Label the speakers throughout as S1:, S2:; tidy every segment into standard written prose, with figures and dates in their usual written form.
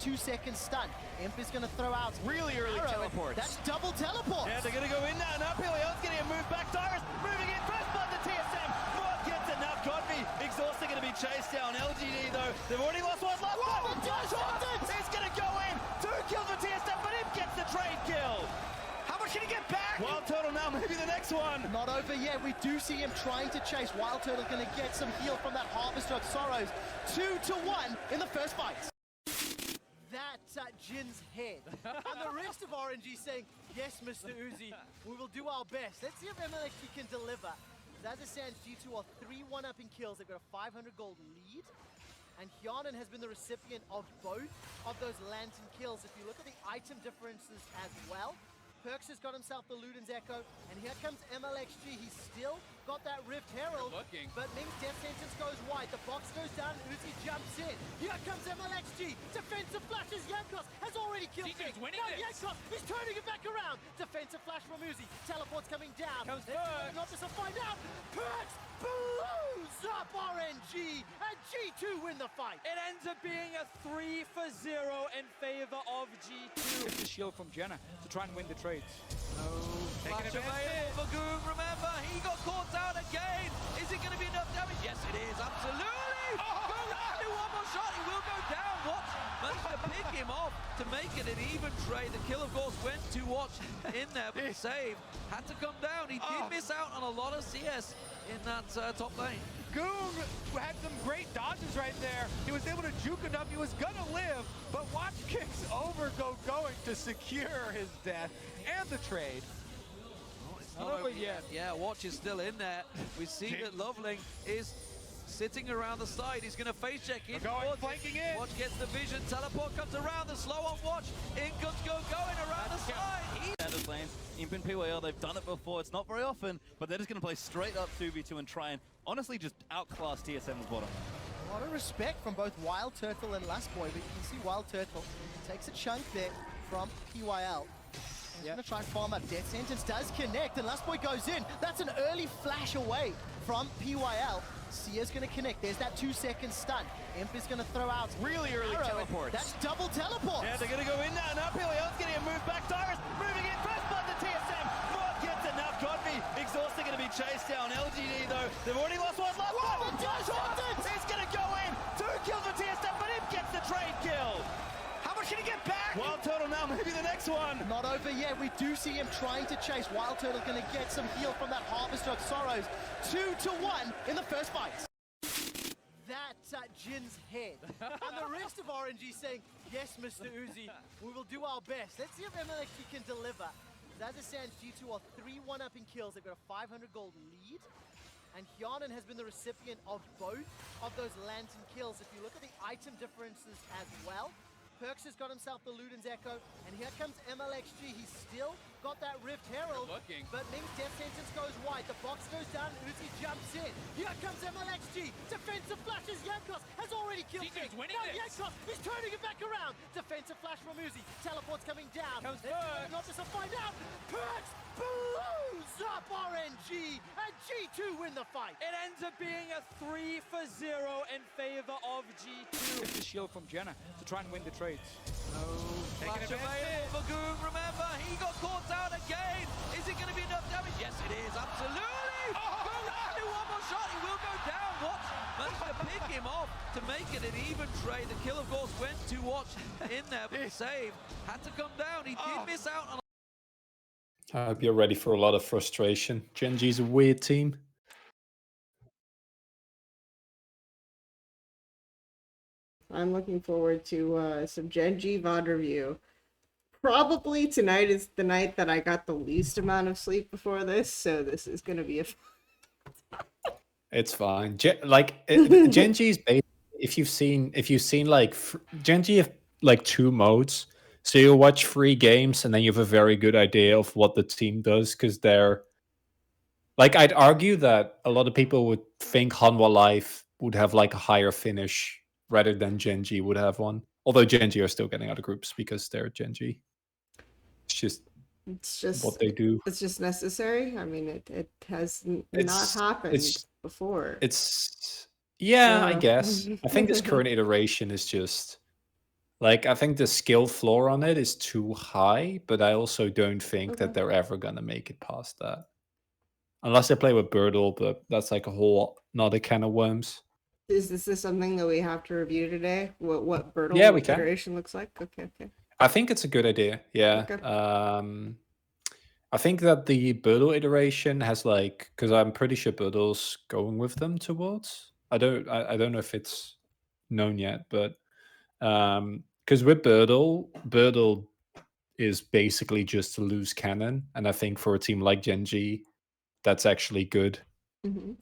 S1: 2-second stun. Imp is going to throw out
S2: really early teleports.
S1: That's double teleport.
S2: Yeah, they're going to go in now. Now Peleon's getting a move back. Tyrus moving in. First blood to TSM. What gets enough? Godby exhausted, going to be chased down. LGD though, they've already lost one. He's going to go in. 2 kills for TSM, but Imp gets the trade kill. How much can he get back? Wild Turtle now, maybe the next one.
S1: Not over yet. We do see him trying to chase. Wild Turtle going to get some heal from that Harvester of Sorrows. 2-1 in the first fight. That's Jin's head. And the rest of RNG saying, yes, Mr. Uzi, we will do our best. Let's see if MLXG can deliver. As it stands, G2 are 3-1 up in kills. They've got a 500 gold lead. And Hyanan has been the recipient of both of those Lantern kills. If you look at the item differences as well, Perks has got himself the Luden's Echo, and here comes MLXG. He's still got that Rift Herald, but Ming's death sentence goes wide. The box goes down, and Uzi jumps in. Here comes MLXG. Defensive flashes. Jankos has already killed Ming. Now Jankos is turning it back around. Defensive flash from Uzi. Teleport's coming down.
S2: Comes Perks.
S1: Not just to find out. Perks blows up RNG, and G2 win the fight.
S3: It ends up being a 3-0 in favor of G2. It's the shield from Jenna to try and win the trades.
S4: Flash available for Goong, remember, he got caught out again. Is it going to be enough damage? Yes, it is, absolutely. Goong can do one more shot, he will go down. Watch managed to pick him off to make it an even trade. The kill, of course, went to Watch in there, but the save had to come down. He did miss out on a lot of CS in that top lane.
S2: Goong had some great dodges right there. He was able to juke enough. He was going to live, but Watch kicks over going to secure his death and the trade.
S4: Not over yet. Yeah, Watch is still in there. We see that Loveling is sitting around the side. He's going to face check in.
S2: Flanking in.
S4: Watch gets the vision. Teleport comes around. The slow on Watch. In comes going around the side.
S5: Standard lanes, Imp and PYL, they've done it before. It's not very often, but they're just going to play straight up 2v2 and try and honestly just outclass TSM's bottom.
S1: A lot of respect from both Wild Turtle and Last Boy, but you can see Wild Turtle takes a chunk there from PYL. He's going to try and farm up. Death Sentence does connect, and Last Boy goes in. That's an early flash away from PYL. Sia's going to connect. There's that 2-second stun. Imp is going to throw out
S2: really early teleports.
S1: That's double teleport.
S2: Yeah, they're going to go in now. Now Peleon's getting a move back. Tyrus moving in. First blood to TSM. What gets enough? Godby exhausted, going to be chased down. LGD though, they've already lost one. He's going to go in. 2 kills for TSM, but Imp gets the trade kill. How much can he get back? Wild Turtle now, maybe the next one.
S1: Not over yet. We do see him trying to chase. Wild Turtle going to get some heal from that Harvester of Sorrows. 2-1 in the first fight. That's Jin's head. And the rest of RNG saying, yes, Mr. Uzi, we will do our best. Let's see if MLXG can deliver. As it stands, G2 are 3-1 up in kills. They've got a 500 gold lead. And Hyanan has been the recipient of both of those Lantern kills. If you look at the item differences as well, Perks has got himself the Luden's Echo, and here comes MLXG. He's still got that Rift Herald, but Ming's death sentence goes wide. The box goes down, Uzi jumps in. Here comes MLXG. Defensive flashes. Jankos has already killed Ming. Now Jankos is turning it back around. Defensive flash from Uzi. Teleport's coming down.
S3: Comes Perks.
S1: Not just to find out. Perks blows up RNG, and G2 win the fight.
S3: It ends up being a 3-0 in favor of G2. It's the shield from Jenna to try and win the trades.
S4: Flash available for Goong, remember, he got caught out again. Is it going to be enough damage? Yes, it is, absolutely. Goong can do one more shot, he will go down. Watch managed to pick him off to make it an even trade. The kill, of course, went to Watch in there, but the save had to come down. He did miss out on.
S6: I hope you're ready for a lot of frustration. GenG's a weird team.
S7: I'm looking forward to some GenG VOD review. Probably tonight is the night that I got the least amount of sleep before this, so this is going to be a...
S6: It's fine. GenG's basically, if you've seen like GenG have like 2 modes. So you watch 3 games and then you have a very good idea of what the team does, because they're like, I'd argue that a lot of people would think Hanwha Life would have like a higher finish rather than GenG would have one. Although GenG are still getting out of groups because they're GenG. It's just what they do.
S7: It's just necessary. I mean, it has not happened before.
S6: I guess. I think this current iteration is just Like, I think the skill floor on it is too high, but I also don't think
S7: Okay.
S6: that they're ever gonna make it past that. Unless they play with Birdle, but that's like a whole another can of worms.
S7: Is this something that we have to review today? What
S6: Yeah, we
S7: Birtle
S6: can.
S7: iteration looks like? Okay, okay.
S6: I think it's a good idea. Yeah.
S7: Okay.
S6: I think that the Birdle iteration has like, because I'm pretty sure Birdle's going with them towards. I don't know if it's known yet, but because with Birdle is basically just a loose cannon, and I think for a team like GenG, that's actually good
S7: Hmm.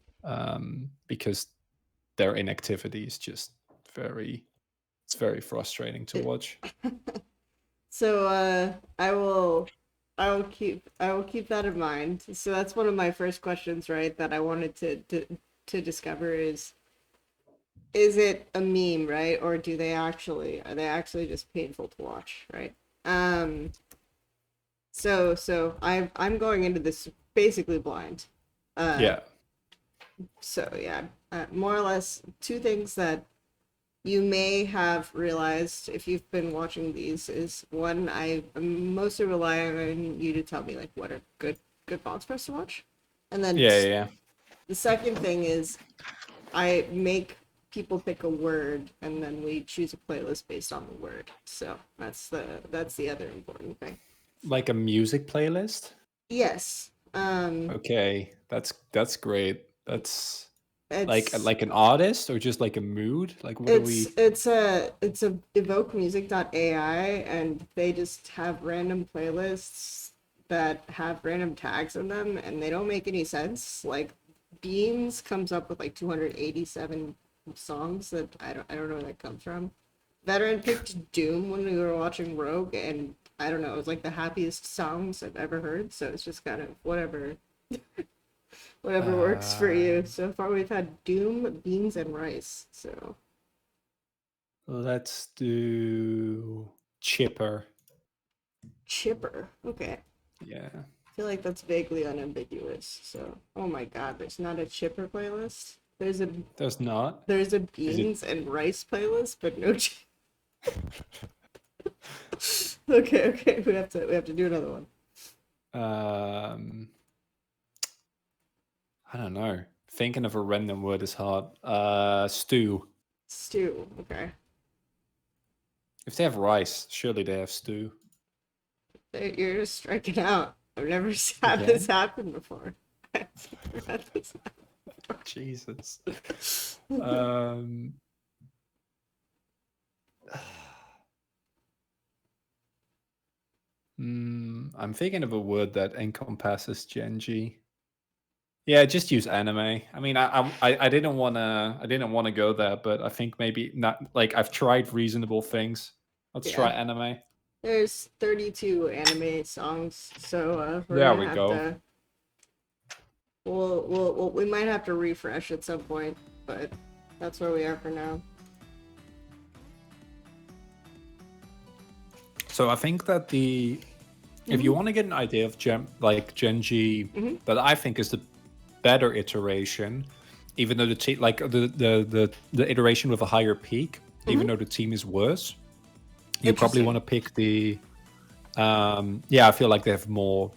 S6: because their inactivity is just it's very frustrating to watch.
S7: So I will keep that in mind. So that's one of my first questions, right? That I wanted to discover is it a meme, right? Or are they actually just painful to watch, right? So I'm going into this basically blind.
S6: Yeah.
S7: So yeah, more or less two things that you may have realized if you've been watching these is one, I'm mostly relying on you to tell me like what are good VODs for us to watch, and then
S6: Yeah.
S7: the second thing is I make people pick a word and then we choose a playlist based on the word. So that's the other important thing.
S6: Like a music playlist?
S7: Yes.
S6: Okay, that's great. That's
S7: It's
S6: like an artist or just like a mood? Like what do we
S7: it's a evokemusic.ai, and they just have random playlists that have random tags in them and they don't make any sense. Like Beans comes up with like 287 songs that I don't know where that comes from. Veteran picked Doom when we were watching Rogue, and I don't know, it was like the happiest songs I've ever heard, so it's just kind of whatever works for you. So far we've had Doom, Beans, and Rice. So
S6: let's do Chipper.
S7: Chipper. Okay.
S6: Yeah.
S7: I feel like that's vaguely unambiguous. So, oh my god, there's not a Chipper playlist.
S6: There's not.
S7: There's a Beans and Rice playlist, but no. Okay, we have to do another one.
S6: I don't know. Thinking of a random word is hard. Stew.
S7: Stew. Okay.
S6: If they have rice, surely they have stew.
S7: You're just striking out. I've never had this happen before. I've never had this happen before.
S6: Jesus. I'm thinking of a word that encompasses GenG. Yeah, just use anime. I mean, I didn't wanna go there, but I think maybe not. Like I've tried reasonable things. Let's try anime.
S7: There's 32 anime songs, so we're
S6: There
S7: gonna
S6: we
S7: have
S6: go.
S7: to. We might have to refresh at some point, but that's where we are for now.
S6: So I think that if you want to get an idea of GenG, that I think is the better iteration, even though the iteration with a higher peak, even though the team is worse, you probably want to pick the. I feel like they have more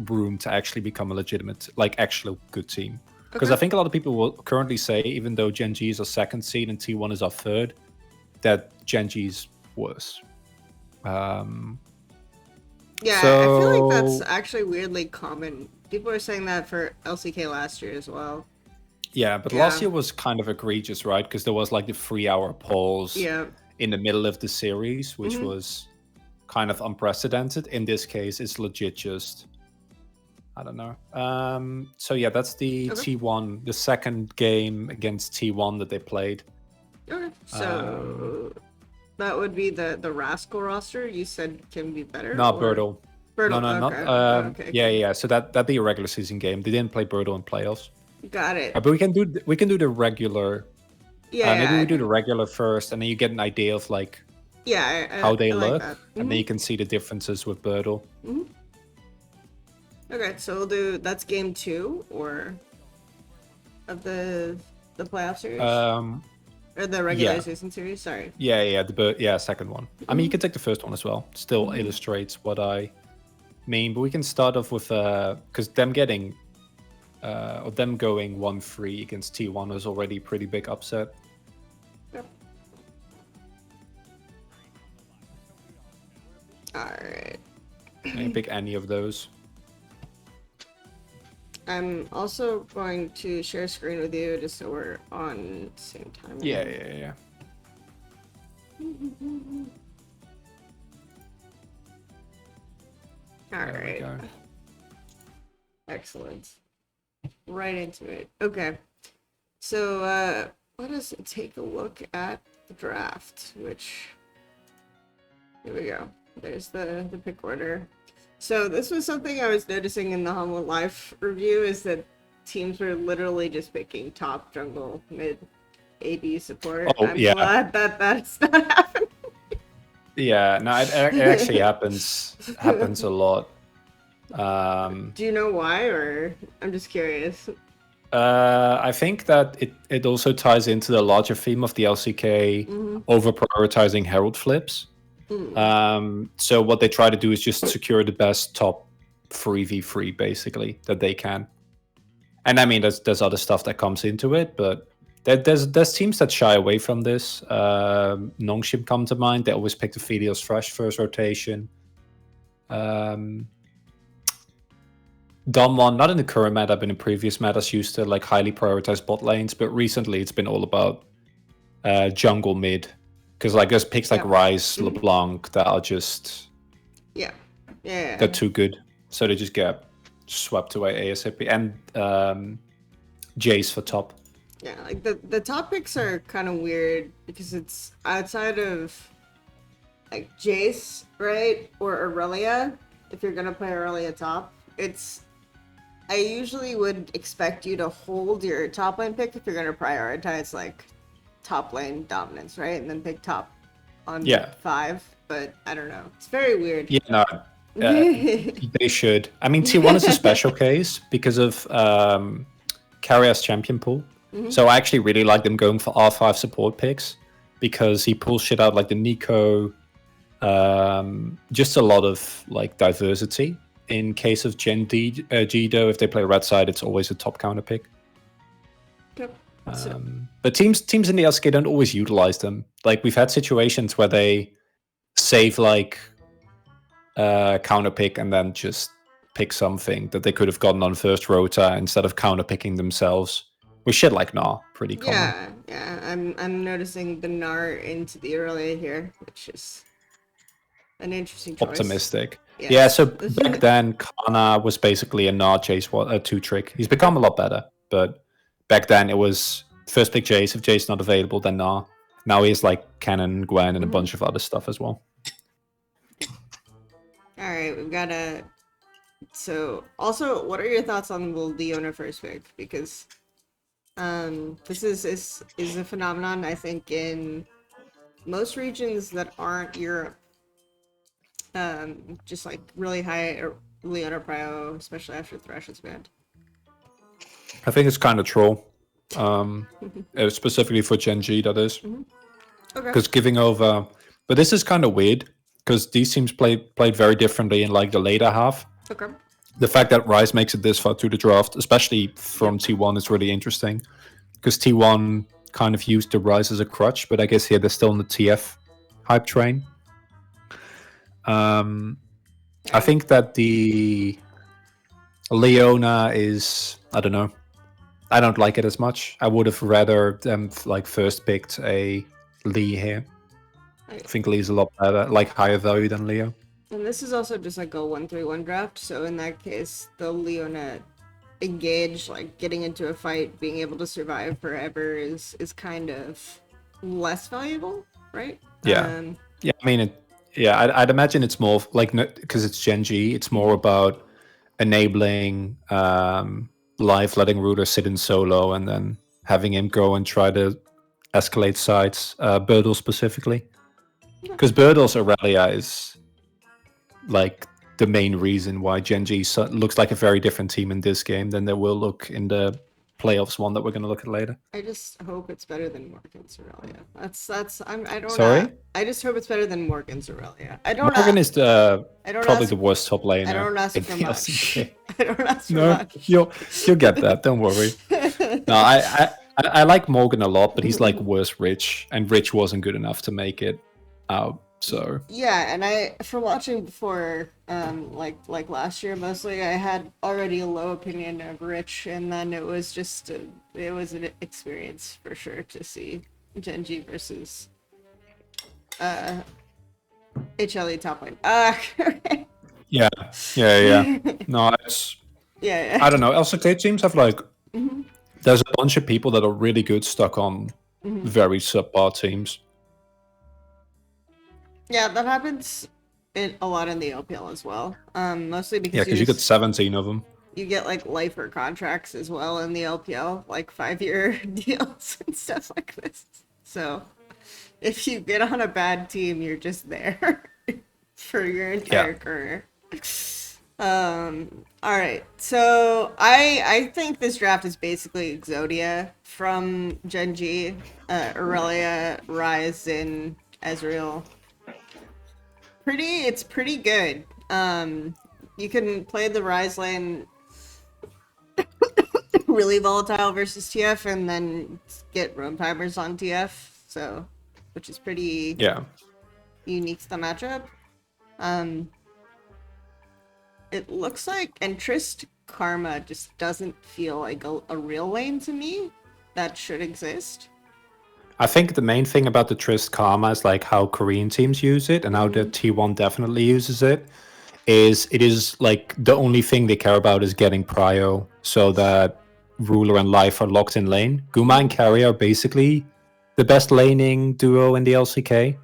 S6: room to actually become a legitimate, actual good team. Because I think a lot of people will currently say, even though GenG is our second seed and T1 is our third, that GenG is worse.
S7: I feel like that's actually weirdly common. People are saying that for LCK last year as well.
S6: Yeah, but last year was kind of egregious, right? Because there was like the 3-hour pause in the middle of the series, which was kind of unprecedented. In this case, it's legit just, I don't know. So yeah, that's the T1, the second game against T1 that they played.
S7: Okay, so that would be the Rascal roster you said can be better?
S6: No, Birdle.
S7: Birdle,
S6: no,
S7: okay.
S6: not.
S7: Okay.
S6: Yeah. So that'd be a regular season game. They didn't play Birdle in playoffs.
S7: Got it.
S6: But we can do the regular.
S7: Yeah.
S6: Maybe we do the regular first, and then you get an idea of how they look, and then you can see the differences with Birdle.
S7: Okay, so we'll do that's game 2 or of the playoff series. Or the regular
S6: Yeah.
S7: season series, sorry.
S6: Yeah, second one. I mean, you can take the first one as well. Still illustrates what I mean, but we can start off with because them getting or them going 1-3 against T1 was already a pretty big upset.
S7: Yep. Alright.
S6: I didn't pick any of those.
S7: I'm also going to share screen with you just so we're on the same time.
S6: Yeah. There we
S7: Alright.
S6: go.
S7: Excellent. Right into it. Okay. So let us take a look at the draft, which here we go. There's the pick order. So this was something I was noticing in the Humble Life review, is that teams were literally just picking top jungle, mid, AD support.
S6: Oh,
S7: I'm
S6: yeah.
S7: glad that that's not happening.
S6: Yeah, no, it actually happens a lot.
S7: Do you know why, or I'm just curious?
S6: I think that it also ties into the larger theme of the LCK over prioritizing herald flips. So what they try to do is just secure the best top 3v3 basically that they can. And I mean, there's other stuff that comes into it, but there's teams that shy away from this. Nongshim come to mind. They always pick the Felios Thresh first rotation. Donmon, not in the current meta, but in previous metas, used to like highly prioritize bot lanes, but recently it's been all about jungle mid, because like there's picks like Ryze, LeBlanc that are just they're too good, so they just get swept away ASAP. And Jace for top.
S7: Yeah, like the top picks are kind of weird because it's outside of like Jace, right, or Aurelia. If you're gonna play Aurelia top, I usually would expect you to hold your top lane pick if you're going to prioritize like top lane dominance, right? And then pick top on 5. But I don't know. It's very weird.
S6: Yeah, no, they should. I mean, T1 is a special case because of Carrier's champion pool. So I actually really like them going for R5 support picks because he pulls shit out like the Nico. Just a lot of like diversity. In case of GenG VOD, if they play red side, it's always a top counter pick.
S7: Yep.
S6: But teams in the LCK don't always utilize them. Like we've had situations where they save like counter pick and then just pick something that they could have gotten on first rota instead of counter picking themselves. With shit like Gnar, pretty common.
S7: Yeah. I'm noticing the Gnar into the early here, which is an interesting choice.
S6: Optimistic. Yeah, so back then, Kana was basically a Gnar Jace 2-trick. He's become a lot better, but back then it was first pick Jace. If Jace not available, then Gnar. Now he has like Cannon, Gwen, and a bunch of other stuff as well.
S7: Alright, we've got a... So, also, what are your thoughts on the Leona first pick? Because this is a phenomenon, I think, in most regions that aren't Europe. Just like really high Leona prio, especially after Thresh is banned.
S6: I think it's kind of troll. Specifically for GenG, that is. Because giving over... But this is kind of weird, because these teams played very differently in like the later half.
S7: Okay.
S6: The fact that Ryze makes it this far through the draft, especially from T1, is really interesting. Because T1 kind of used the Ryze as a crutch, but I guess here they're still on the TF hype train. I think that the Leona is, I don't know. I don't like it as much. I would have rather them like first picked a Lee here. I think Lee's a lot better, like higher value than Leo.
S7: And this is also just like a 1-3-1 draft, so in that case, the Leona engage, like getting into a fight, being able to survive forever is kind of less valuable, right?
S6: Yeah. Yeah, I mean, I'd imagine it's more like, because it's GenG, it's more about enabling Live, letting Ruder sit in solo, and then having him go and try to escalate sides, Birdle specifically. Because Birdle's Aurelia is like the main reason why GenG looks like a very different team in this game than they will look in the playoffs one that we're going to look at later.
S7: I just hope it's better than Morgan Aurelia. I don't.
S6: Sorry?
S7: I just hope it's better than Morgan Aurelia. I don't.
S6: Morgan is
S7: I don't
S6: probably
S7: ask-
S6: the worst top laner.
S7: I don't ask
S6: in
S7: for
S6: the
S7: much.
S6: LCK.
S7: I don't ask for
S6: No,
S7: much.
S6: you'll get that. Don't worry. No, I like Morgan a lot, but he's like worse Rich, and Rich wasn't good enough to make it out. So
S7: Yeah, and for watching before, like last year mostly, I had already a low opinion of Rich, and then it was just it was an experience for sure to see GenG versus HLE top lane.
S6: yeah. No, it's
S7: yeah.
S6: I don't know. LCK teams have like there's a bunch of people that are really good stuck on very subpar teams.
S7: Yeah, that happens a lot in the LPL as well. Mostly because
S6: Yeah, because you got 17 of them.
S7: you get like lifer contracts as well in the LPL, like 5-year deals and stuff like this. So if you get on a bad team, you're just there for your entire career. All right. So I think this draft is basically Exodia from GenG, Aurelia, Ryze, and Ezreal. It's pretty good. You can play the Ryze lane really volatile versus TF, and then get roam timers on TF. So, which is pretty unique to the matchup. It looks like, and Trist Karma just doesn't feel like a real lane to me that should exist.
S6: I think the main thing about the Trist Karma is like how Korean teams use it and how the T1 definitely uses it. It is like the only thing they care about is getting prio so that Ruler and Life are locked in lane. Guma and Carry are basically the best laning duo in the LCK.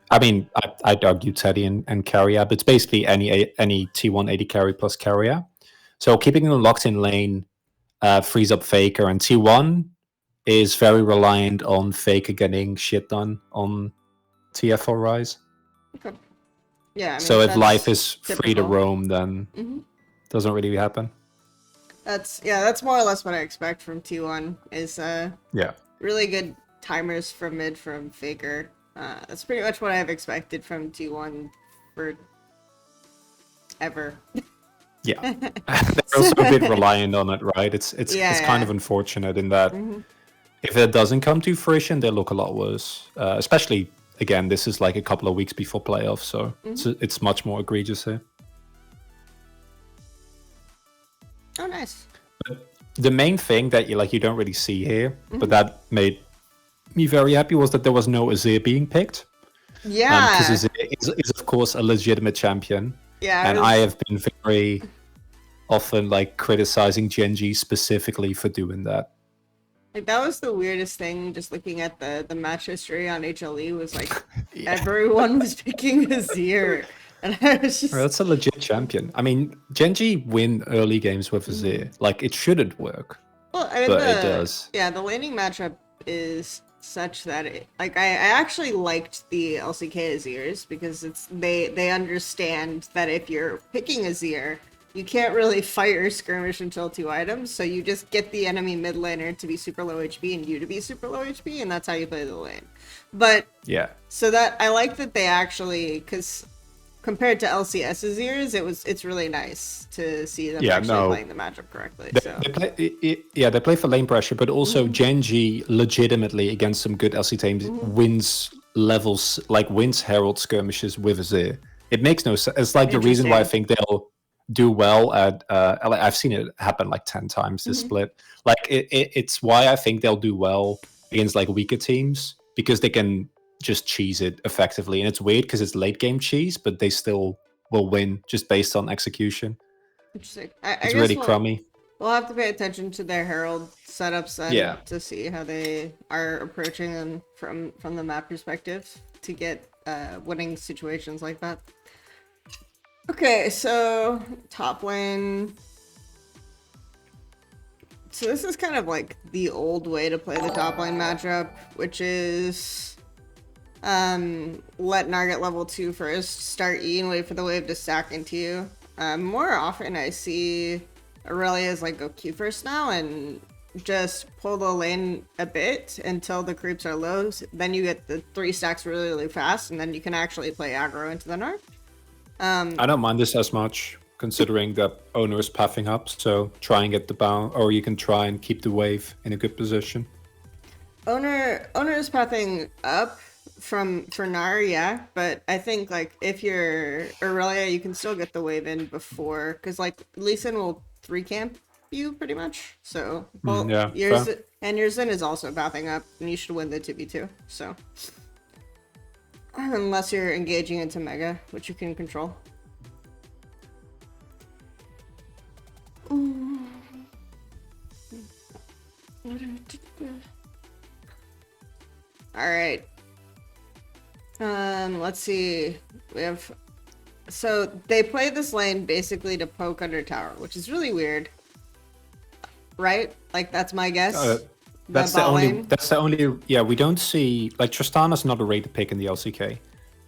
S6: I mean, I'd argue Teddy and Carrier, but it's basically any T1 AD carry plus Carrier. So keeping them locked in lane frees up Faker, and T1 is very reliant on Faker getting shit done on TF or Rise.
S7: Okay. Yeah. I mean,
S6: so if
S7: that's
S6: Life is free to
S7: typical.
S6: roam, then it doesn't really happen.
S7: That's more or less what I expect from T1 is really good timers from mid from Faker. That's pretty much what I've expected from T1 for ever.
S6: Yeah, they're also a bit reliant on it, right? It's kind of unfortunate in that if it doesn't come to fruition, they look a lot worse. Especially again, this is like a couple of weeks before playoffs, so it's much more egregious here.
S7: Oh, nice.
S6: But the main thing that you don't really see here, but that made me very happy, was that there was no Azir being picked.
S7: Yeah.
S6: Because Azir is of course a legitimate champion.
S7: Yeah.
S6: And I have been very often like criticizing GenG specifically for doing that.
S7: Like, that was the weirdest thing, just looking at the match history on HLE, was like everyone was picking Azir. And I was just...
S6: That's a legit champion. I mean, GenG win early games with Azir. Like, it shouldn't work.
S7: Well, I mean,
S6: but it does.
S7: Yeah, the laning matchup is such that I actually liked the LCK Azirs because they understand that if you're picking Azir, you can't really fight or skirmish until 2 items, so you just get the enemy mid laner to be super low HP and you to be super low HP, and that's how you play the lane. But
S6: yeah,
S7: so that I like that they actually, because compared to LCS Azirs, it's really nice to see them playing the matchup correctly.
S6: They play for lane pressure, but also GenG legitimately against some good LC teams wins levels, like wins Herald skirmishes with Azir. It makes no sense. It's like the reason why I think they'll do well at I've seen it happen like 10 times this split. Like it's why I think they'll do well against like weaker teams, because they can just cheese it effectively. And it's weird because it's late game cheese, but they still will win just based on execution.
S7: Interesting.
S6: It's really crummy.
S7: We'll have to pay attention to their Herald setups and to see how they are approaching them from the map perspective to get winning situations like that. Okay, so top lane. So this is kind of like the old way to play the top lane matchup, which is let Nar get level 2 first, start E and wait for the wave to stack into you. More often I see Aurelia's like go Q first now, and just pull the lane a bit until the creeps are low. Then you get the 3 stacks really, really fast, and then you can actually play aggro into the Narc.
S6: I don't mind this as much, considering that owner is pathing up. So try and get the bound, or you can try and keep the wave in a good position.
S7: Owner is pathing up for Nar, yeah, but I think like if you're Aurelia, you can still get the wave in before, because like Lee Sin will 3 camp you pretty much. So well,
S6: yeah,
S7: yours and your Zen is also pathing up, and you should win the 2v2. So unless you're engaging into Mega, which you can control. All right. Let's see. We have. So they play this lane basically to poke under tower, which is really weird, right? Like that's my guess.
S6: That's the only. That's the only. Yeah, we don't see like Tristana's not a rated pick in the LCK.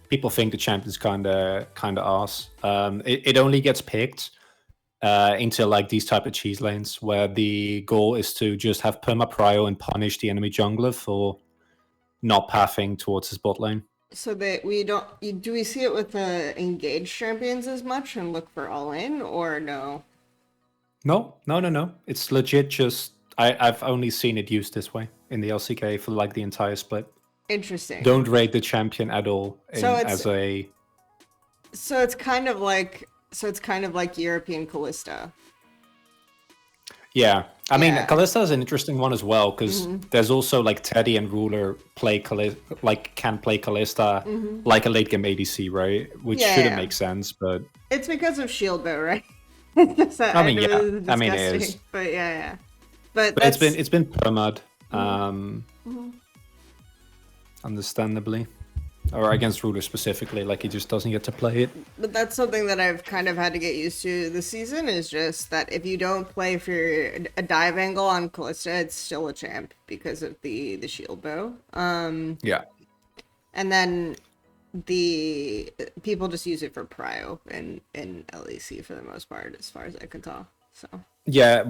S6: People think the champion's kind of arse. It only gets picked into like these type of cheese lanes where the goal is to just have perma prio and punish the enemy jungler for not pathing towards his bot lane.
S7: So that we don't. Do we see it with the engaged champions as much and look for all in, or no?
S6: No. It's legit. Just I've only seen it used this way in the LCK for like the entire split.
S7: Interesting.
S6: Don't rate the champion at all as a.
S7: So it's kind of like European Callista.
S6: Yeah, I mean, Callista is an interesting one as well because there's also like Teddy and Ruler can play Callista like a late game ADC, right? Which shouldn't make sense, but
S7: it's because of shield though, right?
S6: I mean, it is.
S7: But yeah. But
S6: it's been permad, understandably. Or against Ruler specifically, like he just doesn't get to play it.
S7: But that's something that I've kind of had to get used to this season, is just that if you don't play for a dive angle on Callista, it's still a champ because of the shield bow.
S6: Yeah.
S7: And then the people just use it for prio in LEC for the most part, as far as I can tell. So
S6: yeah,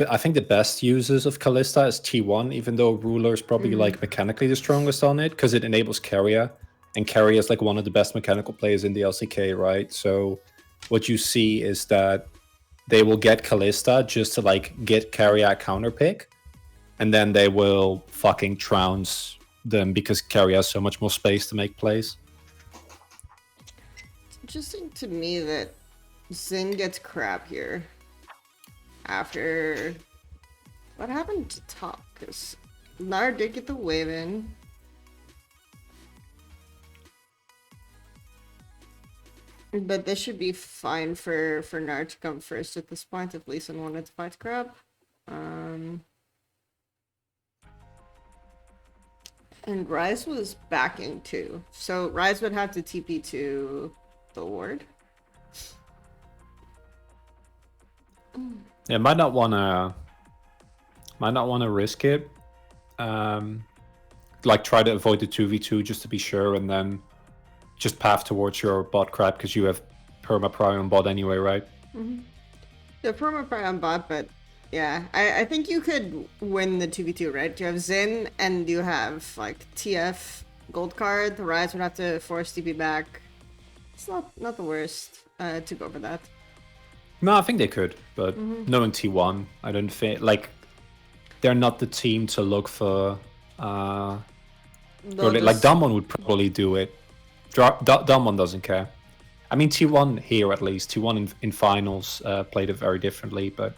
S6: I think the best users of Callista is T1, even though Ruler is probably like mechanically the strongest on it because it enables Carrier, and Carrier is like one of the best mechanical players in the LCK, right? So what you see is that they will get Callista just to like get Carrier a counter pick, and then they will fucking trounce them because Carrier has so much more space to make plays.
S7: It's interesting to me that Xin gets crap here. After what happened to top? Because Nar did get the wave in. But this should be fine for Nar to come first at this point if Lee Sin wanted to fight crab. And Ryze was backing too. So Ryze would have to TP to the ward.
S6: Yeah, might not wanna risk it. Like try to avoid the 2v2 just to be sure, and then just path towards your bot crab because you have perma prio on bot anyway, right?
S7: The perma prio on bot, but yeah, I think you could win the 2v2, right? You have Xin and you have like TF gold card. The Ryze would have to force TP back. It's not the worst to go for that.
S6: No, I think they could, but knowing T1, I don't think like they're not the team to look for. Like Damwon would probably do it. Damwon doesn't care. I mean, T1 here at least. T1 in finals played it very differently, but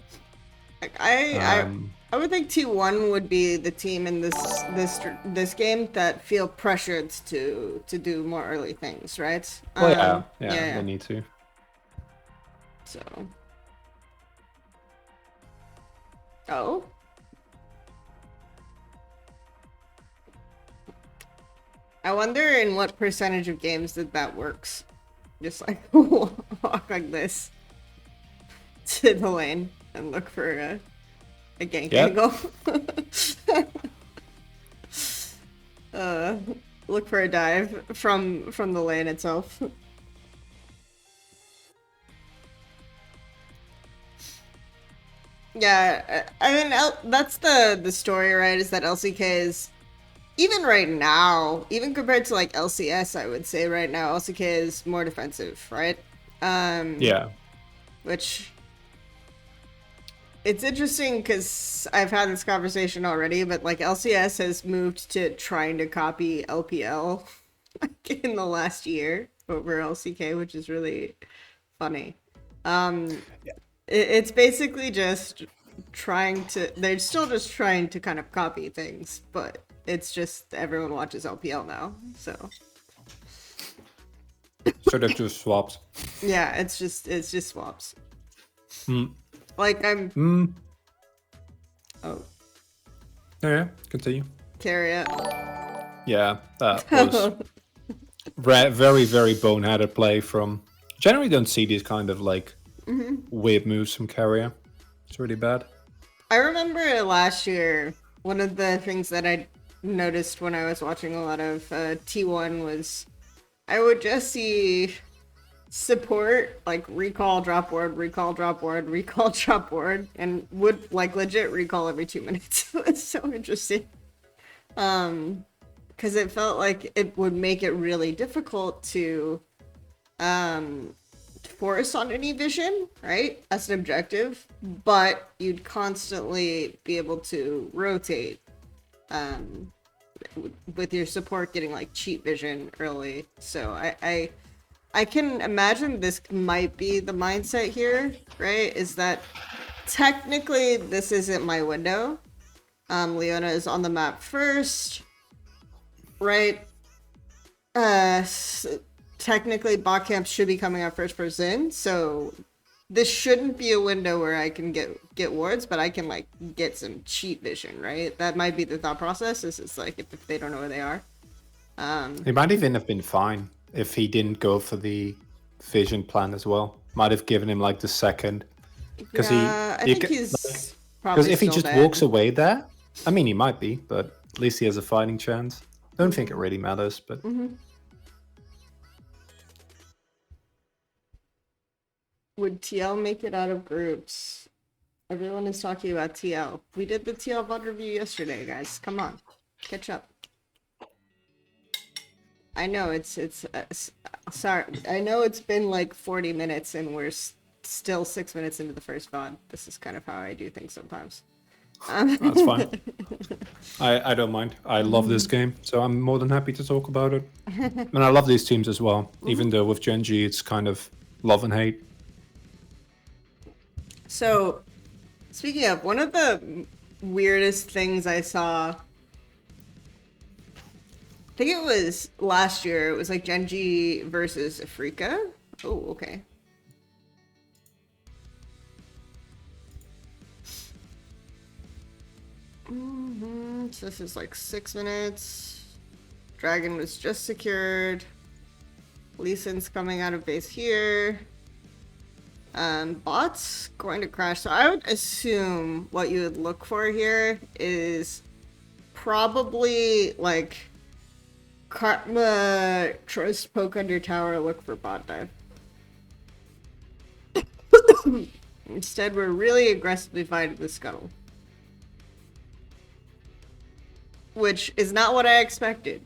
S7: I would think T1 would be the team in this game that feel pressured to do more early things, right?
S6: Well, yeah, they need to.
S7: So. Oh. I wonder in what percentage of games that works. Just like walk like this to the lane and look for a gank angle. Look for a dive from the lane itself. Yeah, I mean, that's the story, right? Is that LCK is, even right now, even compared to like LCS, I would say right now, LCK is more defensive, right?
S6: Yeah.
S7: Which, it's interesting because I've had this conversation already, but like LCS has moved to trying to copy LPL like, in the last year over LCK, which is really funny. It's basically just trying to, they're still just trying to kind of copy things, but it's just everyone watches LPL now, so.
S6: So they've just swapped.
S7: Yeah, it's just swaps.
S6: Mm.
S7: Like I'm.
S6: Mm.
S7: Oh,
S6: Yeah, continue.
S7: carry it.
S6: Yeah, that was very, very boneheaded play from. Generally, don't see these kind of like weird moves from Carrier. It's really bad.
S7: I remember last year, one of the things that I noticed when I was watching a lot of T1 was I would just see support like recall drop ward, recall drop ward, recall drop ward, and would like legit recall every 2 minutes. It's so interesting. Because it felt like it would make it really difficult to force on any vision, right? As an objective, but you'd constantly be able to rotate with your support getting like cheat vision early. So I can imagine this might be the mindset here, right? Is that technically this isn't my window. Leona is on the map first, right? Technically bot camps should be coming out first person, so this shouldn't be a window where I can get wards, but I can like get some cheat vision, right? That might be the thought process. This is like if they don't know where they are.
S6: He might even have been fine if he didn't go for the vision plan as well. Might have given him like the second. Because
S7: I think he's probably
S6: because if he
S7: still
S6: just
S7: dead.
S6: walks away there, I mean he might be, but at least he has a fighting chance. Don't think it really matters, but
S7: Would TL make it out of groups? Everyone is talking about TL. We did the TL VOD review yesterday, guys. Come on, catch up. I know it's sorry. I know it's been like 40 minutes and we're still 6 minutes into the first VOD. This is kind of how I do things sometimes.
S6: that's fine. I don't mind. I love this game, so I'm more than happy to talk about it. And I love these teams as well, even though with GenG it's kind of love and hate.
S7: So, speaking of, one of the weirdest things I saw, I think it was last year, it was like GenG versus Afrika. Oh, okay. So this is like 6 minutes. Dragon was just secured. Lee Sin's coming out of base here. Bot's going to crash. So I would assume what you would look for here is probably like Karma tries to poke under tower, look for bot dive. Instead, we're really aggressively fighting the scuttle. Which is not what I expected.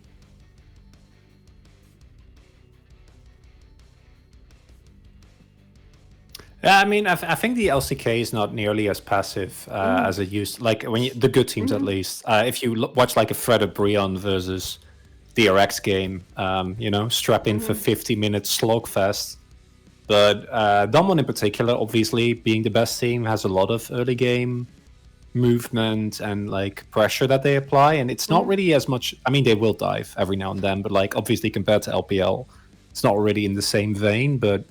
S6: Yeah, I mean, I think the LCK is not nearly as passive as it used. Like when the good teams, at least. If you watch like a Fred or Brion versus DRX game, strap in for 50 minutes slogfest. But Damwon in particular, obviously being the best team, has a lot of early game movement and like pressure that they apply, and it's not really as much. I mean, they will dive every now and then, but like obviously compared to LPL, it's not really in the same vein. But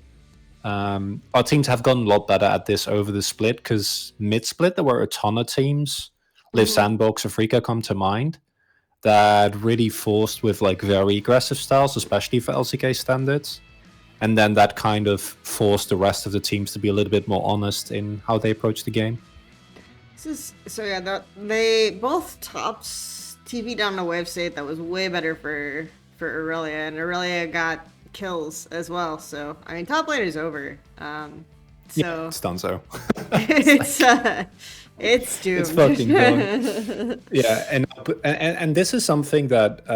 S6: our teams have gotten a lot better at this over the split, because mid-split there were a ton of teams, Live Sandbox, Afrika come to mind, that really forced with like very aggressive styles, especially for LCK standards. And then that kind of forced the rest of the teams to be a little bit more honest in how they approach the game.
S7: They both tops TV down a wave state that was way better for Aurelia, and Aurelia got kills as well. So I mean, top lane is over. So
S6: It's done so.
S7: it's doomed.
S6: It's fucking done. Yeah, and this is something that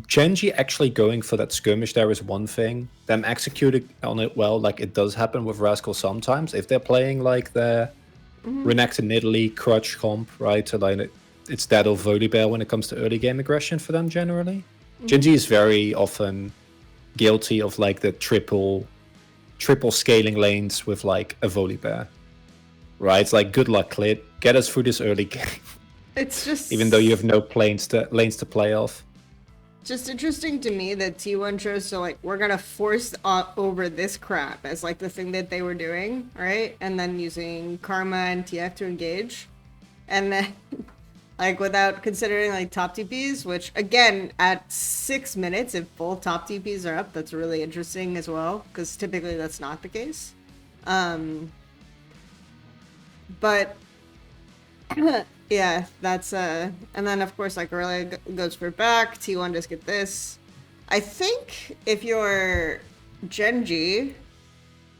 S6: GenG actually going for that skirmish there is one thing. Them executing on it well, like it does happen with Rascal sometimes. If they're playing like the Renekton Nidalee crutch comp, right? So like it's that or Volibear when it comes to early game aggression for them generally. GenG is very often guilty of like the triple scaling lanes with like a Volibear. Right? It's like good luck, Clit. Get us through this early game.
S7: It's just
S6: Even though you have no lanes to play off.
S7: just interesting to me that T1 chose to like, we're gonna force over this crap as like the thing that they were doing, right? And then using Karma and TF to engage. And then like without considering like top TPs, which again at 6 minutes, if both top TPs are up, that's really interesting as well, because typically that's not the case. But yeah, that's and then of course like Aurelia goes for back, T1 just get this. I think if you're GenG,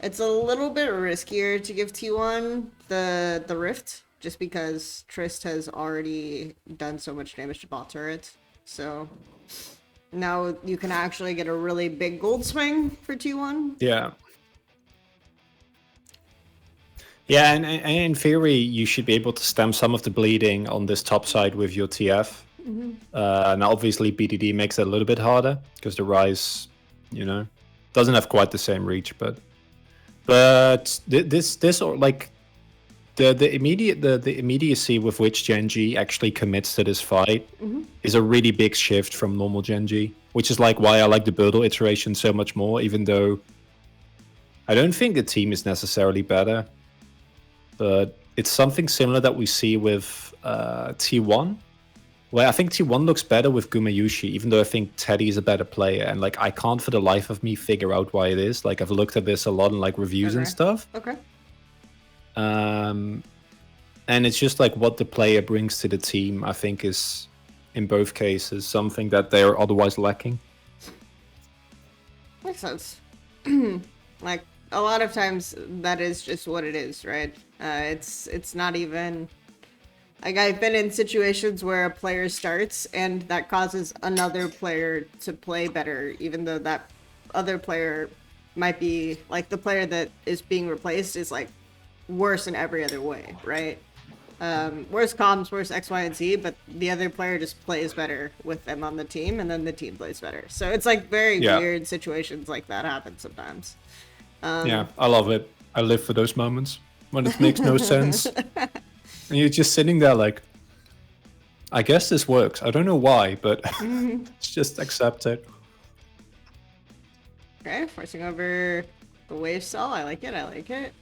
S7: it's a little bit riskier to give T1 the Rift, just because Trist has already done so much damage to bot turret. So now you can actually get a really big gold swing for T1.
S6: Yeah. Yeah, and in theory, you should be able to stem some of the bleeding on this top side with your TF. Now, obviously, BDD makes it a little bit harder because the Rise, doesn't have quite the same reach. But this or like the immediacy with which GenG actually commits to this fight is a really big shift from normal GenG, which is like why I like the Birdle iteration so much more, even though I don't think the team is necessarily better. But it's something similar that we see with T1, where I think T1 looks better with Gumayushi, even though I think Teddy is a better player. And like I can't for the life of me figure out why it is. Like I've looked at this a lot in like reviews and stuff.
S7: Okay.
S6: And it's just like what the player brings to the team, I think is in both cases something that they are otherwise lacking.
S7: Makes sense. Like a lot of times that is just what it is, right? It's not even like I've been in situations where a player starts and that causes another player to play better, even though that other player might be like the player that is being replaced is like worse in every other way, right? Worse comms, worse X, Y, and Z, but the other player just plays better with them on the team, and then the team plays better. So it's like very weird situations like that happen sometimes.
S6: Yeah, I love it. I live for those moments when it makes no sense. And you're just sitting there like, I guess this works. I don't know why, but just accept it.
S7: Okay, forcing over the wave cell. I like it. I like it.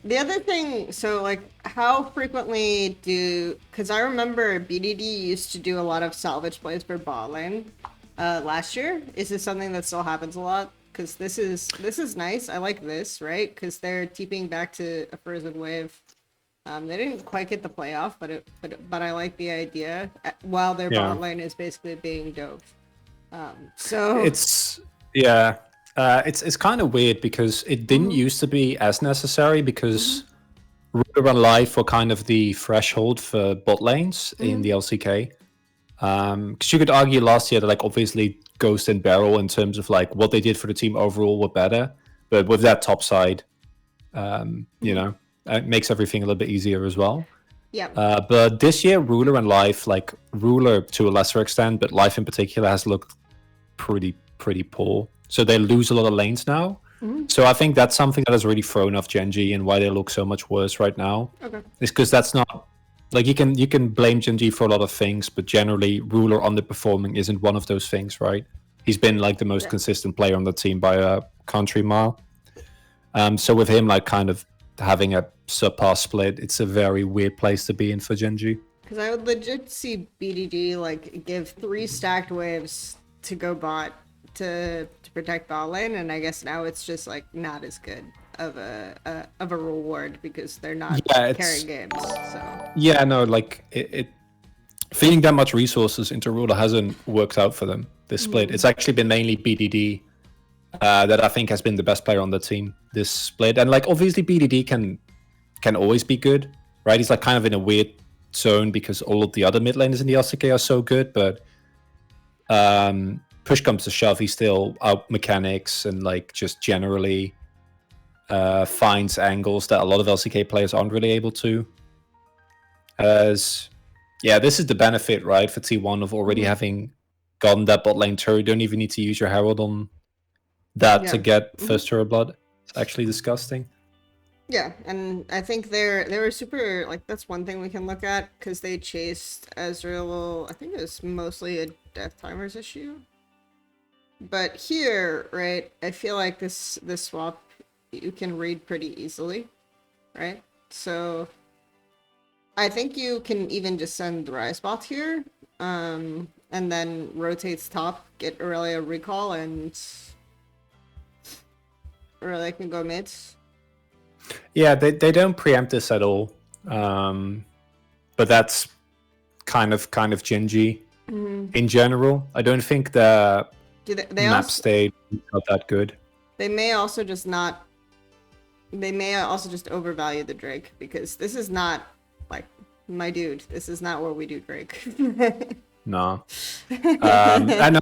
S7: The other thing, so like how frequently because I remember BDD used to do a lot of salvage plays for bot lane last year. Is this something that still happens a lot? Because this is nice. I like this, right? Because they're TPing back to a frozen wave. They didn't quite get the playoff, but I like the idea while their bot lane is basically being dove. So
S6: it's kind of weird because it didn't used to be as necessary because Ruler and Life were kind of the threshold for bot lanes in the LCK. Because you could argue last year that like obviously Ghost and Barrel in terms of like what they did for the team overall were better, but with that top side, it makes everything a little bit easier as well.
S7: Yeah.
S6: But this year, Ruler and Life, like Ruler to a lesser extent, but Life in particular has looked pretty poor. So they lose a lot of lanes now. So I think that's something that has really thrown off GenG and why they look so much worse right now.
S7: Okay.
S6: Is because that's not like you can blame GenG for a lot of things, but generally Ruler underperforming isn't one of those things, right? He's been like the most consistent player on the team by a country mile. So with him like kind of having a subpar split, it's a very weird place to be in for GenG.
S7: Because I would legit see BDD like give 3 stacked waves to go bot to protect bot lane, and I guess now it's just like not as good of a reward because they're not carrying games. So
S6: yeah, no, like it feeding that much resources into Ruler hasn't worked out for them this split. It's actually been mainly BDD that I think has been the best player on the team this split. And like obviously BDD can always be good, right? He's like kind of in a weird zone because all of the other mid laners in the LCK are so good, but push comes to shove, he still out mechanics and like just generally finds angles that a lot of LCK players aren't really able to. As yeah, this is the benefit, right, for T1 of already having gotten that bot lane turret. You don't even need to use your Herald on that to get first turret blood. It's actually disgusting.
S7: Yeah, and I think they were super, like, that's one thing we can look at, because they chased Ezreal. I think it was mostly a death timers issue. But here, right, I feel like this swap you can read pretty easily, right? So I think you can even just send Rise bot here, and then rotates top, get Aurelia recall, and Aurelia can go mids.
S6: Yeah, they don't preempt this at all, but that's kind of GenG in general. I don't think the map state is not that good.
S7: They may also just not. They may also just overvalue the Drake, because this is not like, my dude. This is not where we do Drake.
S6: No. I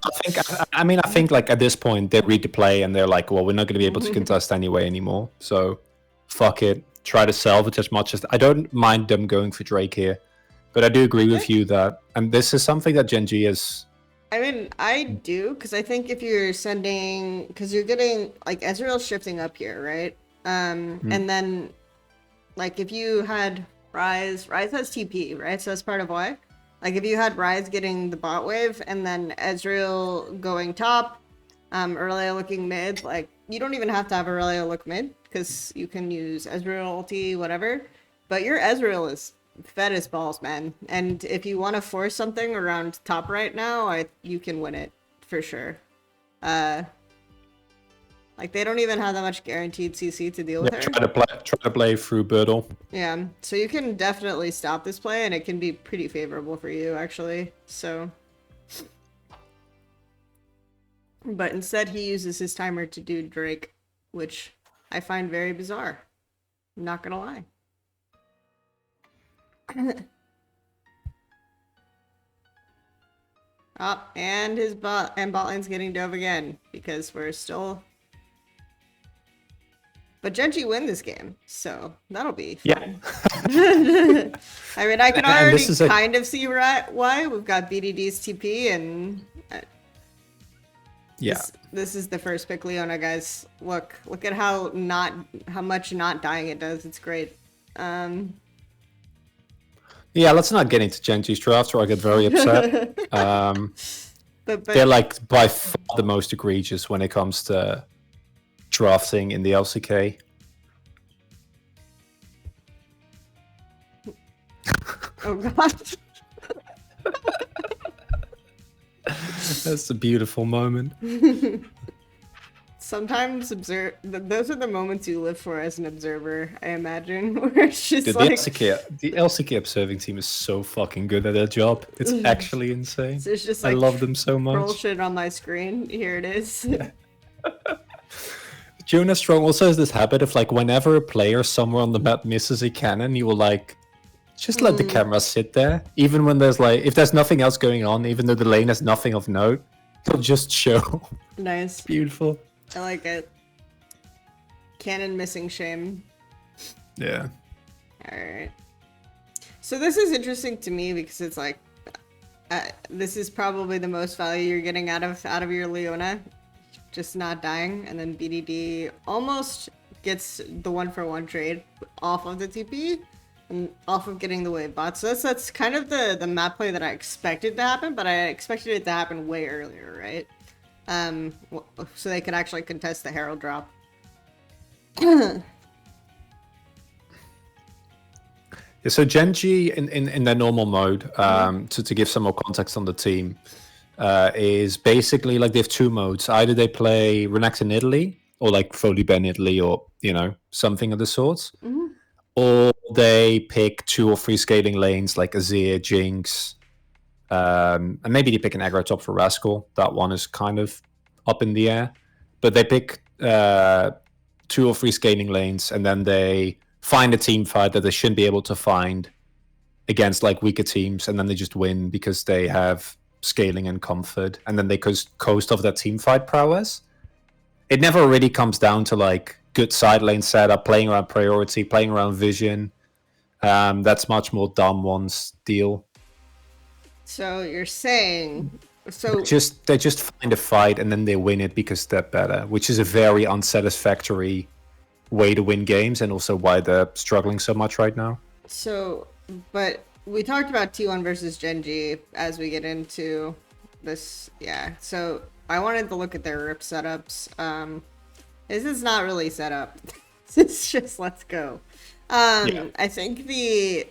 S6: think like at this point they read the play and they're like, well, we're not going to be able to contest anyway anymore. So fuck it. Try to salvage as much as... I don't mind them going for Drake here, but I do agree with you that... And this is something that GenG is...
S7: I mean, I do, because I think if you're sending... Because you're getting... Like, Ezreal's shifting up here, right? And then, like, if you had Rise has TP, right? So that's part of why. Like, if you had Rise getting the bot wave, and then Ezreal going top, Aurelia looking mid, like, you don't even have to have Aurelia look mid, because you can use Ezreal ulti, whatever. But your Ezreal is fed as balls, man. And if you want to force something around top right now, you can win it, for sure. Like, they don't even have that much guaranteed CC to deal with her.
S6: Try to play through Birdle.
S7: Yeah, so you can definitely stop this play, and it can be pretty favorable for you, actually. So, but instead he uses his timer to do Drake, which I find very bizarre. I'm not gonna lie. Oh, and his bot lane's getting dove again, because we're still... But GenG win this game, so that'll be fun. Yeah. I mean, I can already kind of see why. We've got BDD's TP, and
S6: yeah,
S7: this is the first pick Leona, guys. Look at how much not dying it does. It's great. Yeah,
S6: let's not get into GenG's draft, or I get very upset.
S7: But
S6: they're like by far the most egregious when it comes to drafting in the LCK.
S7: Oh god.
S6: That's a beautiful moment.
S7: Sometimes those are the moments you live for as an observer, I imagine. Where it's just
S6: dude,
S7: like...
S6: the LCK observing team is so fucking good at their job. It's actually insane.
S7: So it's just like,
S6: I love them so much.
S7: Bullshit on my screen. Here it is.
S6: Yeah. Jonas Strong also has this habit of like whenever a player somewhere on the map misses a cannon, you will like just let the camera sit there, even when there's like, if there's nothing else going on, even though the lane has nothing of note, he'll just show.
S7: Nice.
S6: Beautiful.
S7: I like it. Cannon missing shame.
S6: Yeah.
S7: Alright. So this is interesting to me because it's like, this is probably the most value you're getting out of your Leona. Just not dying, and then BDD almost gets the 1-for-1 trade off of the TP and off of getting the wave bot. So that's kind of the map play that I expected to happen, but I expected it to happen way earlier, right? So they could actually contest the Herald drop.
S6: Yeah, so GenG in their normal mode, to give some more context on the team, is basically like they have two modes. Either they play Renekton in Italy, or like Volibear in Italy, or something of the sorts, or they pick 2 or 3 scaling lanes like Azir, Jinx, and maybe they pick an aggro top for Rascal. That one is kind of up in the air. but they pick 2 or 3 scaling lanes, and then they find a team fight that they shouldn't be able to find against like weaker teams, and then they just win because they have scaling and comfort, and then they coast off that team fight prowess. It never really comes down to like good side lane setup, playing around priority, playing around vision. That's much more dumb one's deal.
S7: So you're saying, so
S6: They just find a fight and then they win it because they're better, which is a very unsatisfactory way to win games, and also why they're struggling so much right now.
S7: So, but we talked about T1 versus GenG as we get into this. Yeah. So I wanted to look at their rip setups. This is not really set up. It's just let's go. I think this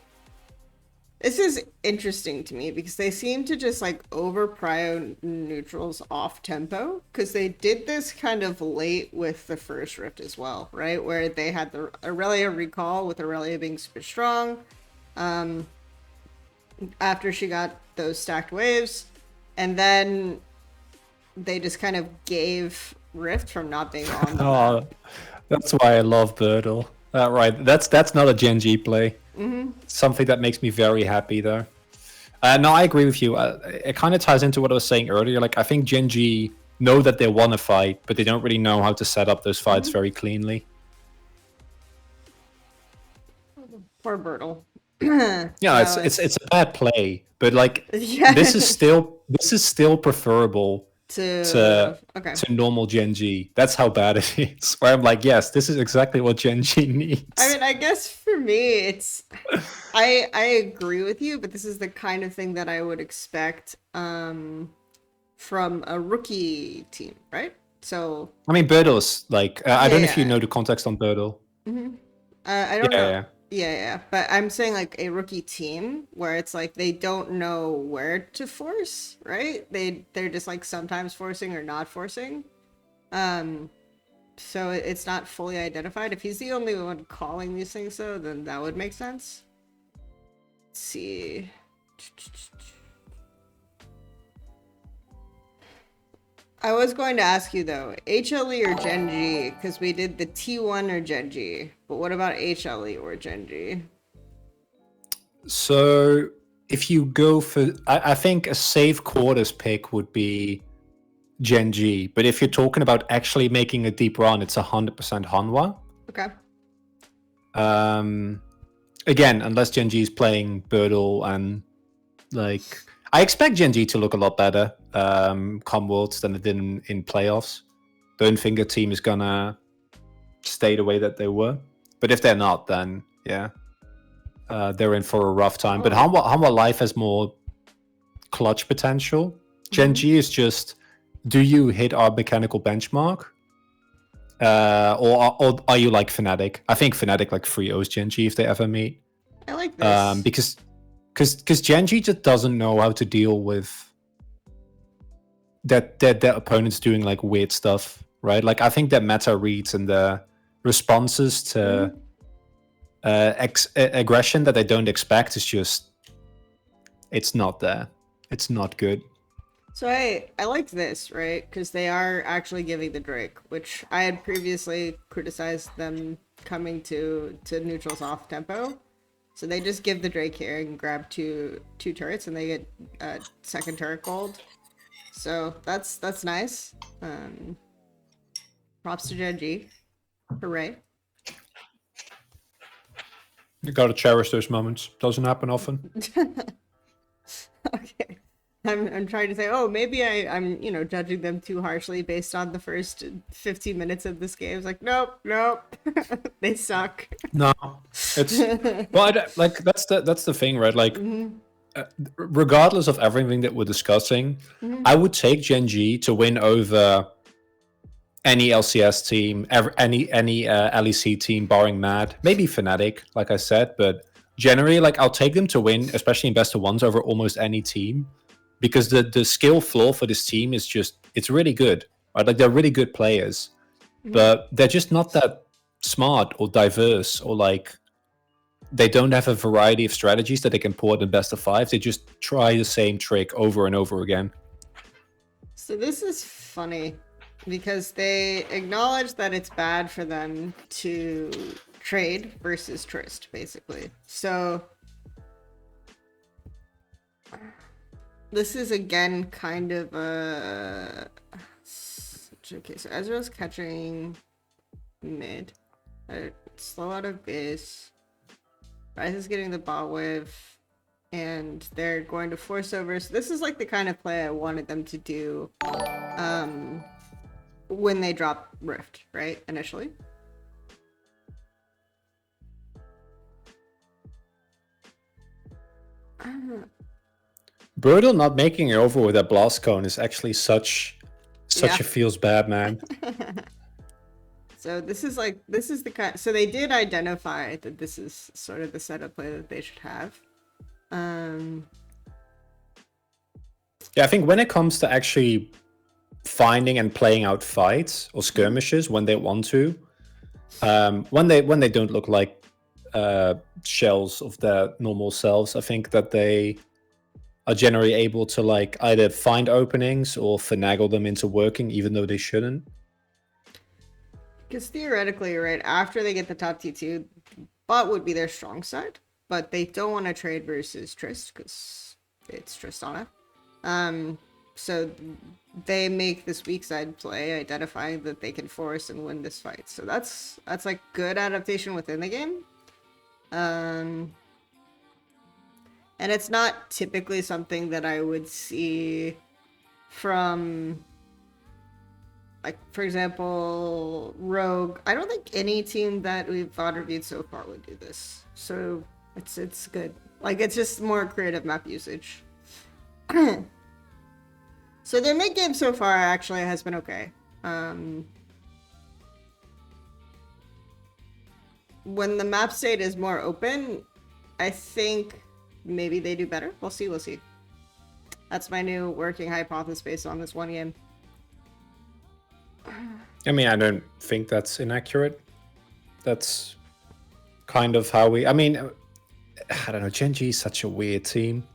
S7: is interesting to me because they seem to just like over prio neutrals off tempo, because they did this kind of late with the first rift as well, right? Where they had the Aurelia recall with Aurelia being super strong. After she got those stacked waves, and then they just kind of gave rift from not being on the map.
S6: That's why I love Birdle. Right, that's not a GenG play. Something that makes me very happy though. No, I agree with you. It kind of ties into what I was saying earlier. Like, I think GenG know that they want to fight, but they don't really know how to set up those fights very cleanly.
S7: Poor Birdle.
S6: Yeah, it's a bad play, but like
S7: Yeah.
S6: this is still preferable
S7: to
S6: normal GenG. That's how bad it is. Where I'm like, yes, this is exactly what GenG needs.
S7: I mean, I guess for me, it's I agree with you, but this is the kind of thing that I would expect from a rookie team, right? So
S6: I mean, Birdle's like I don't know if you know the context on Birdle.
S7: I don't know.
S6: Yeah.
S7: Yeah, but I'm saying like a rookie team where it's like they don't know where to force, right? They're just like sometimes forcing or not forcing. So it's not fully identified. If he's the only one calling these things though, then that would make sense. Let's see. I was going to ask you though, HLE or GenG, because we did the T1 or GenG, but what about HLE or GenG?
S6: So if you go for, I think a safe quarters pick would be GenG, but if you're talking about actually making a deep run, it's 100% Hanwha.
S7: Okay.
S6: Again, unless GenG is playing Birdle, and like I expect GenG to look a lot better come Worlds than it did in playoffs. Don't think a team is gonna stay the way that they were, but if they're not, then yeah, they're in for a rough time. But Hanwha Life has more clutch potential. GenG is just, do you hit our mechanical benchmark? Or are you like Fnatic? I think Fnatic like 3-0s GenG if they ever meet.
S7: I like this.
S6: Because GenG just doesn't know how to deal with that their opponents doing like weird stuff, right? Like I think that meta reads and the responses to aggression that they don't expect is just, it's not there. It's not good.
S7: So I liked this, right? Because they are actually giving the Drake, which I had previously criticized them coming to neutrals off tempo. So they just give the Drake here and grab two turrets, and they get second turret gold. So that's nice. Props to GenG. Hooray.
S6: You gotta cherish those moments. Doesn't happen often.
S7: Okay. I'm trying to say, oh, maybe I'm judging them too harshly based on the first 15 minutes of this game. It's like, nope, they suck.
S6: No, it's well, like that's the thing, right? Like, regardless of everything that we're discussing, I would take GenG to win over any LCS team, any LEC team, barring Mad, maybe Fnatic, like I said, but generally, like I'll take them to win, especially in best of ones, over almost any team. Because the skill floor for this team is just, it's really good, right? Like they're really good players, but they're just not that smart or diverse, or like they don't have a variety of strategies that they can port in best of five. They just try the same trick over and over again.
S7: So this is funny because they acknowledge that it's bad for them to trade versus Trist, basically. So this is again kind of a... Okay, so Ezreal's catching mid. Slow out of base. Ryze is getting the bot wave. And they're going to force over. So this is like the kind of play I wanted them to do when they drop Rift, right? Initially.
S6: Brutal not making it over with that blast cone is actually such
S7: Yeah.
S6: a feels bad, man.
S7: So this is the kind. So they did identify that this is sort of the setup play that they should have.
S6: Yeah, I think when it comes to actually finding and playing out fights or skirmishes when they want to, when they don't look like shells of their normal selves, I think that they are generally able to like either find openings or finagle them into working, even though they shouldn't.
S7: Because theoretically, right after they get the top T2, bot would be their strong side, but they don't want to trade versus Trist because it's Tristana. So they make this weak side play, identifying that they can force and win this fight. So that's like good adaptation within the game. And it's not typically something that I would see from, like, for example, Rogue. I don't think any team that we've VOD reviewed so far would do this. So it's good. Like, it's just more creative map usage. So their mid game so far actually has been okay. When the map state is more open, I think maybe they do better. We'll see. That's my new working hypothesis based on this one game.
S6: I mean, I don't think that's inaccurate. That's kind of how we... I mean, I don't know. GenG is such a weird team.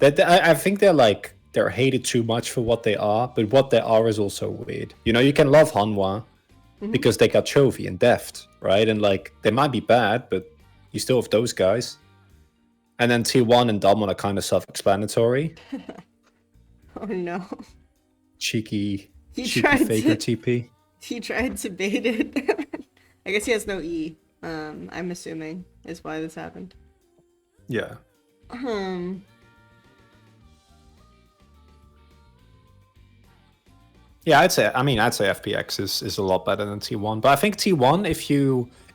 S6: I think they're hated too much for what they are, but what they are is also weird. You know, you can love Hanwha because they got Chovy and Deft, right? And like, they might be bad, but you still have those guys. And then T1 and Damwon are kind of self-explanatory.
S7: Oh no.
S6: Cheeky
S7: tried
S6: faker
S7: to-
S6: TP.
S7: He tried to bait it. I guess he has no E. I'm assuming is why this happened.
S6: Yeah. Yeah, I'd say FPX is a lot better than T1. But I think T1,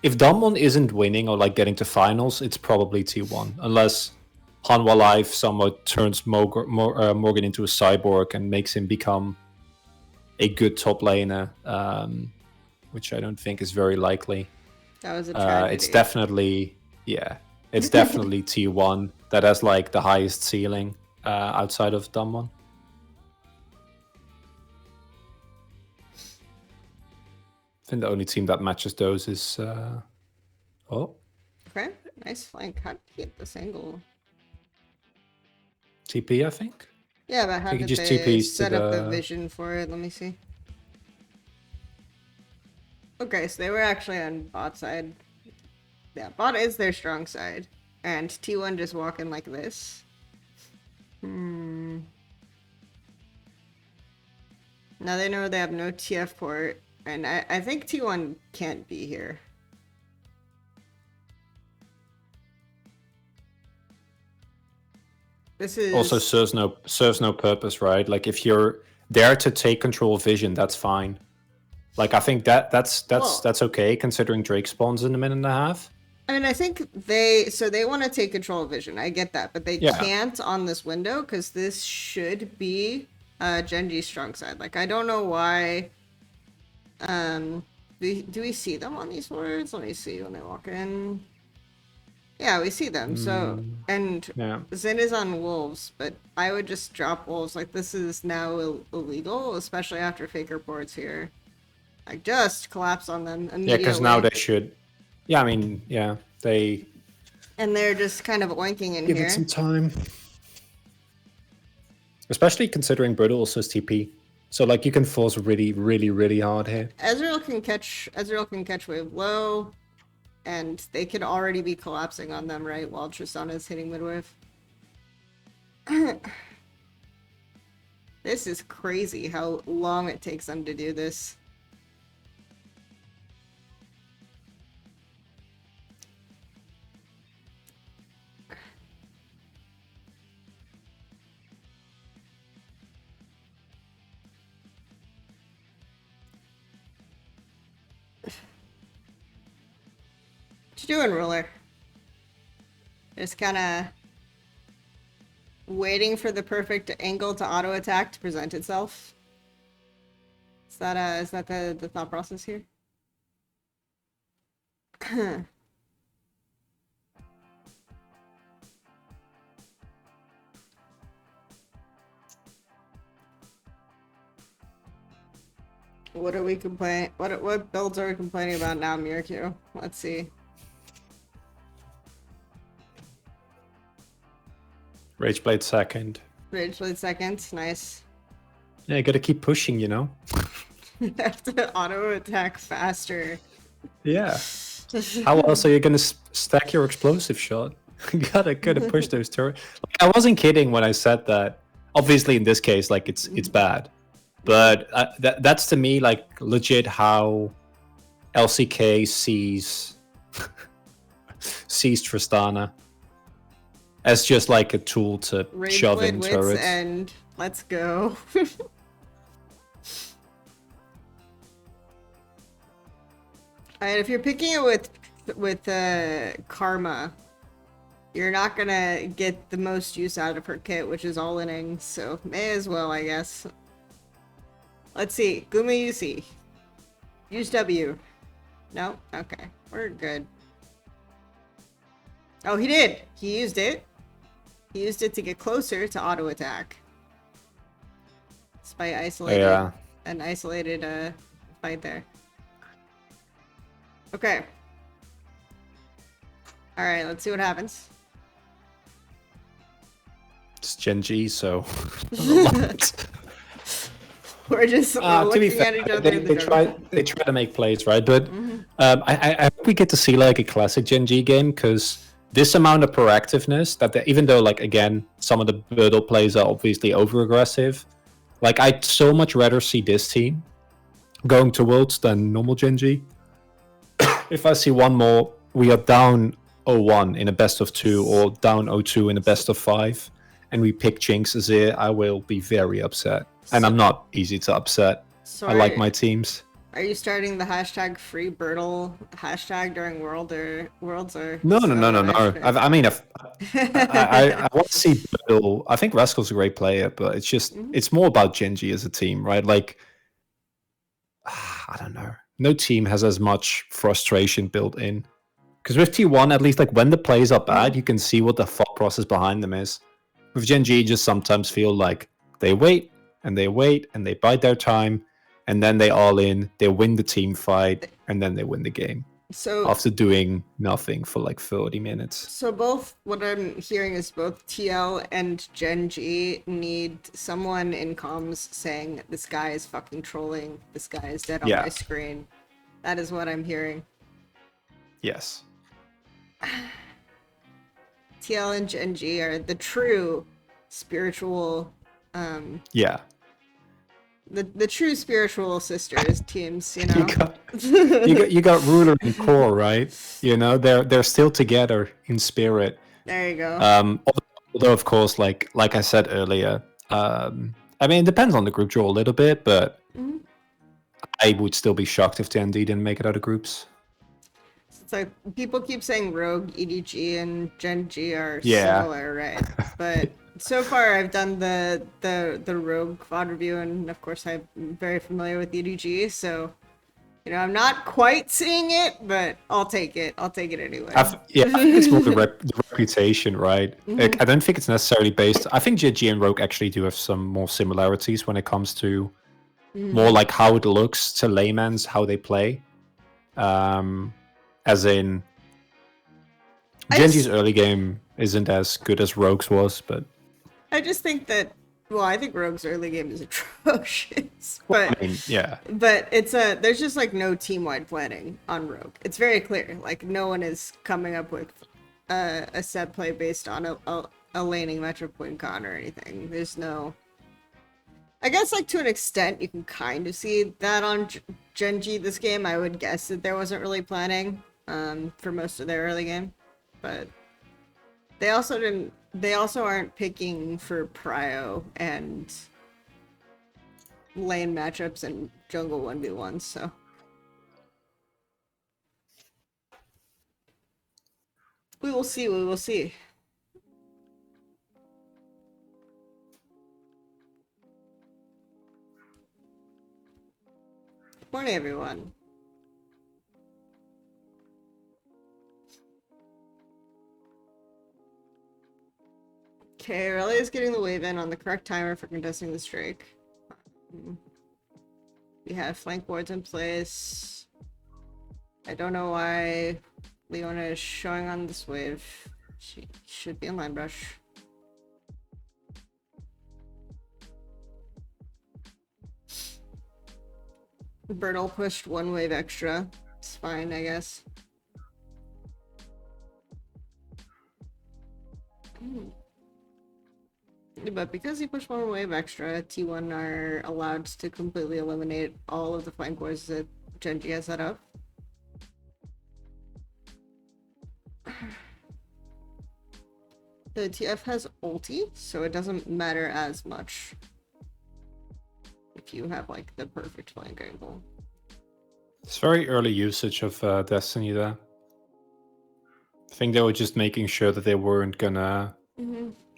S6: if Damwon isn't winning or like getting to finals, it's probably T1. Unless Hanwha Live somewhat turns Morgan into a cyborg and makes him become a good top laner, which I don't think is very likely.
S7: That was a tragedy.
S6: It's definitely T1 that has like the highest ceiling outside of Damwon. I think the only team that matches those is
S7: Okay, nice flank. How did he get this angle?
S6: TP, I think.
S7: Yeah, but how
S6: think
S7: did
S6: he just
S7: they
S6: TPs to
S7: set up the
S6: the-
S7: vision for it? Let me see. Okay, so they were actually on bot side. Yeah, bot is their strong side. And T1 just walking like this. Now they know they have no TF port. And I think T1 can't be here. This is...
S6: Also serves no purpose, right? Like if you're there to take control of vision, that's fine. Like I think that's okay considering Drake spawns in a minute and a half.
S7: I mean, I think they want to take control of vision. I get that, but they can't on this window because this should be GenG's strong side. Like I don't know why. Do we see them on these wards? Let me see when they walk in. Yeah, we see them. So and Zin is on wolves, but I would just drop wolves. Like this is now illegal, especially after Faker ports here. Like just collapse on them immediately.
S6: Yeah, because now they should. Yeah, I mean, yeah, they.
S7: And they're just kind of oinking in
S6: Give
S7: here.
S6: it some time. Especially considering Brutal also has TP. So like you can force really, really, really hard here.
S7: Ezreal can catch wave low, and they could already be collapsing on them, right? While Tristana is hitting mid wave. This is crazy how long it takes them to do this. What you doing, Ruler? Just kind of waiting for the perfect angle to auto attack to present itself. Is that the thought process here? What are we complaining? What builds are we complaining about now, Mirku? Let's see.
S6: Rageblade second.
S7: Rageblade second, nice.
S6: Yeah, you gotta keep pushing, you know?
S7: You have to auto attack faster.
S6: Yeah. How else are you gonna stack your explosive shot? You gotta push those turrets. Like, I wasn't kidding when I said that. Obviously, in this case, like it's bad, but that's to me like legit how LCK sees Tristana as just like a tool to shove in turrets.
S7: And let's go. Alright, if you're picking it with Karma, you're not gonna get the most use out of her kit, which is all inning, so may as well, I guess. Let's see. Gumi UC. Use W. No? Okay. We're good. Oh, he did! He used it. He used it to get closer to auto attack. Despite an isolated fight there. Okay. Alright, let's see what happens.
S6: It's GenG, so
S7: we're just looking at each other.
S6: They try to make plays, right? But I hope we get to see like a classic GenG game, because this amount of proactiveness that even though like again some of the Birdle plays are obviously over aggressive, like I'd so much rather see this team going to Worlds than normal GenG. If I see one more, we are down 0-1 in a best of 2 or down 0-2 in a best of 5, and we pick Jinx Azir, I will be very upset. And I'm not easy to upset. I like my teams.
S7: Are you starting the hashtag free Birdle hashtag during Worlds or?
S6: No. I mean, I want to see Birdle. I think Rascal's a great player, but it's just it's more about GenG as a team, right? Like, I don't know. No team has as much frustration built in. Because with T1, at least like when the plays are bad, you can see what the thought process behind them is. With GenG, you just sometimes feel like they wait and they bide their time, and then they all in, they win the team fight, and then they win the game.
S7: So
S6: after doing nothing for like 30 minutes.
S7: So both, what I'm hearing is both TL and GenG need someone in comms saying, this guy is fucking trolling, this guy is dead on my screen. That is what I'm hearing.
S6: Yes.
S7: TL and GenG are the true spiritual the true spiritual sisters teams, you know.
S6: You got Ruler and Core, right? You know, they're still together in spirit.
S7: There you go.
S6: Although of course, like I said earlier, I mean it depends on the group draw a little bit, but I would still be shocked if TND didn't make it out of groups.
S7: It's like people keep saying Rogue, EDG, and GenG are similar, right? But so far, I've done the Rogue VOD review, and of course, I'm very familiar with EDG. So, you know, I'm not quite seeing it, but I'll take it. I'll take it anyway.
S6: I think it's more the reputation, right? Like, I don't think it's necessarily based. I think GenG and Rogue actually do have some more similarities when it comes to more like how it looks to layman's how they play. As in, GenG's early game isn't as good as Rogue's was, but
S7: I just think that Well, I think Rogue's early game is atrocious, but
S6: I mean, yeah.
S7: but there's just like no team-wide planning on Rogue. It's very clear. Like no one is coming up with a set play based on a laning matchup win con or anything. There's no. I guess like to an extent you can kind of see that on GenG this game. I would guess that there wasn't really planning for most of their early game, but they also didn't. They also aren't picking for prio and lane matchups and jungle 1v1s, so. We will see, we will see. Good morning, everyone. Okay, Aurelia is getting the wave in on the correct timer for contesting this Drake. We have flank wards in place. I don't know why Leona is showing on this wave. She should be in line brush. Bertle pushed one wave extra. It's fine, I guess. But because he pushed one wave extra, T1 are allowed to completely eliminate all of the flank wars that GenG has set up. The TF has ulti, so it doesn't matter as much if you have like the perfect flank angle.
S6: It's very early usage of Destiny there. I think they were just making sure that they weren't gonna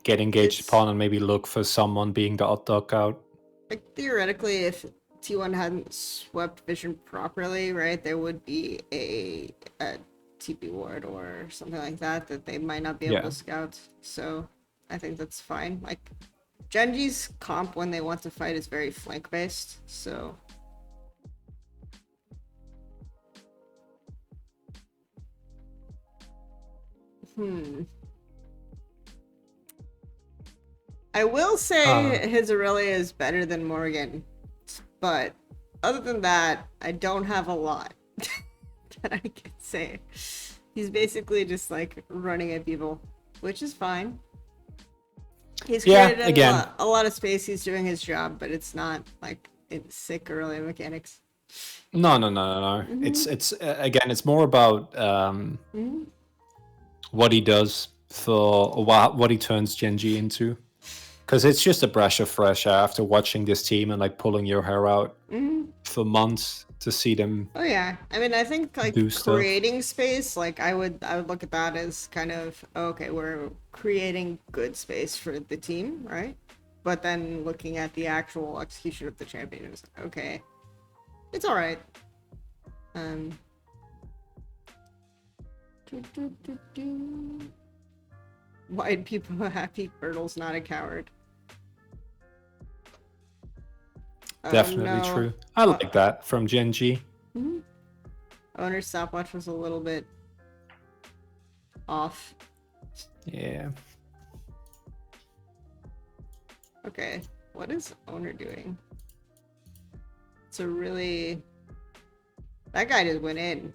S6: get engaged upon and maybe look for someone being the odd duck out.
S7: Like theoretically, if T1 hadn't swept vision properly, right, there would be a TP ward or something like that that they might not be able to scout. So I think that's fine. Like GenG's comp when they want to fight is very flank based, so I will say his Aurelia is better than Morgan, but other than that, I don't have a lot that I can say. He's basically just like running at people, which is fine. He's created a lot of space. He's doing his job, but it's not like it's sick Aurelia mechanics.
S6: No. It's again, it's more about what he does for what he turns GenG into. Because it's just a breath of fresh air after watching this team and like pulling your hair out for months to see them.
S7: Oh yeah, I mean, I think like creating space, like I would look at that as kind of okay, we're creating good space for the team, right? But then looking at the actual execution of the champion is okay, it's all right. Why'd people happy Bertle's not a coward?
S6: Definitely true. I like that from GenG.
S7: Owner's stopwatch was a little bit off.
S6: Yeah.
S7: Okay, what is owner doing? It's a really... That guy just went in.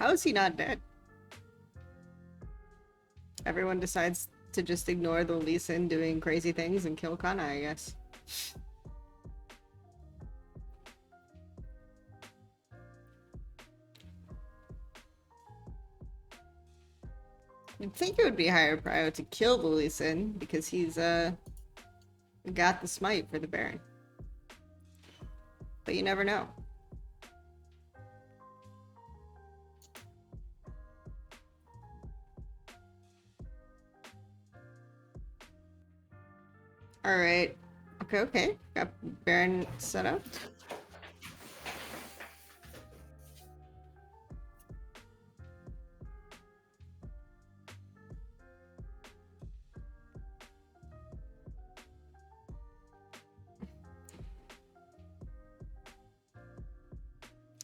S7: How is he not dead? Everyone decides to just ignore the Lee Sin doing crazy things and kill Kana, I guess. You'd think it would be higher prio to kill the Lee Sin because he's got the smite for the Baron. But you never know. Alright. Okay. Got Baron set up.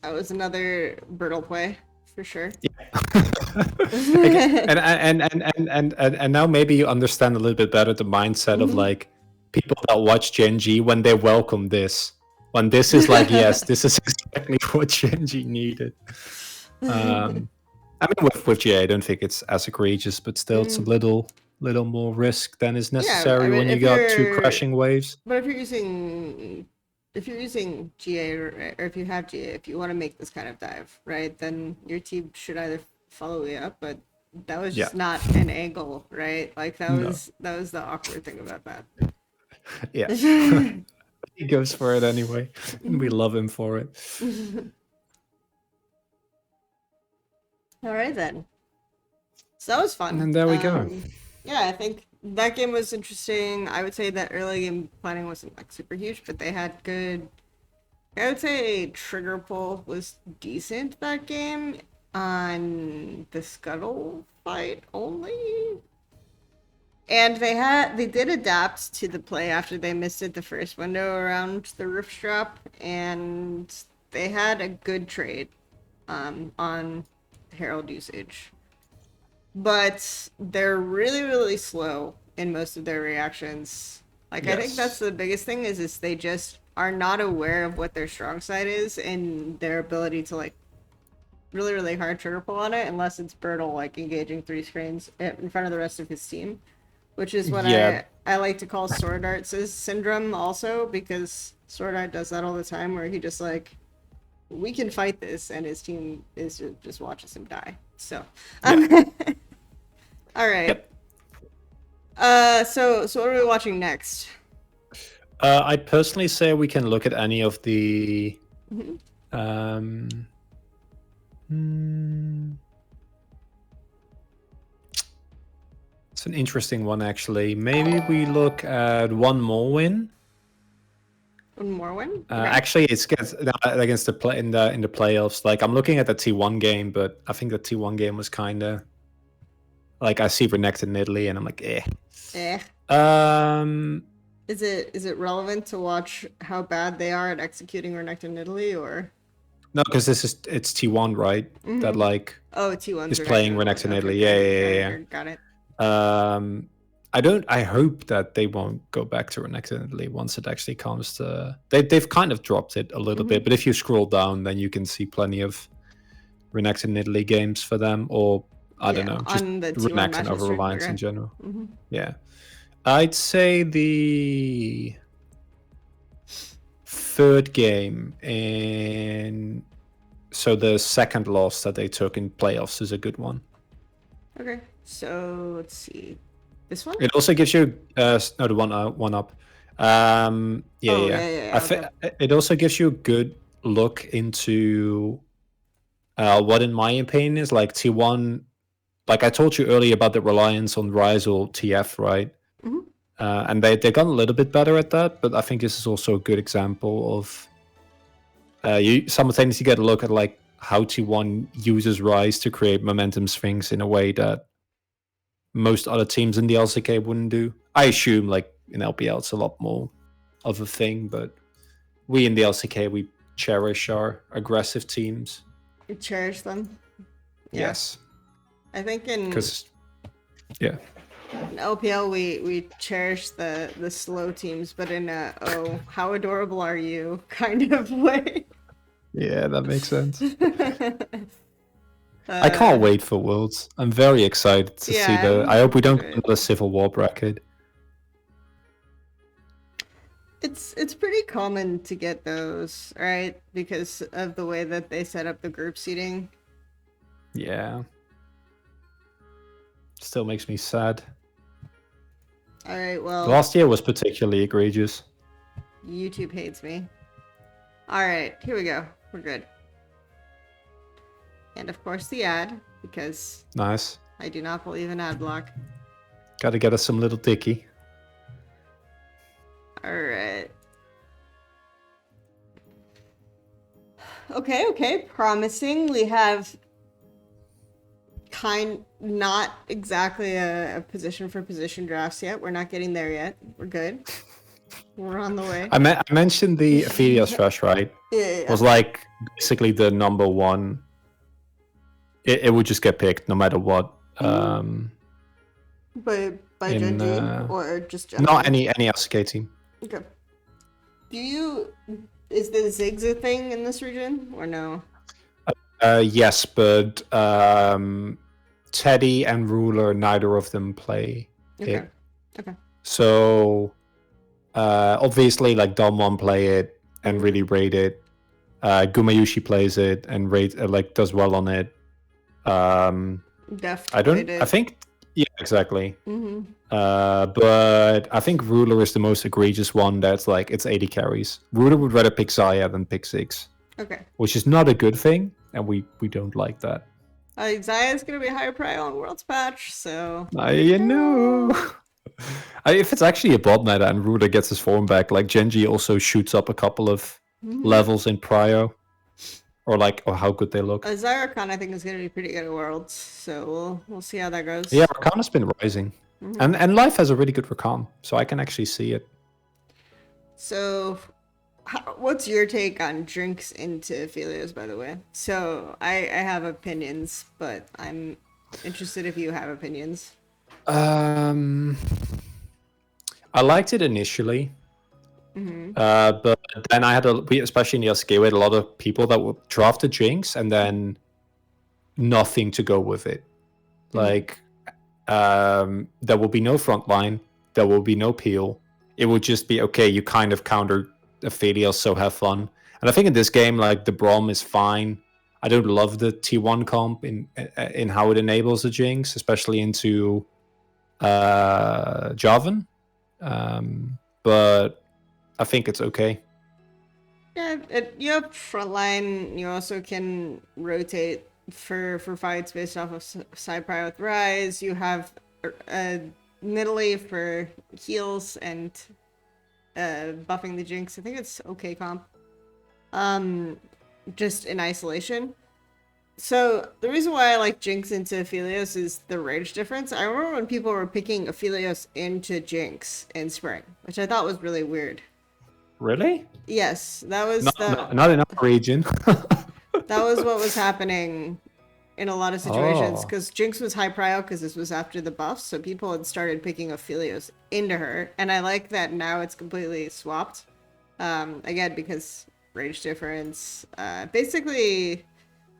S7: That was another Bertle play, for sure.
S6: Yeah. and now maybe you understand a little bit better the mindset of like people that watch GenG when they welcome this. When this is like, yes, this is exactly what GenG needed. I mean, with GA, I don't think it's as egregious, but still, it's a little more risk than is necessary when you got two crashing waves.
S7: But if you're using GA or if you have GA, if you want to make this kind of dive, right, then your team should either follow you up, but that was just not an angle, right? Like that was the awkward thing about that.
S6: Yeah. He goes for it anyway, and we love him for it.
S7: All right then. So that was fun.
S6: And there we go.
S7: Yeah, I think that game was interesting. I would say that early game planning wasn't like super huge, but they had good. I would say trigger pull was decent that game on the scuttle fight only. And they did adapt to the play after they missed it the first window around the roof strap, and they had a good trade on Herald usage. But they're really, really slow in most of their reactions. Like, I think that's the biggest thing is they just are not aware of what their strong side is and their ability to, like, really, really hard trigger pull on it, unless it's Bertle, like, engaging 3 screens in front of the rest of his team. Which is what I like to call Sword Art's syndrome also, because Sword Art does that all the time, where he just, like, we can fight this, and his team just watches him die. So, all right. Yep. So what are we watching next?
S6: I'd personally say we can look at any of the. It's an interesting one, actually. Maybe we look at one more win.
S7: One more win? Okay.
S6: Actually, it's against the play in the playoffs. Like, I'm looking at the T1 game, but I think the T1 game was kind of like, I see Renekton in Italy, and I'm like, eh.
S7: Is it relevant to watch how bad they are at executing Renekton in Italy, or?
S6: No, because it's T1, right? That like
S7: T1
S6: is playing Renekton in Italy. Yeah.
S7: Got it.
S6: I hope that they won't go back to Renekton in Italy once it actually comes to. They've kind of dropped it a little bit, but if you scroll down, then you can see plenty of Renekton in Italy games for them, or I don't know, just Renekton over Alliance in general. Yeah, I'd say the third game so the second loss that they took in playoffs is a good one.
S7: Okay, so let's see. This one?
S6: It also gives you the one up. It also gives you a good look into what, in my opinion, is like T1. Like I told you earlier about the reliance on Ryze or TF, right? And they got a little bit better at that, but I think this is also a good example of you simultaneously get a look at like how T1 uses Ryze to create momentum swings in a way that most other teams in the LCK wouldn't do. I assume like in LPL it's a lot more of a thing, but we in the LCK, we cherish our aggressive teams.
S7: We cherish them.
S6: Yes.
S7: I think in LPL we cherish the slow teams, but in a how adorable are you kind of way.
S6: Yeah, that makes sense. I can't wait for Worlds. I'm very excited to see I hope we don't get another Civil War bracket.
S7: It's pretty common to get those, right? Because of the way that they set up the group seating.
S6: Yeah. Still makes me sad.
S7: All right, well.
S6: Last year was particularly egregious.
S7: YouTube hates me. All right, here we go. We're good. And of course the ad, because
S6: nice.
S7: I do not believe in ad block.
S6: Gotta get us some little dicky.
S7: Alright. Okay. Promising. We have not exactly a position for position drafts yet. We're not getting there yet. We're good. We're on the way.
S6: I mentioned the Aphelios Thresh, right?
S7: Yeah.
S6: Was like basically the number one it would just get picked no matter what.
S7: By
S6: in,
S7: GenG or just generally?
S6: Not any LCK team.
S7: Okay. Is the Ziggs a thing in this region or no?
S6: Yes, but Teddy and Ruler, neither of them play
S7: Okay.
S6: it.
S7: Okay.
S6: So obviously, like Dalmon play it and really rate it. Gumayushi plays it and does well on it.
S7: Deft
S6: I
S7: played it.
S6: think yeah, exactly.
S7: Mm-hmm.
S6: But I think Ruler is the most egregious one. That's like it's 80 carries. Ruler would rather pick Zaya than pick Ziggs,
S7: Okay.
S6: which is not a good thing, and we don't like that.
S7: Zaya's gonna be higher prio on Worlds patch, so
S6: I know. If it's actually a bot meta and Ruler gets his form back, like GenG also shoots up a couple of levels in prio, or how good they look.
S7: Zyracon I think is gonna be pretty good at Worlds, so we'll see how that goes.
S6: Yeah, Rakan has been rising, and Life has a really good Rakan, so I can actually see it.
S7: So, what's your take on Drinks into Aphelios, by the way? So, I have opinions, but I'm interested if you have opinions.
S6: I liked it initially, but then I had especially in the LCK, we had a lot of people that would draft the Jinx and then nothing to go with it. Like, there will be no front line, there will be no peel. It would just be, okay, you kind of counter Aphelios, so have fun. And I think in this game, like, the Braum is fine. I don't love the T1 comp in how it enables the Jinx, especially into Jarvan. But I think it's okay.
S7: Yeah, you have frontline. You also can rotate for fights based off of side prio with Rise. You have Nidalee for heals and buffing the Jinx. I think it's okay comp. Just in isolation. So the reason why I like Jinx into Aphelios is the rage difference. I remember when people were picking Aphelios into Jinx in spring, which I thought was really weird.
S6: Really?
S7: Yes, that was
S6: not in our region.
S7: that was what was happening in a lot of situations, because Jinx was high prio because this was after the buffs, so people had started picking Aphelios into her, and I like that now it's completely swapped. Again, because rage difference. Basically,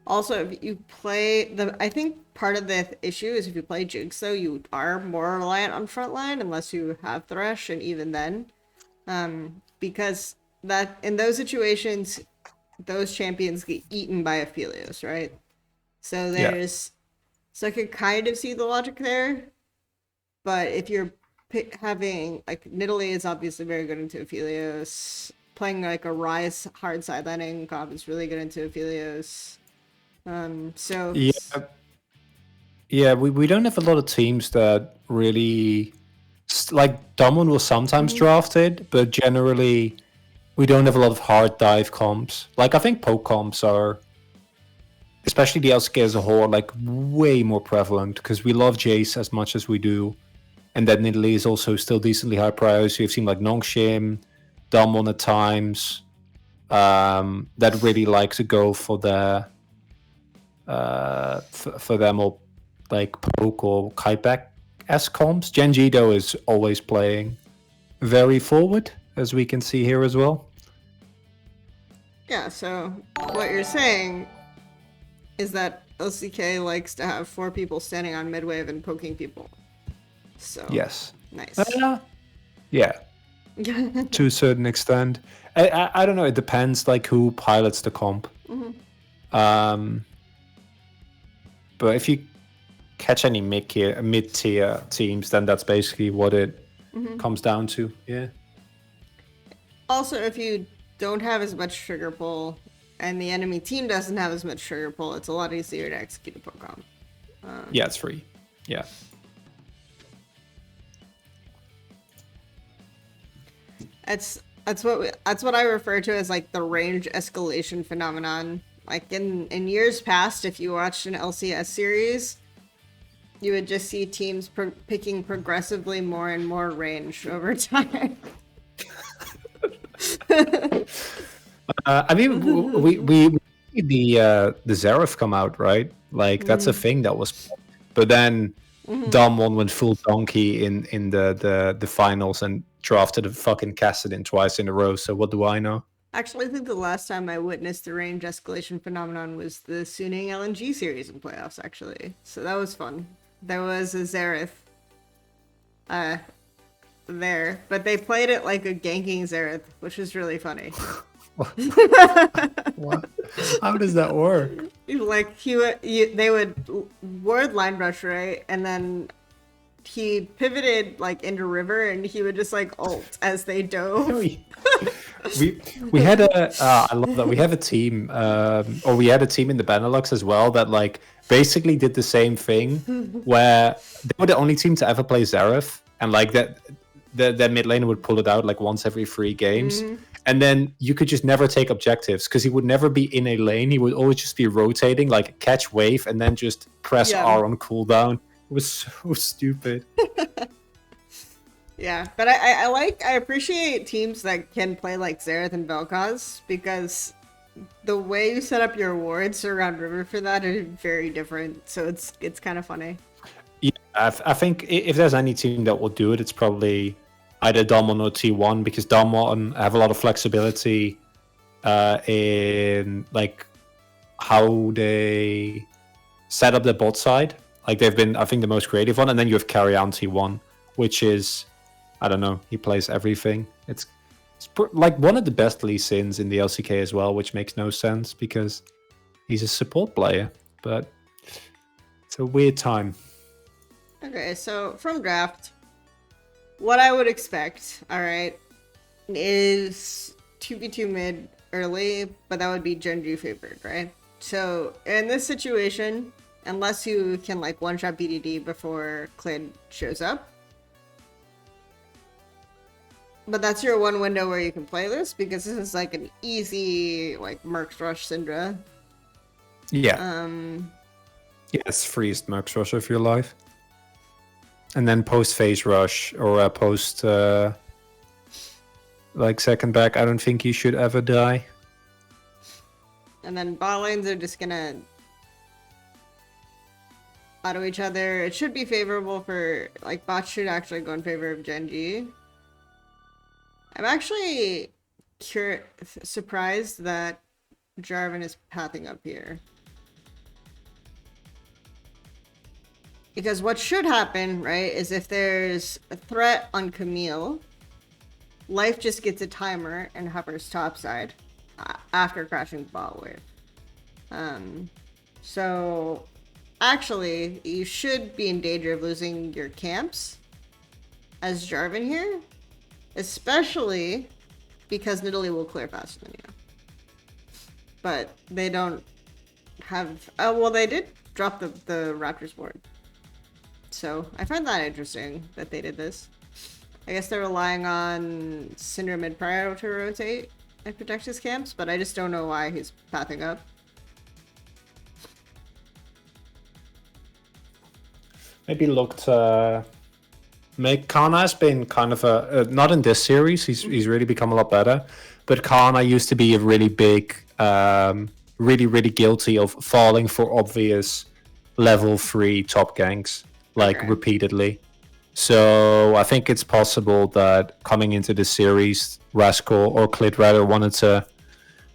S7: also if you play I think part of the issue is if you play Jinx, though, you are more reliant on frontline unless you have Thresh, and even then, because that in those situations, those champions get eaten by Aphelios, right? So so I could kind of see the logic there, but if you're having, like, Nidalee is obviously very good into Aphelios, playing like a Rise hard sidelining comp is really good into Aphelios. So
S6: yeah, we don't have a lot of teams that really, like, Domon will sometimes draft it, but generally we don't have a lot of hard dive comps. Like, I think poke comps are, especially the LCK as a whole, like, way more prevalent, because we love Jace as much as we do, and that Nidalee is also still decently high prio. So you've seen like Nongshim, Damwon at times, that really like to go for their for their more like poke or kiteback-esque comps. GenG though is always playing very forward, as we can see here as well.
S7: yeah, so what you're saying is that LCK likes to have 4 people standing on mid wave and poking people. So
S6: Yes.
S7: nice.
S6: Yeah. To a certain extent. I don't know, it depends like who pilots the comp. But if you catch any mid-tier teams, then that's basically what it comes down to. Yeah.
S7: Also, if you don't have as much trigger pull and the enemy team doesn't have as much trigger pull, it's a lot easier to execute a poke comp.
S6: Yeah, it's free. Yeah.
S7: That's what I refer to as like the range escalation phenomenon. Like in years past, if you watched an LCS series, you would just see teams picking progressively more and more range over time.
S6: I mean, we the Xerath come out, right? Like that's a thing that was. But then Dom went full donkey in the finals and drafted a fucking Kassadin twice in a row. So what do I know?
S7: Actually, I think the last time I witnessed the range escalation phenomenon was the Suning LNG series in playoffs, actually. So that was fun. There was a Xerath there, but they played it like a ganking Xerath, which was really funny.
S6: What? How does that work?
S7: Like, they would ward line rush, right? And then he pivoted, like, into river, and he would just, like, ult as they dove.
S6: We had I love that we have a team or we had a team in the Benelux as well that like basically did the same thing where they were the only team to ever play Xerath, and like that the mid laner would pull it out like once every 3 games, and then you could just never take objectives because he would never be in a lane. He would always just be rotating, like catch wave and then just press R on cooldown. It was so stupid.
S7: Yeah, but I appreciate teams that can play like Xerath and Vel'Koz, because the way you set up your wards around river for that are very different. So it's kind of funny.
S6: Yeah, I think if there's any team that will do it, it's probably either Damwon or T1, because Damwon have a lot of flexibility in like how they set up the bot side. Like they've been, I think, the most creative one, and then you have Carry on T1, which is, I don't know, he plays everything. It's like one of the best Lee Sins in the LCK as well, which makes no sense because he's a support player, but it's a weird time.
S7: Okay, so from draft, what I would expect, alright, is 2v2 mid early, but that would be GenG favored, right? So in this situation, unless you can like one-shot BDD before Clid shows up, but that's your one window where you can play this, because this is like an easy like Mercs Rush Syndra.
S6: Yeah. Yes, freeze Mercs Rush if you're alive. And then post phase rush or post like second back, I don't think you should ever die.
S7: And then bot lanes are just gonna auto each other. It should be favorable for, like, bots should actually go in favor of GenG. I'm actually surprised that Jarvan is pathing up here. Because what should happen, right, is if there's a threat on Camille, Life just gets a timer and hovers topside after crashing the bot wave. So actually, you should be in danger of losing your camps as Jarvan here, especially because Nidalee will clear faster than you. But they don't have... Oh, well, they did drop the Raptors board. So I find that interesting that they did this. I guess they're relying on Syndra mid prior to rotate and protect his camps, but I just don't know why he's pathing up.
S6: Maybe look to make... Kana has been kind of a... not in this series, he's really become a lot better, but Kana used to be a really big... really guilty of falling for obvious level 3 top ganks, like repeatedly. So I think it's possible that coming into the series, Rascal or Clid rather wanted to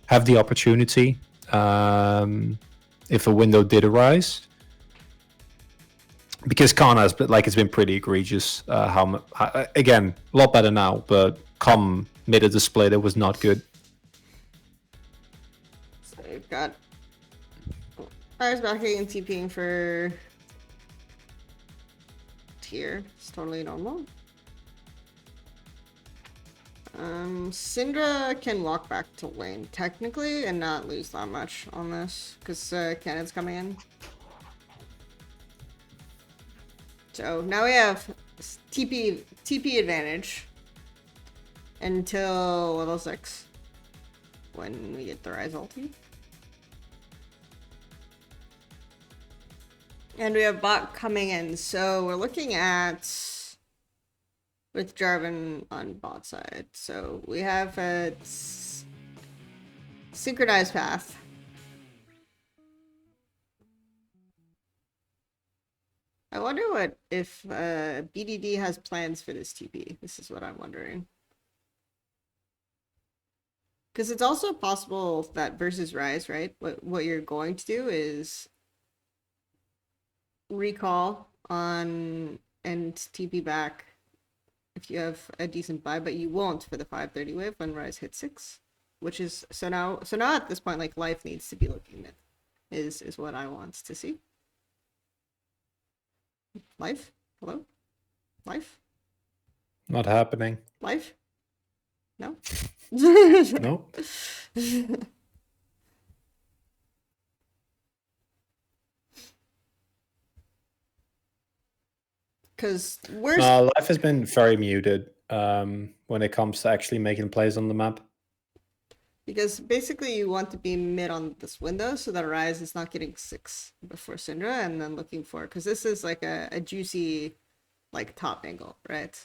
S6: have the opportunity if a window did arise. Because Kana has been, like, it's been pretty egregious. Again, a lot better now, but come mid of the split, it was not good.
S7: So you've got Fire's backing and TPing for tier. It's totally normal. Syndra can walk back to lane technically and not lose that much on this because cannon's coming in. So now we have TP advantage until level 6 when we get the Rise ulti. And we have bot coming in, so we're looking at with Jarvan on bot side. So we have a synchronized path. I wonder what if BDD has plans for this TP. This is what I'm wondering. Because it's also possible that versus Rise, right? What you're going to do is recall on and TP back if you have a decent buy, but you won't for the 530 wave when Rise hits 6. Which is so now at this point, like, life needs to be looking mid is what I want to see. Life? Hello? Life?
S6: Not happening.
S7: Life? No?
S6: No.
S7: Because where's
S6: Life has been very muted when it comes to actually making plays on the map.
S7: because basically you want to be mid on this window so that Rise is not getting 6 before Syndra and then looking for, because this is like a juicy like top angle, right?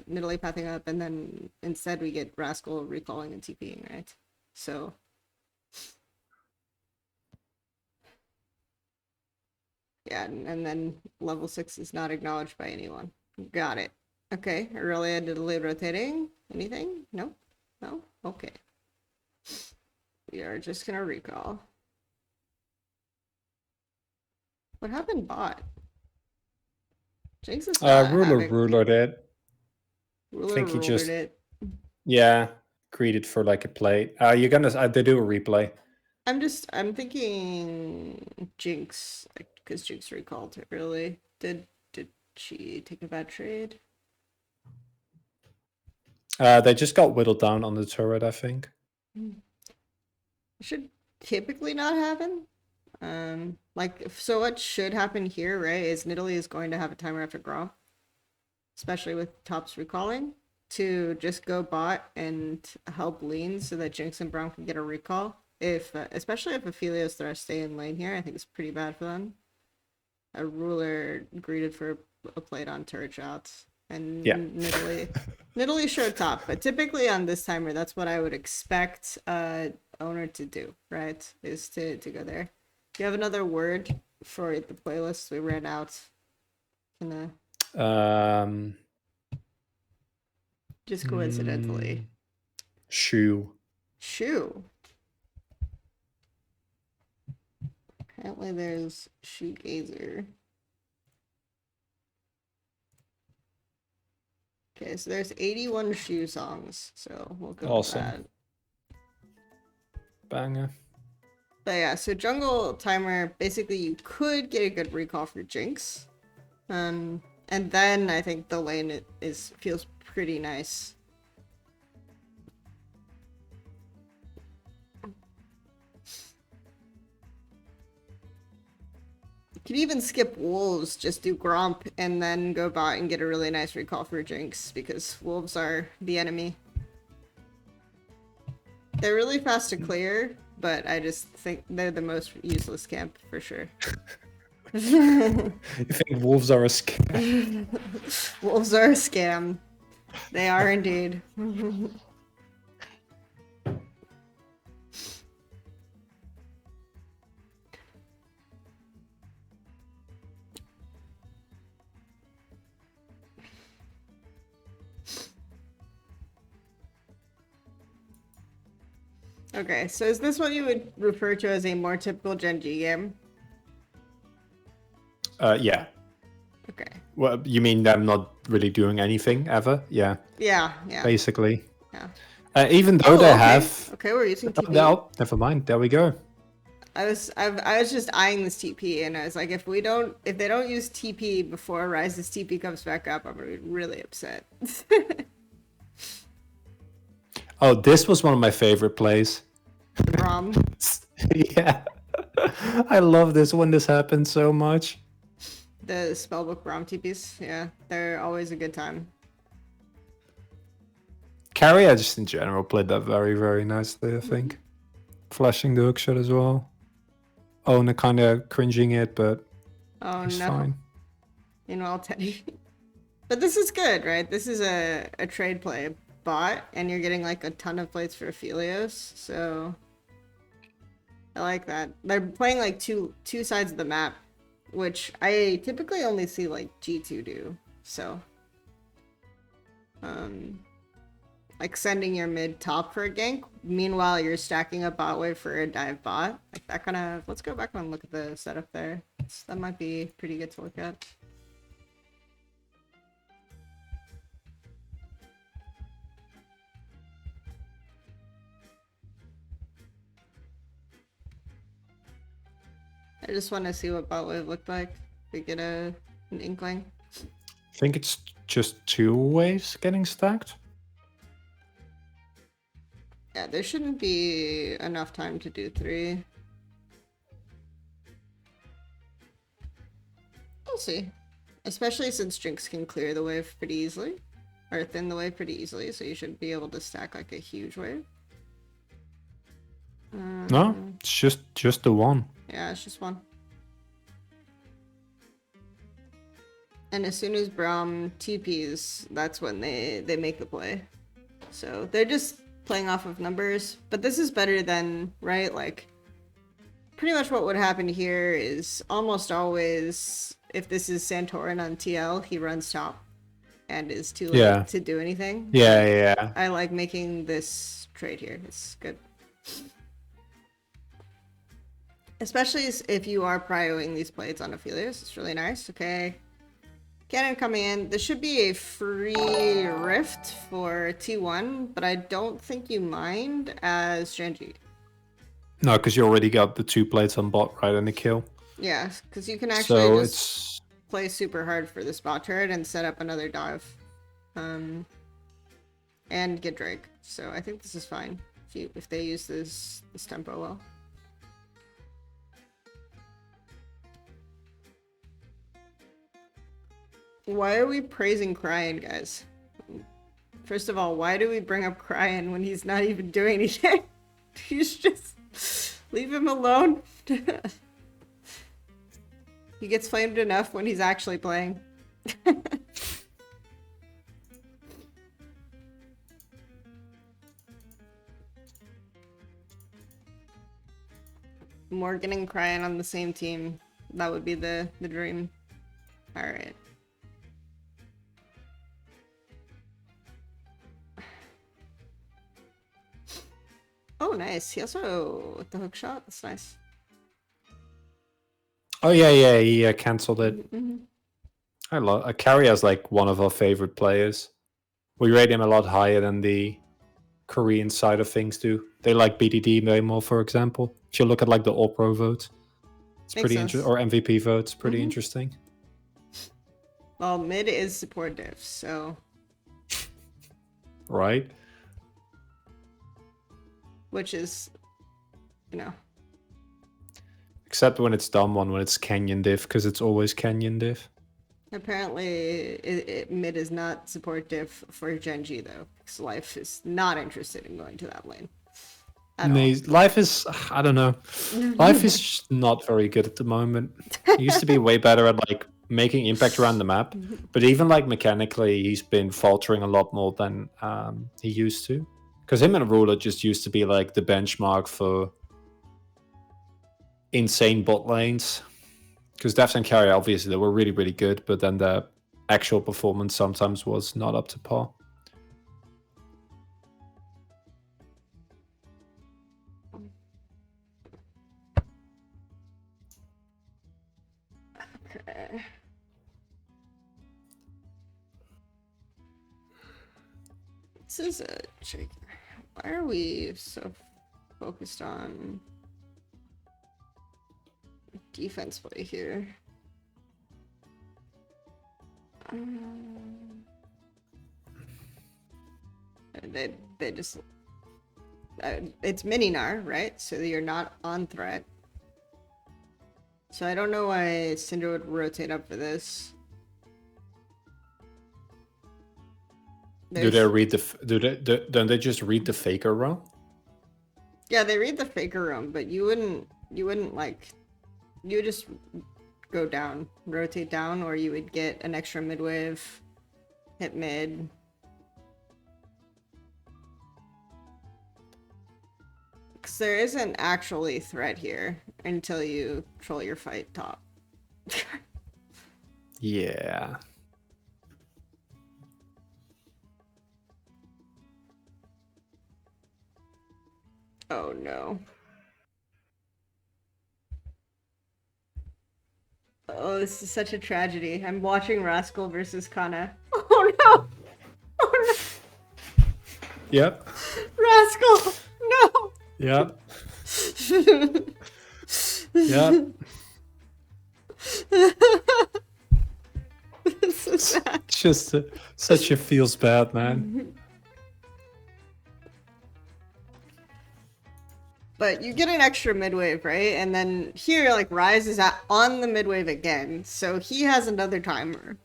S7: Middle pathing up, and then instead we get Rascal recalling and TPing, right? So yeah, and then level 6 is not acknowledged by anyone. Got it. Okay, Aurelia delayed rotating. Anything? No? No? Okay. We are just gonna recall. What happened bot? Jinx is not
S6: Ruler did.
S7: Ruler
S6: think he
S7: rulered
S6: just-
S7: it.
S6: Yeah, greeted for like a play. You're gonna they do a replay.
S7: I'm thinking Jinx, because Jinx recalled it early. Did she take a bad trade?
S6: They just got whittled down on the turret, I think.
S7: Should typically not happen. So what should happen here, right, is Nidalee is going to have a timer after Gromp, especially with tops recalling, to just go bot and help lean so that Jinx and Braum can get a recall. If especially if Aphelios Thresh stay in lane here, I think it's pretty bad for them. A ruler greeted for a plate on turret shots, and
S6: Yeah.
S7: Nidalee showed top, but typically on this timer, that's what I would expect owner to do, right? Is to go there. Do you have another word for the playlist? We ran out. Just coincidentally.
S6: Shoe.
S7: Shoe. Apparently there's Shoegazer. Okay, so there's 81 shoe songs, so we'll go
S6: Awesome.
S7: with that.
S6: Banger.
S7: But yeah, so jungle timer, basically you could get a good recall for Jinx. And then I think the lane feels pretty nice. You could even skip Wolves, just do Gromp, and then go bot and get a really nice recall for Jinx, because Wolves are the enemy. They're really fast to clear, but I just think they're the most useless camp, for sure.
S6: You think wolves are a scam?
S7: Wolves are a scam. They are indeed. Okay, so is this what you would refer to as a more typical Gen G game?
S6: Yeah.
S7: Okay.
S6: Well, you mean them not really doing anything ever? Yeah.
S7: Yeah.
S6: Basically.
S7: Yeah.
S6: Even though they
S7: okay.
S6: have.
S7: Okay, we're using TP.
S6: Oh, never mind. There we go.
S7: I was just eyeing this TP, and I was like, if they don't use TP before Rise's TP comes back up, I'm gonna be really upset.
S6: Oh, this was one of my favorite plays.
S7: Rom.
S6: Yeah. I love this when this happens so much.
S7: The spellbook Rom TPs, yeah, they're always a good time.
S6: Carrier just in general played that very, very nicely, I think. Flashing the hookshot as well. Ona kind of cringing it, but
S7: Oh
S6: it's
S7: no.
S6: fine.
S7: Meanwhile, Teddy. But this is good, right? This is a trade play bot, and you're getting like a ton of plates for Aphelios, so I like that. They're playing like two sides of the map which I typically only see like G2 do. So, like sending your mid top for a gank. Meanwhile, you're stacking a bot wave for a dive bot. Like that kind of. Let's go back and look at the setup there. That might be pretty good to look at. I just want to see what bot wave looked like. We get an inkling.
S6: I think it's just 2 waves getting stacked.
S7: Yeah, there shouldn't be enough time to do 3. We'll see. Especially since Jinx can clear the wave pretty easily. Or thin the wave pretty easily, so you should be able to stack like a huge wave.
S6: No, it's just the one.
S7: Yeah, it's just one. And as soon as Braum TPs, that's when they make the play. So they're just playing off of numbers. But this is better than, right? Like, pretty much what would happen here is almost always, if this is Santorin on TL, he runs top and is too late to do anything.
S6: Yeah.
S7: I like making this trade here. It's good. Especially if you are prioing these plates on Aphelios. It's really nice. Okay. Cannon coming in. This should be a free rift for T1, but I don't think you mind as GenG.
S6: No, because you already got the 2 plates on bot, right, and the kill.
S7: Yeah, because you can actually
S6: So
S7: play super hard for the spot turret and set up another dive. And get Drake. So I think this is fine if they use this tempo well. Why are we praising Cryan, guys? First of all, why do we bring up Cryan when he's not even doing anything? He's just... leave him alone. He gets flamed enough when he's actually playing. Morgan and Cryan on the same team. That would be the dream. Alright. Oh, nice. He also with the hook shot. That's nice.
S6: Oh yeah, he cancelled it.
S7: Mm-hmm.
S6: I love Carrier's like one of our favorite players. We rate him a lot higher than the Korean side of things do. They like BDD way more, for example. If you look at like the All Pro vote, it's
S7: Makes
S6: pretty
S7: sense.
S6: interesting. Or MVP votes, pretty interesting.
S7: Well, mid is support diff, so
S6: Right?
S7: which is, you know.
S6: Except when it's dumb one, when it's Canyon diff, because it's always Canyon diff.
S7: Apparently, mid is not support diff for GenG though, because Life is not interested in going to that lane.
S6: Life is, I don't know. Life is just not very good at the moment. He used to be way better at like making impact around the map, but even like mechanically, he's been faltering a lot more than he used to. Because him and Ruler just used to be like the benchmark for insane bot lanes. Because Deft and Carrier, obviously, they were really, really good, but then the actual performance sometimes was not up to par.
S7: Okay. This is a trick. Why are we so focused on defense play here? They just it's mini Gnar, right? So you're not on threat. So I don't know why Syndra would rotate up for this.
S6: Do they read the? Don't they just read the faker row?
S7: Yeah, they read the faker room, but you wouldn't like, you would just go down, rotate down, or you would get an extra mid wave, hit mid. Because there isn't actually threat here until you troll your fight top.
S6: Yeah.
S7: Oh no. Oh, this is such a tragedy. I'm watching Rascal versus Kana. Oh no! Oh
S6: Yep.
S7: no! Rascal! No!
S6: Yep. Yep.
S7: It's so sad.
S6: It's just such a feels bad, man.
S7: But you get an extra midwave, right? And then here, like, Rise is on the midwave again, so he has another timer,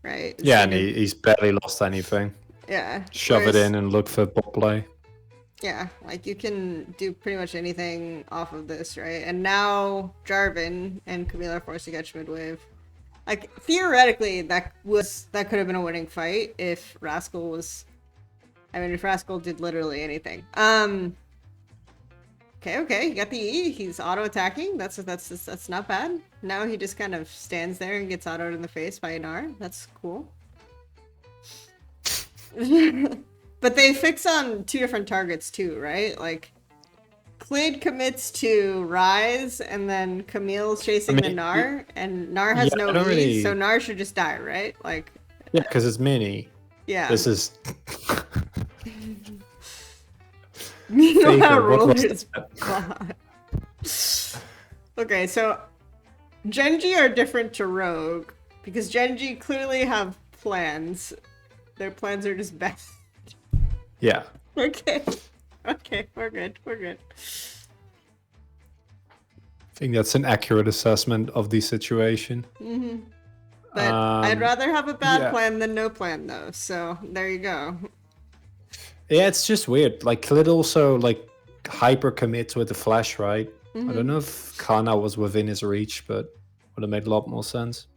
S7: right?
S6: Yeah,
S7: Instead
S6: and
S7: of-
S6: he's barely lost anything.
S7: yeah.
S6: Shove
S7: Whereas-
S6: it in and look for bot play.
S7: Yeah, like you can do pretty much anything off of this, right? And now Jarvan and Camille are forced to catch midwave. Like theoretically, that could have been a winning fight if Rascal was. I mean, if Rascal did literally anything. Okay, you got the E. He's auto attacking. That's not bad. Now he just kind of stands there and gets autoed in the face by Anar. That's cool. But they fix on two different targets too, right? Like, Clade commits to Rise, and then Camille's chasing the Gnar, and Gnar has
S6: Yeah, I
S7: no
S6: don't
S7: E,
S6: really-
S7: so Gnar should just die, right? Like,
S6: Yeah, because it's mini.
S7: yeah.
S6: This is.
S7: You know how
S6: Faker, what
S7: roll
S6: was
S7: is
S6: that?
S7: bot. Okay, so GenG are different to Rogue because GenG clearly have plans. Their plans are just bad.
S6: Yeah.
S7: Okay, we're good.
S6: I think that's an accurate assessment of the situation.
S7: But I'd rather have a bad
S6: yeah.
S7: plan than no plan, though. So there you go.
S6: Yeah, it's just weird. Like, Khalid also, like, hyper commits with the flash, right? I don't know if Kana was within his reach, but would have made a lot more sense.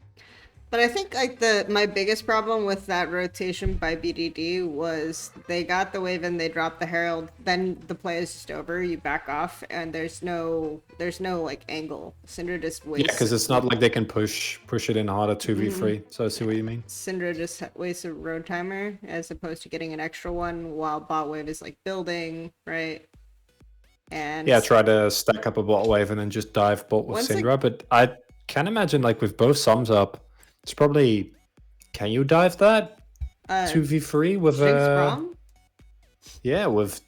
S7: But I think like my biggest problem with that rotation by BDD was they got the wave and they dropped the herald. Then the play is just over. You back off, and there's no like angle. Syndra just waits.
S6: Yeah, because it's not like they can push it in harder 2v3. So I see what you mean.
S7: Syndra just wastes a road timer as opposed to getting an extra one while bot wave is like building, right? And
S6: Yeah, try to stack up a bot wave and then just dive bot with
S7: Once it-
S6: Syndra. But I can imagine, like, with both sums up, it's probably. Can you dive that 2v3 with
S7: Jinx Braum?
S6: Yeah, with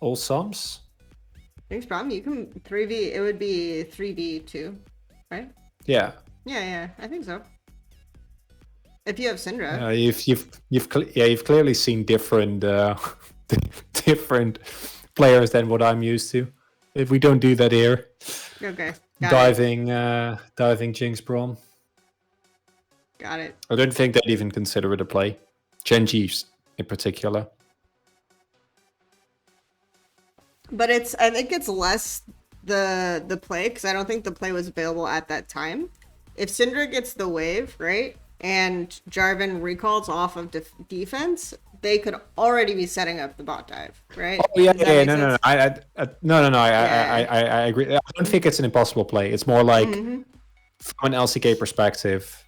S6: all sums.
S7: Jinx Braum, you can 3v. It would be 3v2, right?
S6: Yeah.
S7: Yeah, I think so. If you have Syndra.
S6: You've clearly seen different different players than what I'm used to. If we don't do that here,
S7: Okay. Got it.
S6: diving Jinx Braum.
S7: Got it.
S6: I don't think they'd even consider it a play. GenG in particular.
S7: But I think it's less the play because I don't think the play was available at that time. If Syndra gets the wave, right, and Jarvan recalls off of defense, they could already be setting up the bot dive, right?
S6: Oh yeah,
S7: Does that make
S6: no.
S7: sense?
S6: I agree. I don't think it's an impossible play. It's more like from an LCK perspective.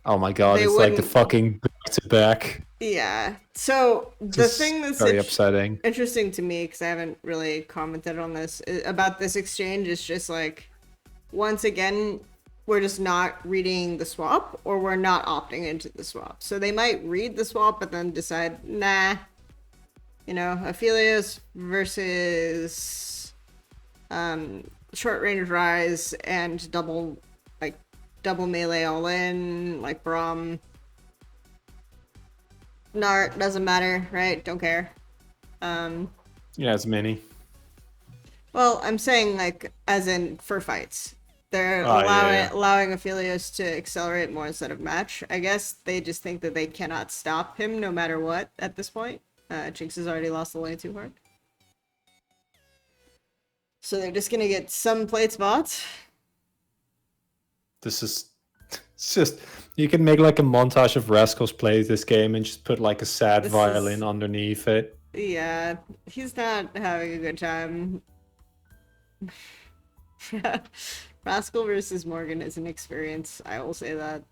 S6: Oh my god,
S7: They
S6: it's like the
S7: wouldn't-
S6: fucking back to back.
S7: Yeah. So the
S6: Just
S7: thing that's
S6: very upsetting.
S7: interesting to me, because I haven't really commented on this about this exchange, is just like, once again, we're just not reading the swap, or we're not opting into the swap. So they might read the swap, but then decide, nah. You know, Aphelios versus short range Rise and double melee all in, like Braum. Nart doesn't matter, right? Don't care.
S6: Yeah, it's mini.
S7: Well, I'm saying like as in for fights. They're
S6: Oh, yeah.
S7: allowing Aphelios to accelerate more instead of match. I guess they just think that they cannot stop him no matter what at this point. Jinx has already lost the lane too hard. So they're just gonna get some plate spots.
S6: This is it's just you can make like a montage of Rascals plays this game and just put like a sad
S7: This
S6: violin
S7: is-
S6: underneath it.
S7: Yeah, he's not having a good time. Rascal versus Morgan is an experience. I will say that.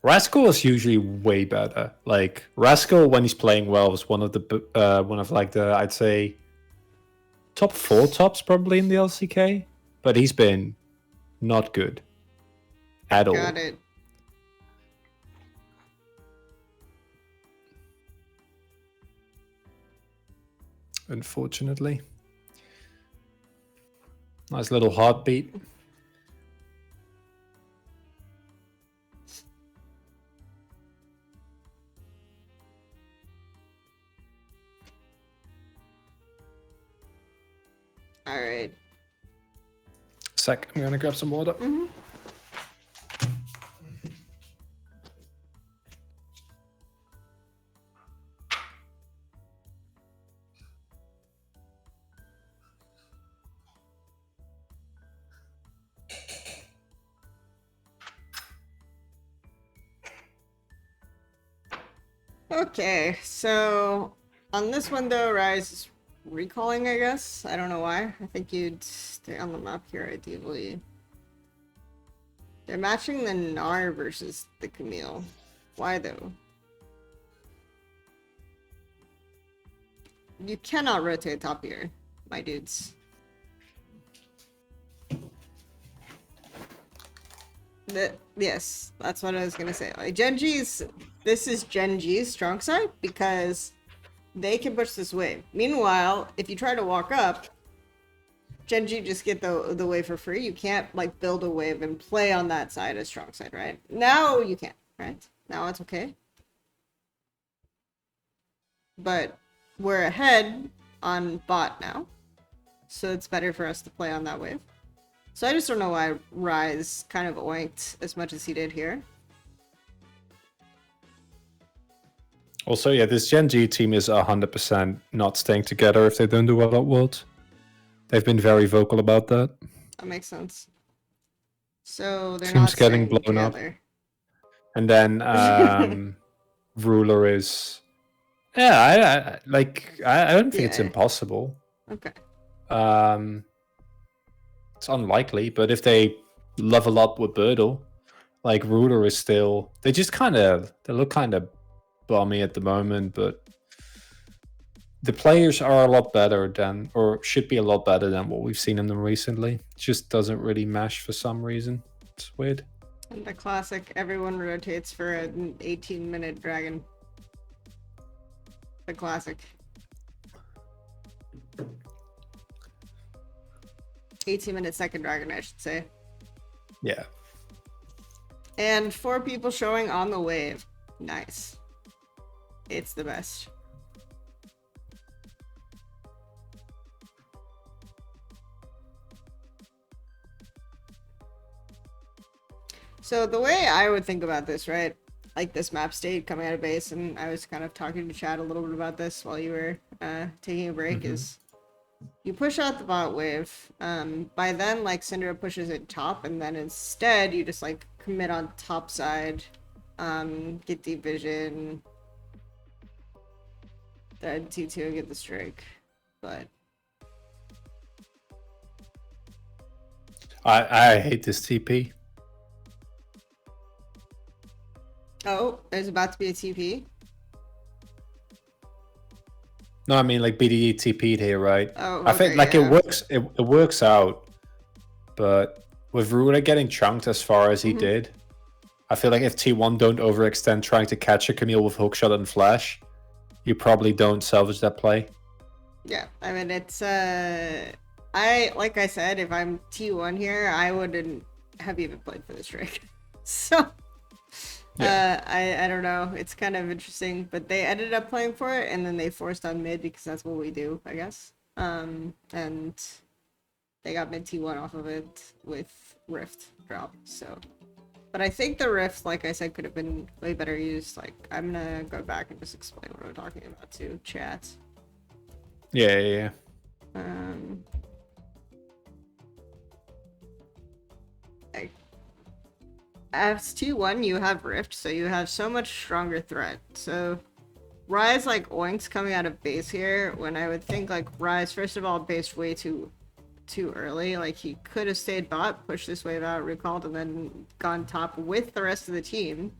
S6: Rascal is usually way better. Like Rascal, when he's playing well, is one of the I'd say top 4 tops probably in the LCK. But he's been not good at all.
S7: Got it.
S6: Unfortunately. Nice little heartbeat.
S7: All right.
S6: Sec, I'm gonna grab some water.
S7: Okay, so on this one though, Rise is recalling, I guess. I don't know why. I think you'd stay on the map here ideally. They're matching the Gnar versus the Camille. Why though? You cannot rotate top here, my dudes. Yes, that's what I was gonna say. Like this is GenG's strong side because they can push this wave. Meanwhile, if you try to walk up, GenG just get the wave for free. You can't like build a wave and play on that side as strong side, right? Now you can, right? Now it's okay. But we're ahead on bot now, so it's better for us to play on that wave. So I just don't know why Rise kind of oinked as much as he did here.
S6: Also, yeah, this GenG team is 100% not staying together if they don't do well at Worlds. They've been very vocal about that.
S7: That makes sense. So they're
S6: Team's
S7: not
S6: getting
S7: staying
S6: blown up.
S7: together.
S6: And then Ruler is... Yeah, I don't think it's
S7: Yeah.
S6: impossible.
S7: Okay.
S6: It's unlikely, but if they level up with Birdle, like Ruler is still... They look kind of bummy at the moment, but the players are a lot better than, or should be a lot better than what we've seen in them recently. It just doesn't really mesh for some reason. It's weird.
S7: And the classic, everyone rotates for an 18-minute dragon. The classic. 18-minute second dragon, I should say.
S6: Yeah.
S7: And 4 people showing on the wave. Nice. It's the best. So the way I would think about this, right? Like this map state coming out of base, and I was kind of talking to Chad a little bit about this while you were taking a break, is you push out the bot wave. By then, like, Syndra pushes it top, and then instead you just like commit on top side, get deep vision, then T2 and get the strike. But
S6: I hate this TP.
S7: oh, there's about to be a TP.
S6: No, I mean like BDE TP'd here, right?
S7: Oh,
S6: I think
S7: okay,
S6: like
S7: yeah.
S6: it works out, but with Ruler getting chunked as far as he did, I feel like if T1 don't overextend trying to catch a Camille with hookshot and flash, you probably don't salvage that play.
S7: Yeah, I mean, it's, like I said, if I'm T1 here, I wouldn't have even played for this trick. So,
S6: Yeah.
S7: I don't know. It's kind of interesting, but they ended up playing for it, and then they forced on mid because that's what we do, I guess. And they got mid T1 off of it with Rift drop, so. But I think the Rift, like I said, could have been way better used. Like, I'm gonna go back and just explain what we're talking about to chat.
S6: Yeah.
S7: As T1, you have Rift, so you have so much stronger threat. So Rise like oinks coming out of base here when I would think like Rise first of all based way too early. Like he could have stayed bot, pushed this wave out, recalled, and then gone top with the rest of the team.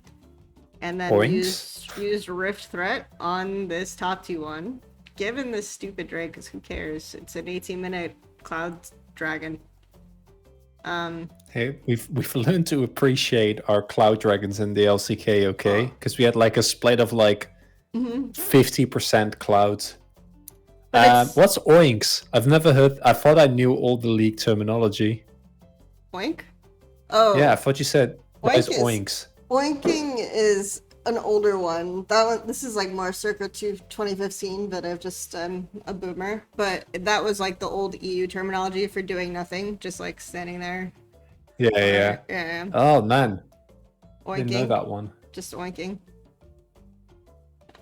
S7: And then used Rift Threat on this top T1. Given this stupid Drake, because who cares? It's an 18-minute Cloud Dragon.
S6: Hey, we've learned to appreciate our Cloud Dragons in the LCK, okay? Because we had like a split of like 50% clouds. What's oinks? I've never heard. I thought I knew all the league terminology.
S7: Oink? Oh.
S6: Yeah, I thought you said oinks.
S7: Oinking is an older one. This is like more circa 2015, but I've just a boomer. But that was like the old EU terminology for doing nothing, just like standing there.
S6: Yeah. Oh man,
S7: Oinking.
S6: Didn't know that one.
S7: Just oinking.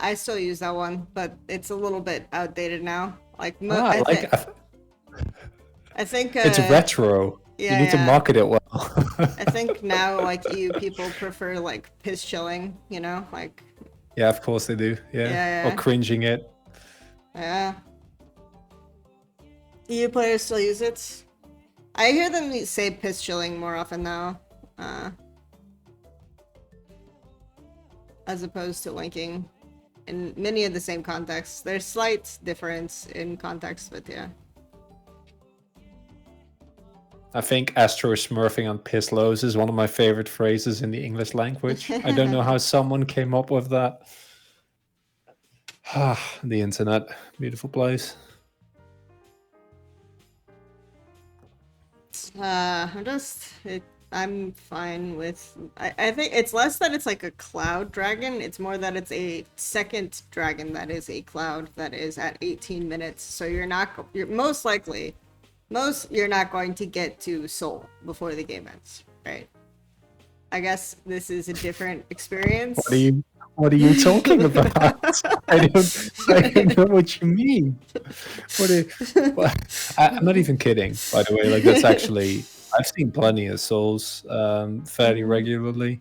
S7: I still use that one, but it's a little bit outdated now. Like, I think
S6: it's retro.
S7: Yeah,
S6: you need to market it well.
S7: I think now, like, EU people prefer like piss chilling, you know, like.
S6: Yeah, of course they do. Yeah. Or cringing it.
S7: Yeah. EU players still use it. I hear them say piss chilling more often now, as opposed to linking. In many of the same contexts. There's slight difference in context, but yeah.
S6: I think Astro smurfing on piss lows is one of my favorite phrases in the English language. I don't know how someone came up with that. The internet, beautiful place.
S7: I'm fine with. I think it's less that it's like a cloud dragon. It's more that it's a second dragon that is a cloud that is at 18 minutes. So you're most likely, you're not going to get to Soul before the game ends, right? I guess this is a different experience.
S6: What are you talking about? I don't know what you mean. I'm not even kidding, by the way. Like that's actually. I've seen plenty of Souls fairly regularly,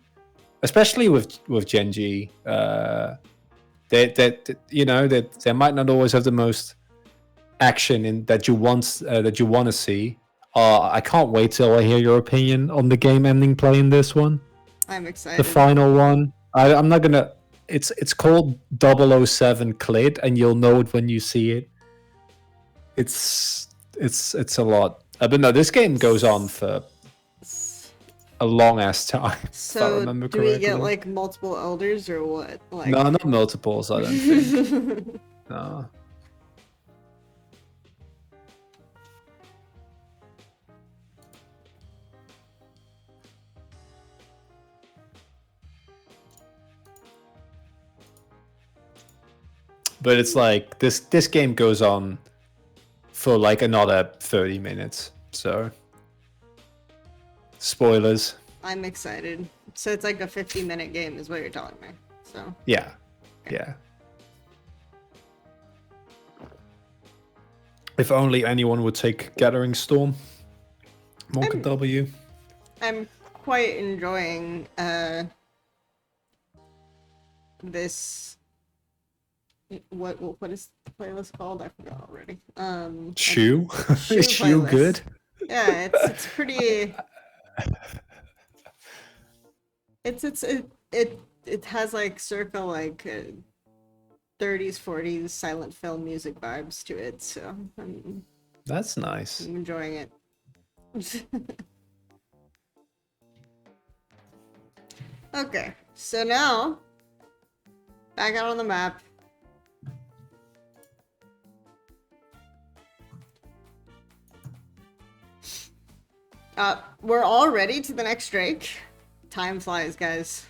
S6: especially with GenG. They might not always have the most action in that you want to see. I can't wait till I hear your opinion on the game-ending play in this one.
S7: I'm excited.
S6: The final one. I'm not gonna. It's called 007 Clid, and you'll know it when you see it. It's a lot. But no, this game goes on for a long ass time.
S7: So
S6: if I remember
S7: do
S6: correctly.
S7: We get like multiple elders or what? Like...
S6: No, not multiples. I don't think. No. But it's like this game goes on for like another 30 minutes. So spoilers.
S7: I'm excited. So it's like a 50-minute game is what you're telling me. So
S6: yeah. Yeah. If only anyone would take Gathering Storm. Monka W.
S7: I'm quite enjoying this. What is the playlist called? I forgot already.
S6: Shoe? Is Shoe good?
S7: Yeah, it's pretty. It has like circa like 30s 40s silent film music vibes to it, so
S6: that's nice.
S7: I'm enjoying it. Okay, so now back out on the map. We're all ready to the next Drake. Time flies, guys.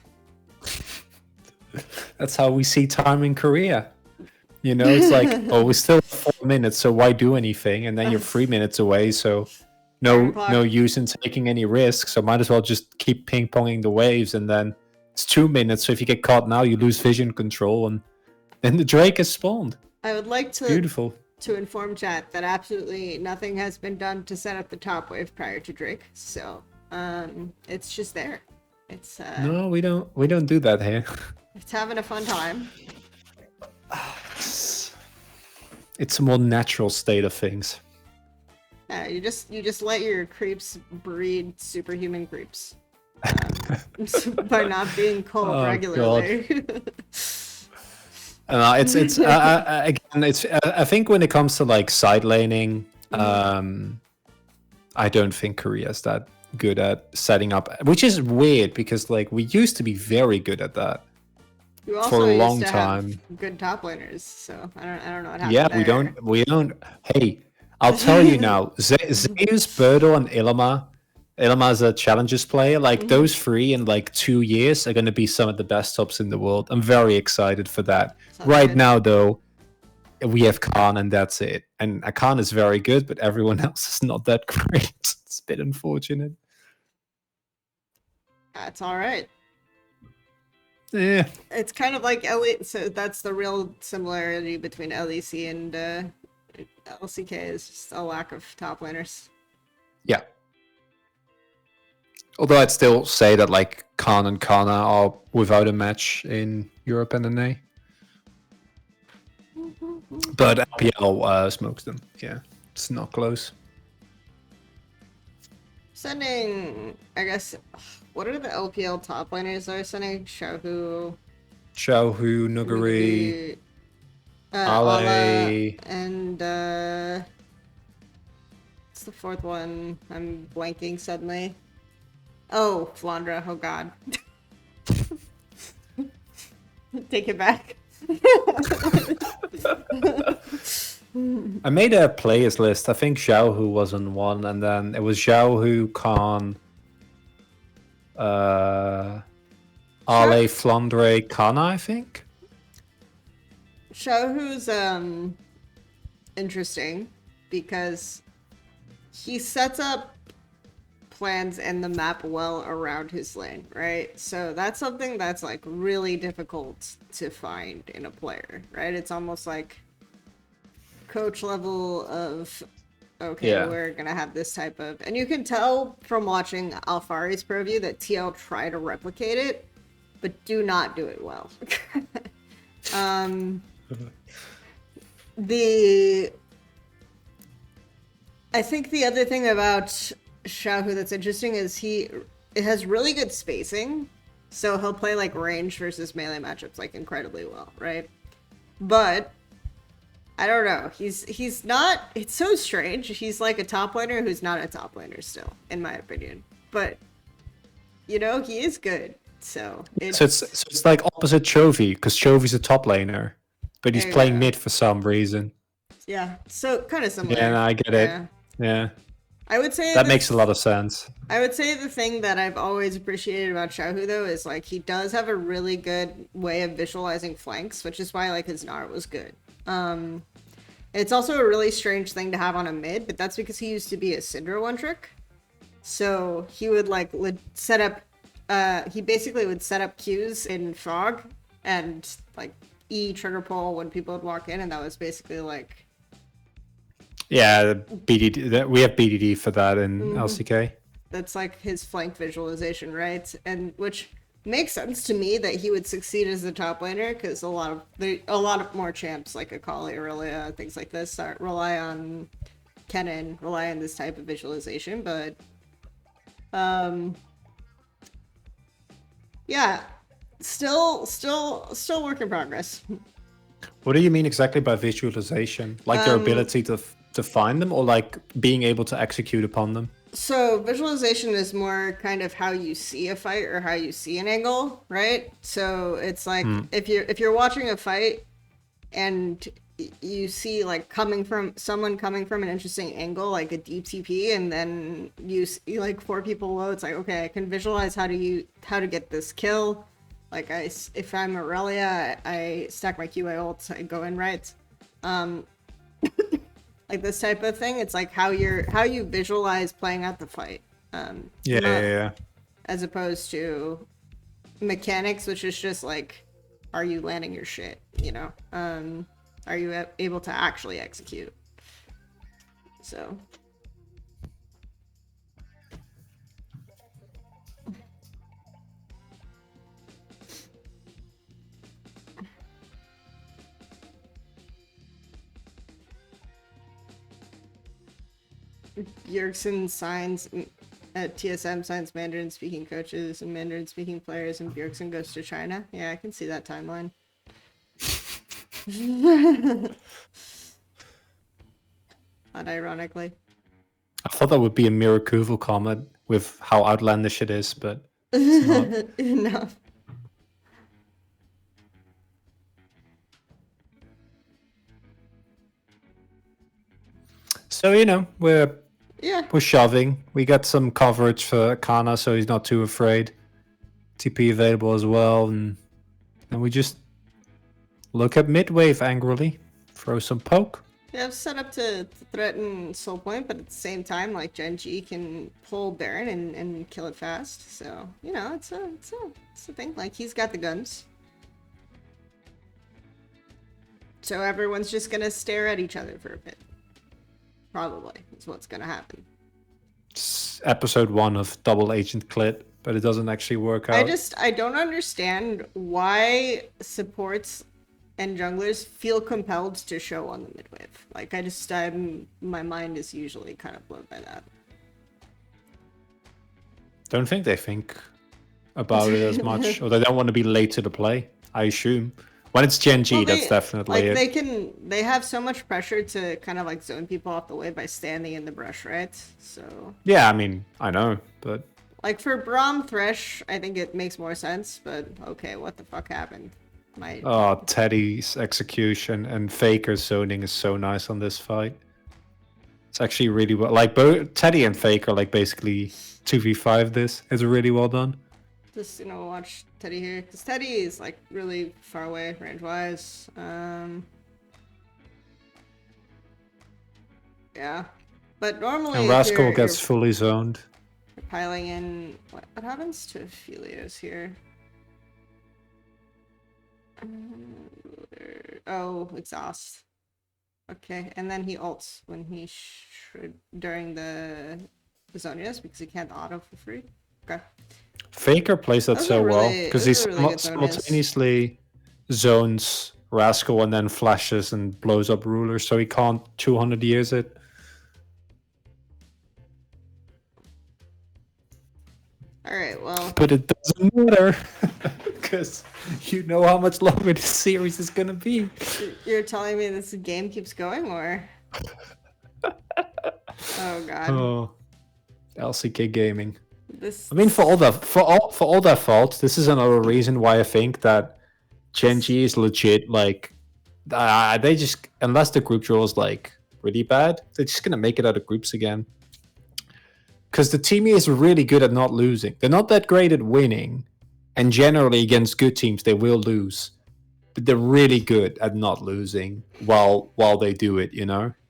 S6: That's how we see time in Korea. You know, it's like, oh, we're still 4 minutes, so why do anything? And then you're 3 minutes away, so no use in taking any risks. So might as well just keep ping-ponging the waves, and then it's 2 minutes. So if you get caught now, you lose vision control, and then the Drake is spawned.
S7: I would like to
S6: beautiful.
S7: To inform chat that absolutely nothing has been done to set up the top wave prior to Drake, so it's just there. It's
S6: no, we don't do that here.
S7: It's having a fun time.
S6: It's a more natural state of things.
S7: Yeah, you just let your creeps breed superhuman creeps by not being called
S6: Oh,
S7: regularly.
S6: It's again, it's I think when it comes to like side laning, I don't think Korea's that good at setting up, which is weird because like we used to be very good at that
S7: You also
S6: for a
S7: used
S6: long
S7: to
S6: time.
S7: have good top laners, so I don't know what happened
S6: Yeah,
S7: there.
S6: we don't. Hey, I'll tell you now, Zeus, Birdo, and Illima's a Challengers player. Like those three in like 2 years are going to be some of the best tops in the world. I'm very excited for that.
S7: Sounds
S6: Right
S7: good.
S6: now, though, we have Khan, and that's it. And Khan is very good, but everyone else is not that great. It's a bit unfortunate.
S7: That's all right.
S6: Yeah.
S7: It's kind of like so that's the real similarity between LEC and LCK is just a lack of top laners.
S6: Yeah. Although I'd still say that like Khan and Kana are without a match in Europe and NA. But LPL smokes them. Yeah, it's not close.
S7: Sending, I guess, what are the LPL top laners they're sending? Xiaohu,
S6: Nuguri,
S7: Ala,
S6: Ale.
S7: and what's the fourth one? I'm blanking suddenly. Oh, Flandra. Oh God. Take it back.
S6: I made a players list. I think Xiaohu was on one, and then it was Xiaohu, Khan, Ale, Flandre, Kana, I think.
S7: Xiaohu's interesting because he sets up plans and the map well around his lane, right? So that's something that's like really difficult to find in a player, right? It's almost like coach level of okay,
S6: Yeah.
S7: we're gonna have this type of, and you can tell from watching Alfari's preview that TL try to replicate it, but do not do it well. I think the other thing about Xiaohu that's interesting is it has really good spacing, so he'll play like range versus melee matchups like incredibly well, right? But I don't know. He's not. It's so strange. He's like a top laner who's not a top laner still, in my opinion. But you know, he is good. So
S6: it's like opposite Chovy, because Chovy's a top laner, but he's
S7: There you
S6: playing
S7: go.
S6: mid for some reason.
S7: yeah. So kind of similar.
S6: Yeah, no, I get
S7: Yeah.
S6: it. Yeah,
S7: I would say
S6: that makes a lot of sense.
S7: I would say the thing that I've always appreciated about Xiaohu though is like he does have a really good way of visualizing flanks, which is why like his Gnar was good. It's also a really strange thing to have on a mid, but that's because he used to be a Syndra one trick. So he would like set up he basically would set up queues in Fog and like trigger pull when people would walk in, and that was basically like
S6: Yeah, BDD. We have BDD for that in LCK.
S7: that's like his flank visualization, right? And which makes sense to me that he would succeed as the top laner because a lot of more champs like Akali, Aurelia, things like this rely on Kennen, rely on this type of visualization. But yeah, still work in progress.
S6: What do you mean exactly by visualization? Like their ability to find them, or like being able to execute upon them?
S7: So visualization is more kind of how you see a fight or how you see an angle, right? So it's like if you're watching a fight and you see like someone coming from an interesting angle, like a deep TP, and then you see like 4 people low, it's like, okay, I can visualize how to get this kill. Like if I'm Aurelia, I stack my Q, I ult, I go in right. Like this type of thing, it's like how you visualize playing out the fight.
S6: Yeah.
S7: As opposed to mechanics, which is just like, are you landing your shit? You know, are you able to actually execute? So. Bjergsen signs TSM signs Mandarin speaking coaches and Mandarin speaking players, and Bjergsen goes to China. Yeah, I can see that timeline. Not ironically.
S6: I thought that would be a Miracuval comment with how outlandish it is, but it's not.
S7: No.
S6: So, we're shoving. We got some coverage for Kana, so he's not too afraid. TP available as well, and we just look at mid-wave angrily, throw some poke.
S7: Yeah, I've set up to threaten Soul Point, but at the same time, like, GenG can pull Baron and kill it fast. So, it's a thing. Like, he's got the guns. So everyone's just gonna stare at each other for a bit. Probably, is what's gonna happen.
S6: It's episode 1 of Double Agent Clit, but it doesn't actually work out.
S7: I don't understand why supports and junglers feel compelled to show on the mid-wave. Like, my mind is usually kind of blown by that.
S6: Don't think they think about it as much, or they don't want to be late to the play, I assume. When it's GenG, that's definitely it.
S7: They have so much pressure to kind of like zone people off the way by standing in the brush, right? So
S6: yeah, I mean, I know, but
S7: like for Braum Thresh, I think it makes more sense. But okay, what the fuck happened?
S6: Teddy's execution and Faker's zoning is so nice on this fight. It's actually really well. Like both Teddy and Faker, like basically 2v5. This is really well done.
S7: Just watch Teddy here, because Teddy is like really far away range-wise. Yeah, but normally
S6: and Rascal gets fully zoned.
S7: You're piling in. What happens to Aphelios here? Oh, exhaust. Okay, and then he ults when he during the Zonias because he can't auto for free. Okay.
S6: Faker plays that so well because he simultaneously zones Rascal and then flashes and blows up Ruler, so he can't 200 years it.
S7: Alright, well.
S6: But it doesn't matter because you know how much longer this series is gonna be.
S7: You're telling me this game keeps going, or? Oh god.
S6: Oh, LCK Gaming. I mean, for all their faults, this is another reason why I think that GenG is legit. Like, they just, unless the group draw is like really bad, they're just gonna make it out of groups again. Because the team is really good at not losing. They're not that great at winning, and generally against good teams they will lose. But they're really good at not losing while they do it.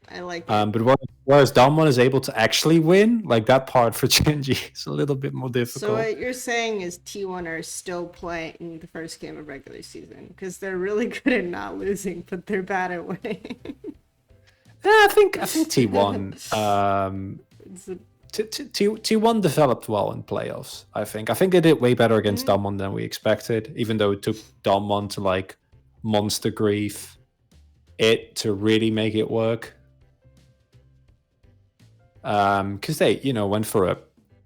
S7: I like it.
S6: But whereas Damwon is able to actually win, like that part for GenG is a little bit more difficult.
S7: So what you're saying is T1 are still playing the first game of regular season because they're really good at not losing, but they're bad at winning.
S6: Yeah, I think T1 T1 developed well in playoffs. I think they did way better against Damwon than we expected, even though it took Damwon to like monster grief it to really make it work. Because they, went for a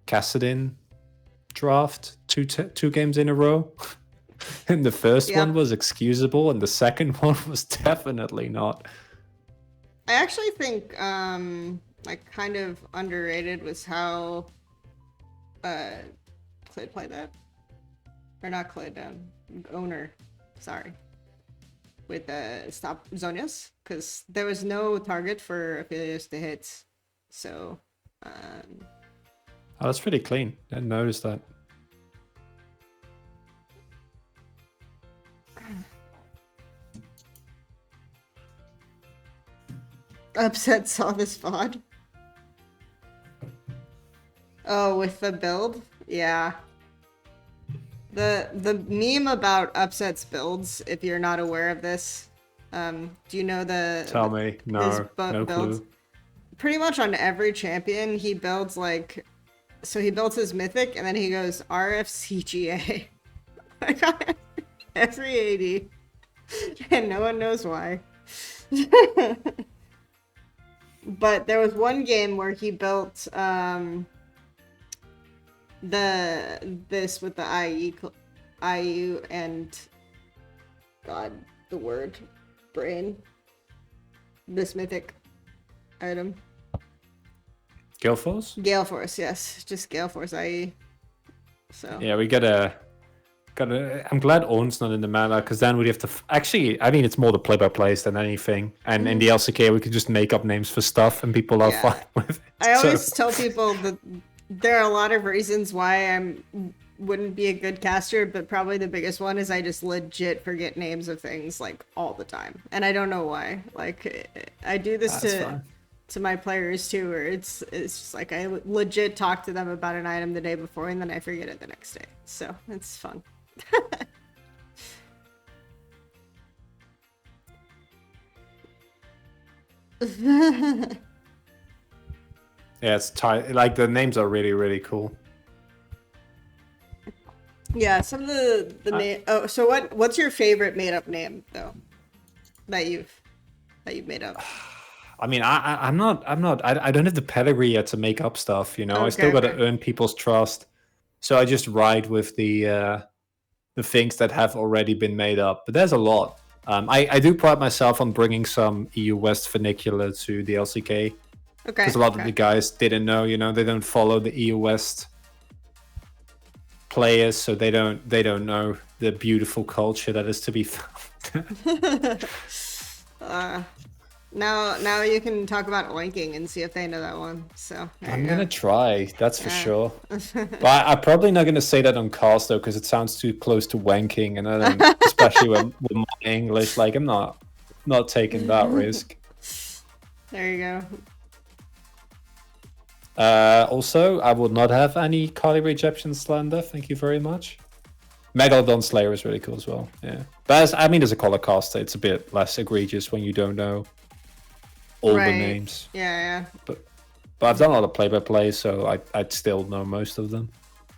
S6: Kassadin draft two games in a row. And the first one was excusable, and the second one was definitely not.
S7: I actually think, like, kind of underrated was how Clay played that. Or not Clay, Owner. Sorry. With stop Zonias, because there was no target for Aphelios to hit. So,
S6: oh, that's pretty clean. Didn't notice that.
S7: Upset saw this VOD. Oh, with the build? Yeah. The meme about Upset's builds, if you're not aware of this, do you know the...
S6: Tell me. No clue.
S7: Pretty much on every champion, he builds like... So he builds his mythic, and then he goes RFCGA. Every AD. And no one knows why. but there was one game where he built this with the IU and God, the word brain. This mythic item.
S6: Gale Force?
S7: Gale Force, yes. Just Gale Force IE. So
S6: Yeah, we gotta. I'm glad Ornn's not in the meta, because then we'd have to. Actually, I mean, it's more the play-by-plays than anything. And in the LCK, we could just make up names for stuff, and people are fine with it.
S7: I always tell people that there are a lot of reasons why I wouldn't be a good caster, but probably the biggest one is I just legit forget names of things like all the time, and I don't know why. Like I do this to my players too, where it's just like I legit talk to them about an item the day before, and then I forget it the next day. So it's fun.
S6: Yeah, it's tight. Like the names are really, really cool.
S7: Yeah, some of the name. Oh, so what's your favorite made up name though? That you've made up.
S6: I mean, I don't have the pedigree yet to make up stuff. You know, I still got to earn people's trust. So I just ride with the things that have already been made up. But there's a lot. I do pride myself on bringing some EU West vernacular to the LCK.
S7: Okay.
S6: Because a lot of the guys didn't know, you know, they don't follow the EU West players, so they don't know the beautiful culture that is to be found.
S7: Now you can talk about oinking and see if they know that one. So
S6: I'm gonna try, that's for sure. But I'm probably not gonna say that on cast though, because it sounds too close to wanking, and I don't, especially with my English, like I'm not taking that risk.
S7: There you go.
S6: Also, I would not have any Carly Egyptian slander. Thank you very much. Megalodon Slayer is really cool as well. Yeah, but as a color caster, it's a bit less egregious when you don't know all the names.
S7: Yeah.
S6: But I've done a lot of play-by-play, so I'd still know most of them.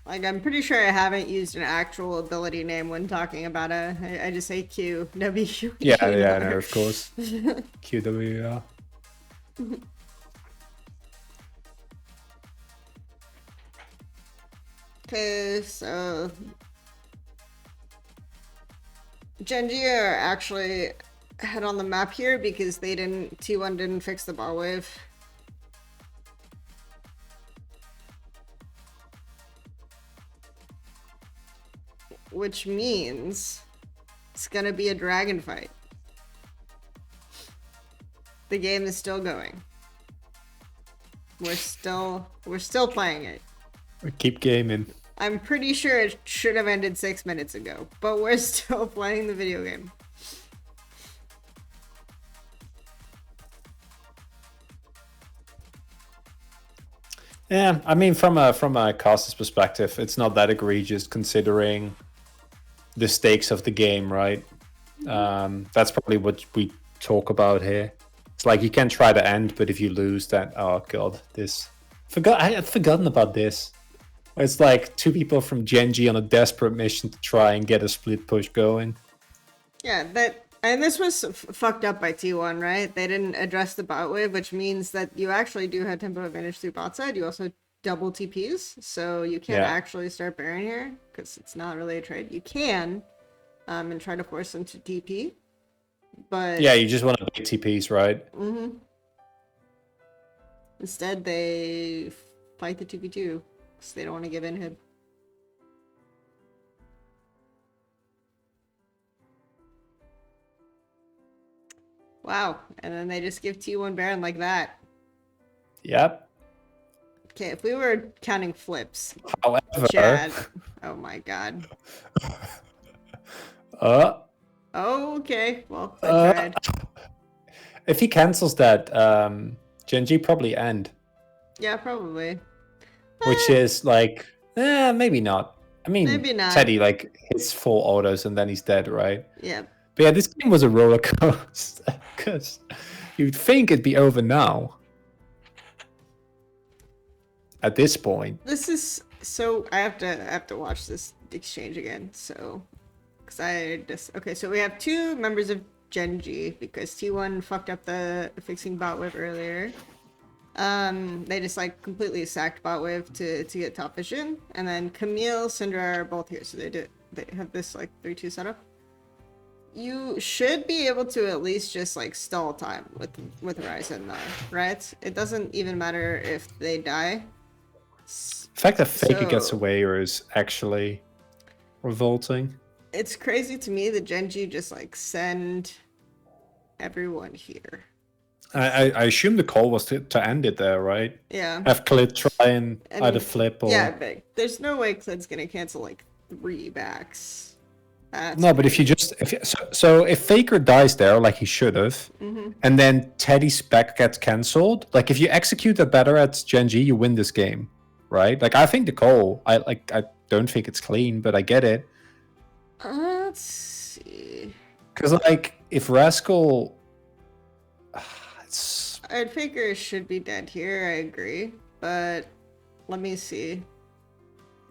S7: Like I'm pretty sure I haven't used an actual ability name when talking about I just say Q W.
S6: Yeah, no, of course. QWR.
S7: Okay, so GenG are actually ahead on the map here because T1 didn't fix the ball wave. Which means it's gonna be a dragon fight. The game is still going. We're still playing it.
S6: We keep gaming.
S7: I'm pretty sure it should have ended 6 minutes ago, but we're still playing the video game.
S6: Yeah, I mean, from a caster's perspective, it's not that egregious considering the stakes of the game, right? That's probably what we talk about here. It's like you can try to end, but if you lose, then oh god, I had forgotten about this. It's like two people from GenG on a desperate mission to try and get a split push going.
S7: Yeah, and this was fucked up by T1, right? They didn't address the bot wave, which means that you actually do have tempo advantage through bot side. You also double TPs, so you can't actually start Baron here because it's not really a trade. You can, and try to force them to TP, but
S6: yeah, you just want to big TPs, right?
S7: Mm-hmm. Instead, they fight the 2v2 because they don't want to give inhib. Wow, and then they just give T1 Baron like that.
S6: Yep.
S7: Okay, if we were counting flips,
S6: however,
S7: Chad, oh my god. Okay, well, I tried.
S6: If he cancels that, GenG probably end.
S7: Yeah, probably.
S6: Which is like, maybe not. I mean,
S7: maybe not.
S6: Teddy like hits 4 autos and then he's dead, right?
S7: Yeah.
S6: But yeah, this game was a roller coaster because you'd think it'd be over now. At this point.
S7: This is so. I have to watch this exchange again. So, okay. So we have 2 members of GenG because T1 fucked up the fixing bot wave earlier. They just like completely sacked bot wave to get top vision, and then Camille, Syndra are both here, so they have this like 3-2 setup. You should be able to at least just like stall time with Ryzen though, right? It doesn't even matter if they die.
S6: The fact that Faker gets away is actually revolting.
S7: It's crazy to me that GenG just like send everyone here.
S6: I assume the call was to end it there, right?
S7: Yeah.
S6: Have Clid try and either flip or...
S7: Yeah, but there's no way Clid's gonna cancel like 3 backs.
S6: No, but if you just... So if Faker dies there, like he should have, and then Teddy's back gets cancelled, like if you execute that better at GenG, you win this game, right? Like I think the call, I don't think it's clean, but I get it.
S7: Let's see.
S6: Because like if Rascal...
S7: I'd figure should be dead here, I agree. But let me see.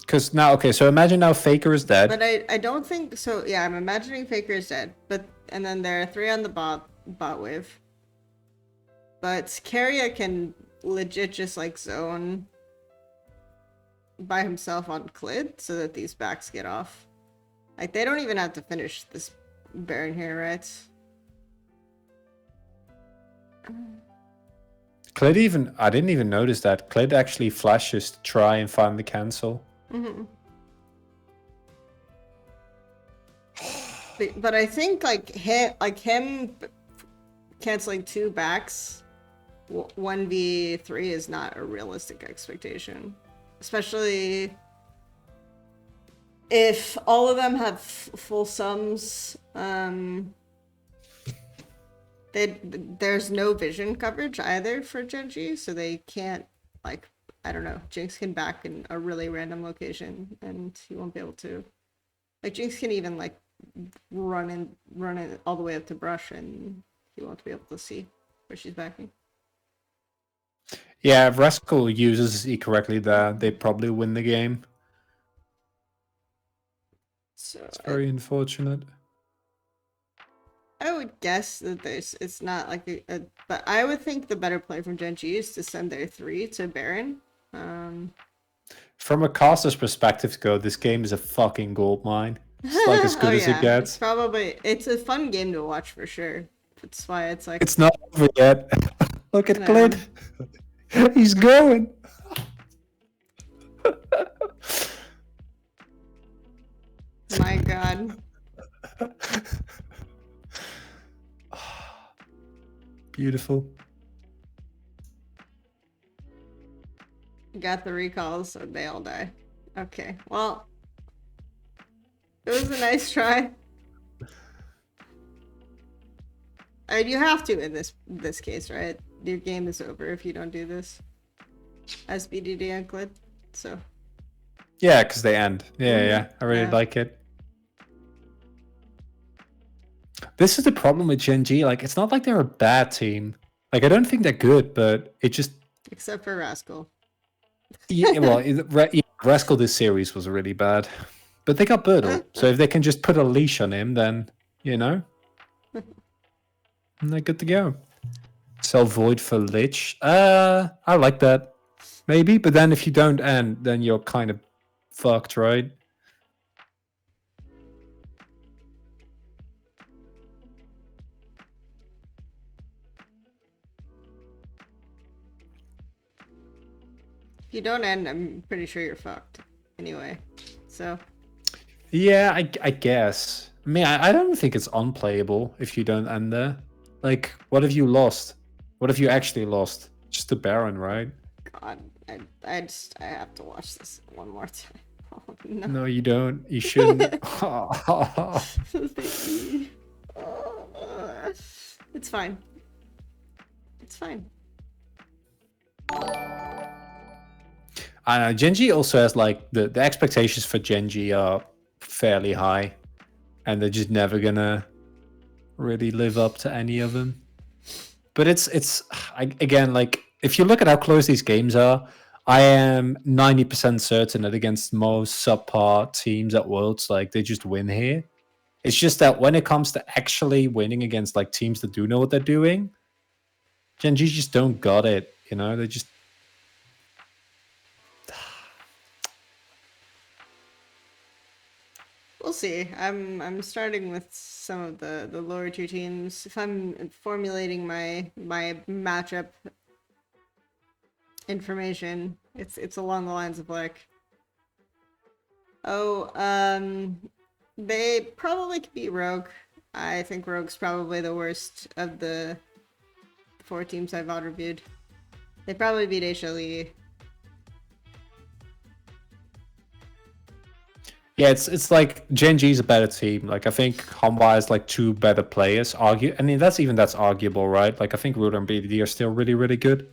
S6: Because now, okay, so imagine now Faker is dead.
S7: But I don't think so. Yeah, I'm imagining Faker is dead. And then there are 3 on the bot wave. But Keria can legit just like zone by himself on Clid so that these backs get off. Like they don't even have to finish this Baron here, right?
S6: Clid even... I didn't even notice that. Clid actually flashes to try and find the cancel.
S7: But I think like him canceling 2 backs 1v3 is not a realistic expectation, especially if all of them have full sums. There's no vision coverage either for GenG, so they can't, like, I don't know, Jinx can back in a really random location and he won't be able to. Like Jinx can even like run it all the way up to brush and he won't be able to see where she's backing.
S6: Yeah, if Rascal uses E correctly there, they probably win the game.
S7: So
S6: It's very unfortunate.
S7: I would guess that it's not like but I would think the better play from GenG is to send their 3 to Baron.
S6: From a caster's perspective, this game is a fucking gold mine. It's like as good as it gets.
S7: It's a fun game to watch for sure. That's why it's like...
S6: It's not over yet. Look at Clid. He's going.
S7: My god.
S6: Beautiful.
S7: Got the recalls, so they all die. Okay, well, it was a nice try. And you have to in this case, right? Your game is over if you don't do this. As BDD and Clid, so.
S6: Yeah, because they end. Yeah, I really like it. This is the problem with GenG. Like, it's not like they're a bad team. Like, I don't think they're good, but it just...
S7: Except for Rascal.
S6: Yeah, well, Rascal this series was really bad. But they got Birdle. So if they can just put a leash on him, then, you know, they're good to go. Sell Void for Lich. I like that. Maybe, but then if you don't end, then you're kind of fucked, right?
S7: If you don't end, I'm pretty sure you're fucked. Anyway, so.
S6: Yeah, I guess. I mean, I don't think it's unplayable if you don't end there. Like, what have you lost? What have you actually lost? Just the Baron, right?
S7: God, I have to watch this one more time. Oh, no.
S6: No, you don't. You shouldn't.
S7: It's fine. It's fine.
S6: I know, GenG also has, like, the expectations for GenG are fairly high. And they're just never gonna really live up to any of them. But again, like, if you look at how close these games are, I am 90% certain that against most subpar teams at Worlds, like, they just win here. It's just that when it comes to actually winning against, like, teams that do know what they're doing, GenG just don't got it. You know, they just
S7: We'll see. I'm starting with some of the lower two teams. If I'm formulating my matchup information, it's along the lines of like, oh, they probably could beat Rogue. I think Rogue's probably the worst of the 4 teams I've VOD reviewed. They probably beat HLE.
S6: yeah, it's like GenG's a better team. Like I think Hanwha is like 2 better players. I mean that's arguable, right? Like I think Ruler and BDD are still really, really good.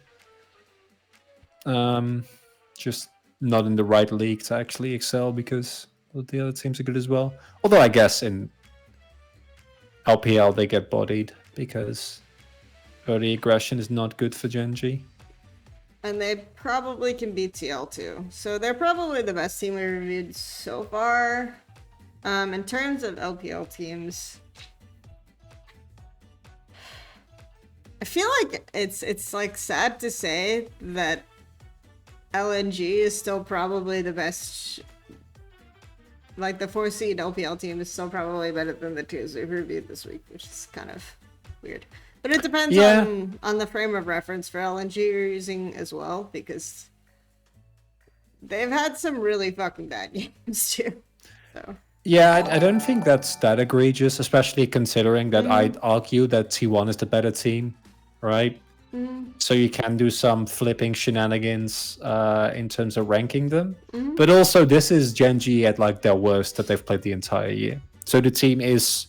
S6: Just not in the right league to actually excel because the other teams are good as well. Although I guess in LPL they get bodied because early aggression is not good for GenG.
S7: And they probably can beat TL too. So they're probably the best team we reviewed so far. In terms of LPL teams, I feel like it's like sad to say that LNG is still probably the best. Like the 4 seed LPL team is still probably better than the 2s we've reviewed this week, which is kind of weird. But it depends on the frame of reference for LNG you're using as well, because they've had some really fucking bad games too. So
S6: Yeah, I don't think that's that egregious, especially considering that I'd argue that T1 is the better team, right? So you can do some flipping shenanigans in terms of ranking them. But also, this is GenG at like their worst that they've played the entire year. So the team is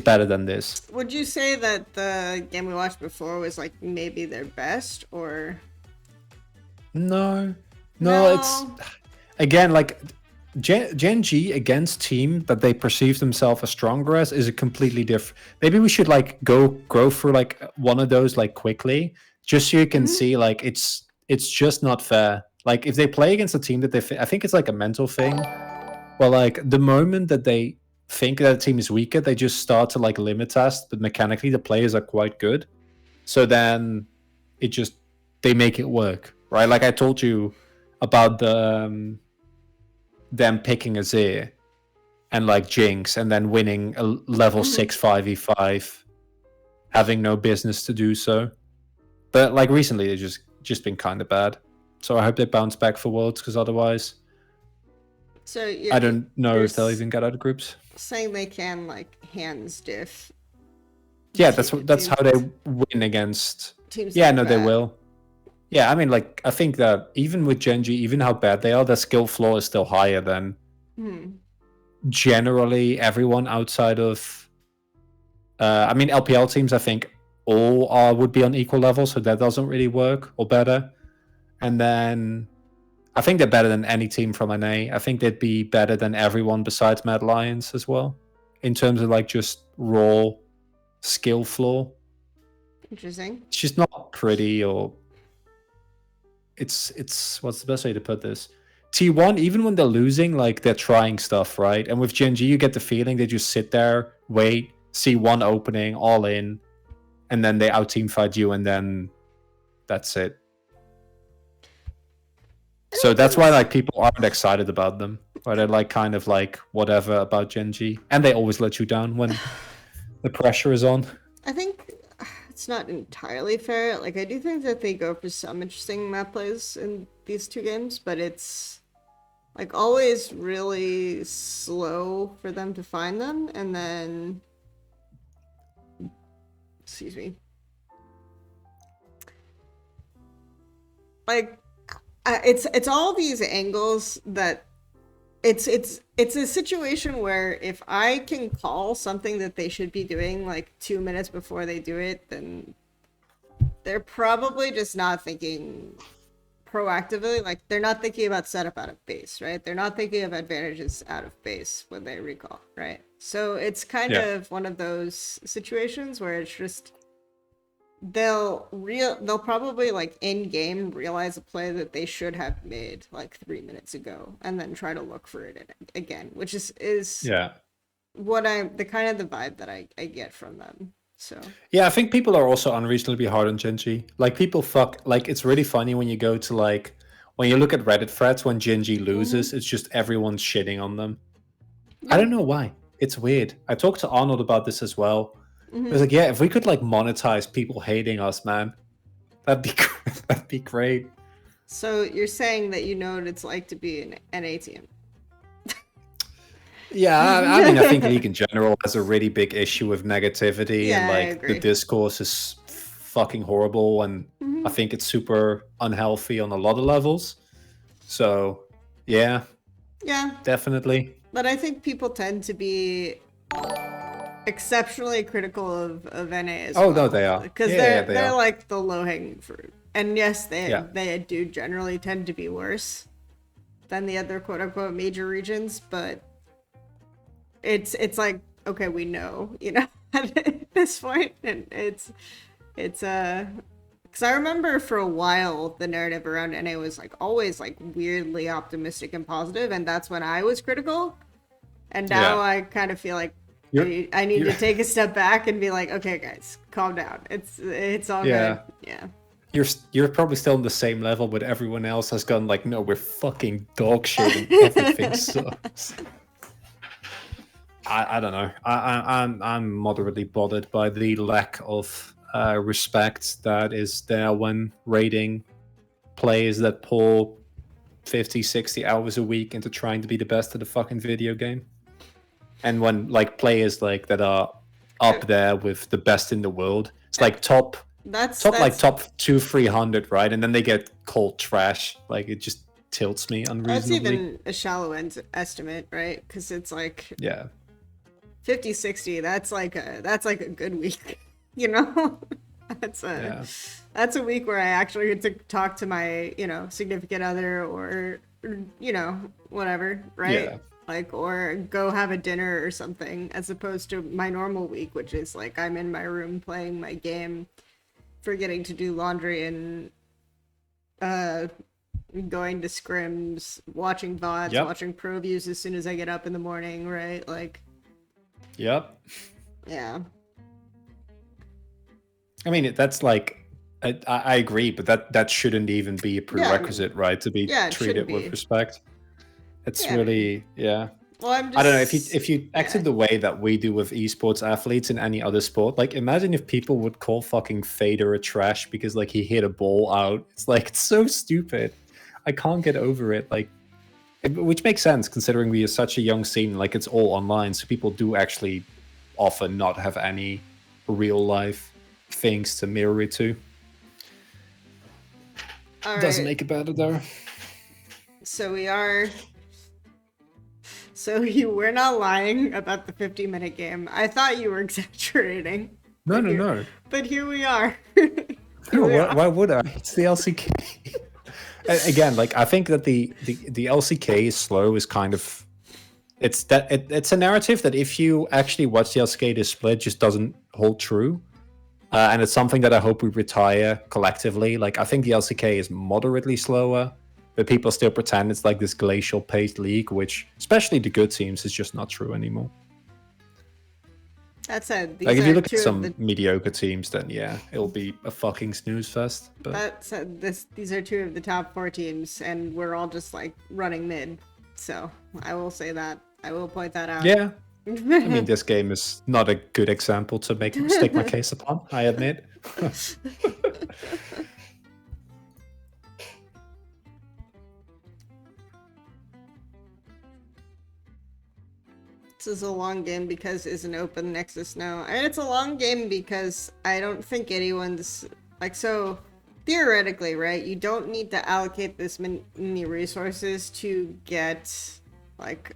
S6: better than this.
S7: would you say that the game we watched before was like maybe their best, or
S6: No,
S7: No.
S6: it's again like GenG against team that they perceive themselves as stronger as is a completely different. Maybe we should like go through like one of those like quickly, just so you can see like it's just not fair. Like if they play against a team that I think it's like a mental thing. Well, like the moment that they think that a team is weaker, they just start to like limit test, but mechanically the players are quite good. So then they make it work, right? Like I told you about the them picking Azir and like Jinx and then winning a level 6 5v5, having no business to do so. But like recently they've just been kind of bad. So I hope they bounce back for Worlds, because otherwise
S7: so
S6: I don't know
S7: you're
S6: if they'll even get out of groups.
S7: saying they can like hands diff
S6: Yeah, that's how they win against.
S7: teams?
S6: Yeah,
S7: like
S6: no, they
S7: that?
S6: will. Yeah, I mean, like I think that even with GenG, even how bad they are, their skill floor is still higher than generally everyone outside of. I mean, LPL teams, I think all would be on equal level, so that doesn't really work, or better. And then I think they're better than any team from NA. I think they'd be better than everyone besides Mad Lions as well, in terms of like just raw skill floor.
S7: Interesting.
S6: It's just not pretty, or it's what's the best way to put this? T1, even when they're losing, like they're trying stuff, right? And with GenG, you get the feeling they just sit there, wait, see one opening, all in, and then they out team fight you, and then that's it. So that's why like people aren't excited about them, or they're like kind of like whatever about GenG, and they always let you down when the pressure is on.
S7: I think it's not entirely fair. Like I do think that they go for some interesting map plays in these 2 games, but it's like always really slow for them to find them, and then excuse me, like it's all these angles that it's a situation where if I can call something that they should be doing like 2 minutes before they do it, then they're probably just not thinking proactively. Like they're not thinking about setup out of base, right? They're not thinking of advantages out of base when they recall, right? So it's kind of one of those situations where it's just they'll probably like in game realize a play that they should have made like 3 minutes ago, and then try to look for it again, which is
S6: Yeah.
S7: what the kind of the vibe that I get from them. So
S6: Yeah, I think people are also unreasonably hard on GenG. Like people fuck. Like it's really funny when you go to like when you look at Reddit threads when GenG loses. It's just everyone's shitting on them. I don't know why. It's weird. I talked to Arnold about this as well. I was like, yeah, if we could like monetize people hating us, man, that'd be that'd be great.
S7: So you're saying that you know what it's like to be an NA team?
S6: Yeah, I mean, I think League in general has a really big issue with negativity
S7: Yeah,
S6: and
S7: I
S6: like
S7: agree.
S6: the discourse is fucking horrible, and I think it's super unhealthy on a lot of levels. So, yeah,
S7: Yeah,
S6: definitely.
S7: but I think people tend to be exceptionally critical of NA as well.
S6: Oh no, they are.
S7: Because
S6: Yeah, they
S7: they're
S6: are.
S7: like the low hanging fruit. And yes,
S6: Yeah.
S7: they do generally tend to be worse than the other quote unquote major regions, but it's like, okay, we know, you know, at this point, and it's because I remember for a while the narrative around NA was like always like weirdly optimistic and positive, and that's when I was critical. And now
S6: Yeah.
S7: I kind of feel like
S6: You're-
S7: I need to
S6: you're-
S7: take a step back and be like, okay, guys, calm down. It's all
S6: Yeah.
S7: good. Yeah.
S6: You're probably still on the same level, but everyone else has gone like, no, we're fucking dog shit and everything sucks. I don't know. I'm moderately bothered by the lack of respect that is there when rating players that pull 50, 60 hours a week into trying to be the best at the fucking video game. And when like players like that are up there with the best in the world, it's like top
S7: That's
S6: like top 200-300, right? And then they get cold trash. Like it just tilts me
S7: that's
S6: unreasonably.
S7: even a shallow end estimate, right? Because it's like
S6: Yeah.
S7: 50, 60. That's like a good week, you know.
S6: Yeah.
S7: That's a week where I actually get to talk to my, you know, significant other or, you know, whatever, right?
S6: Yeah.
S7: Like, or go have a dinner or something, as opposed to my normal week, which is like I'm in my room playing my game, forgetting to do laundry, and going to scrims, watching VODs,
S6: Yep.
S7: watching pro views as soon as I get up in the morning, right? Like,
S6: Yep.
S7: yeah.
S6: I mean, that's like, I agree, but that shouldn't even be a prerequisite, right? To be
S7: yeah, it
S6: treated
S7: shouldn't
S6: with
S7: be.
S6: respect. It's
S7: Yeah.
S6: really, yeah.
S7: Well, I'm just,
S6: I don't know if you acted the way that we do with esports athletes in any other sport. Like, imagine if people would call fucking Fader a trash because like he hit a ball out. It's like it's so stupid. I can't get over it. Like, which makes sense considering we are such a young scene. Like, it's all online, so people do actually often not have any real life things to mirror it to.
S7: all
S6: Doesn't
S7: right.
S6: make it better though.
S7: So we are. So you were not lying about the 50-minute game. I thought you were exaggerating.
S6: No, no, no.
S7: But here we are.
S6: No, why would I? It's the LCK. Again, like I think that the LCK is slow is kind of it's a narrative that if you actually watch the LCK this split just doesn't hold true. And it's something that I hope we retire collectively. Like I think the LCK is moderately slower, but people still pretend it's like this glacial paced league, which especially the good teams is just not true anymore.
S7: That said, these
S6: Like if
S7: are
S6: you look
S7: two
S6: at
S7: of
S6: some
S7: the.
S6: mediocre teams, then yeah, it'll be a fucking snooze fest. But
S7: That said, these are two of the top 4 teams, and we're all just like running mid. So I will say that. I will point that out.
S6: yeah, I mean this game is not a good example to stick my case upon, I admit.
S7: This is a long game because it's an open Nexus now. And it's a long game because I don't think anyone's like, so theoretically, right? You don't need to allocate this many resources to get like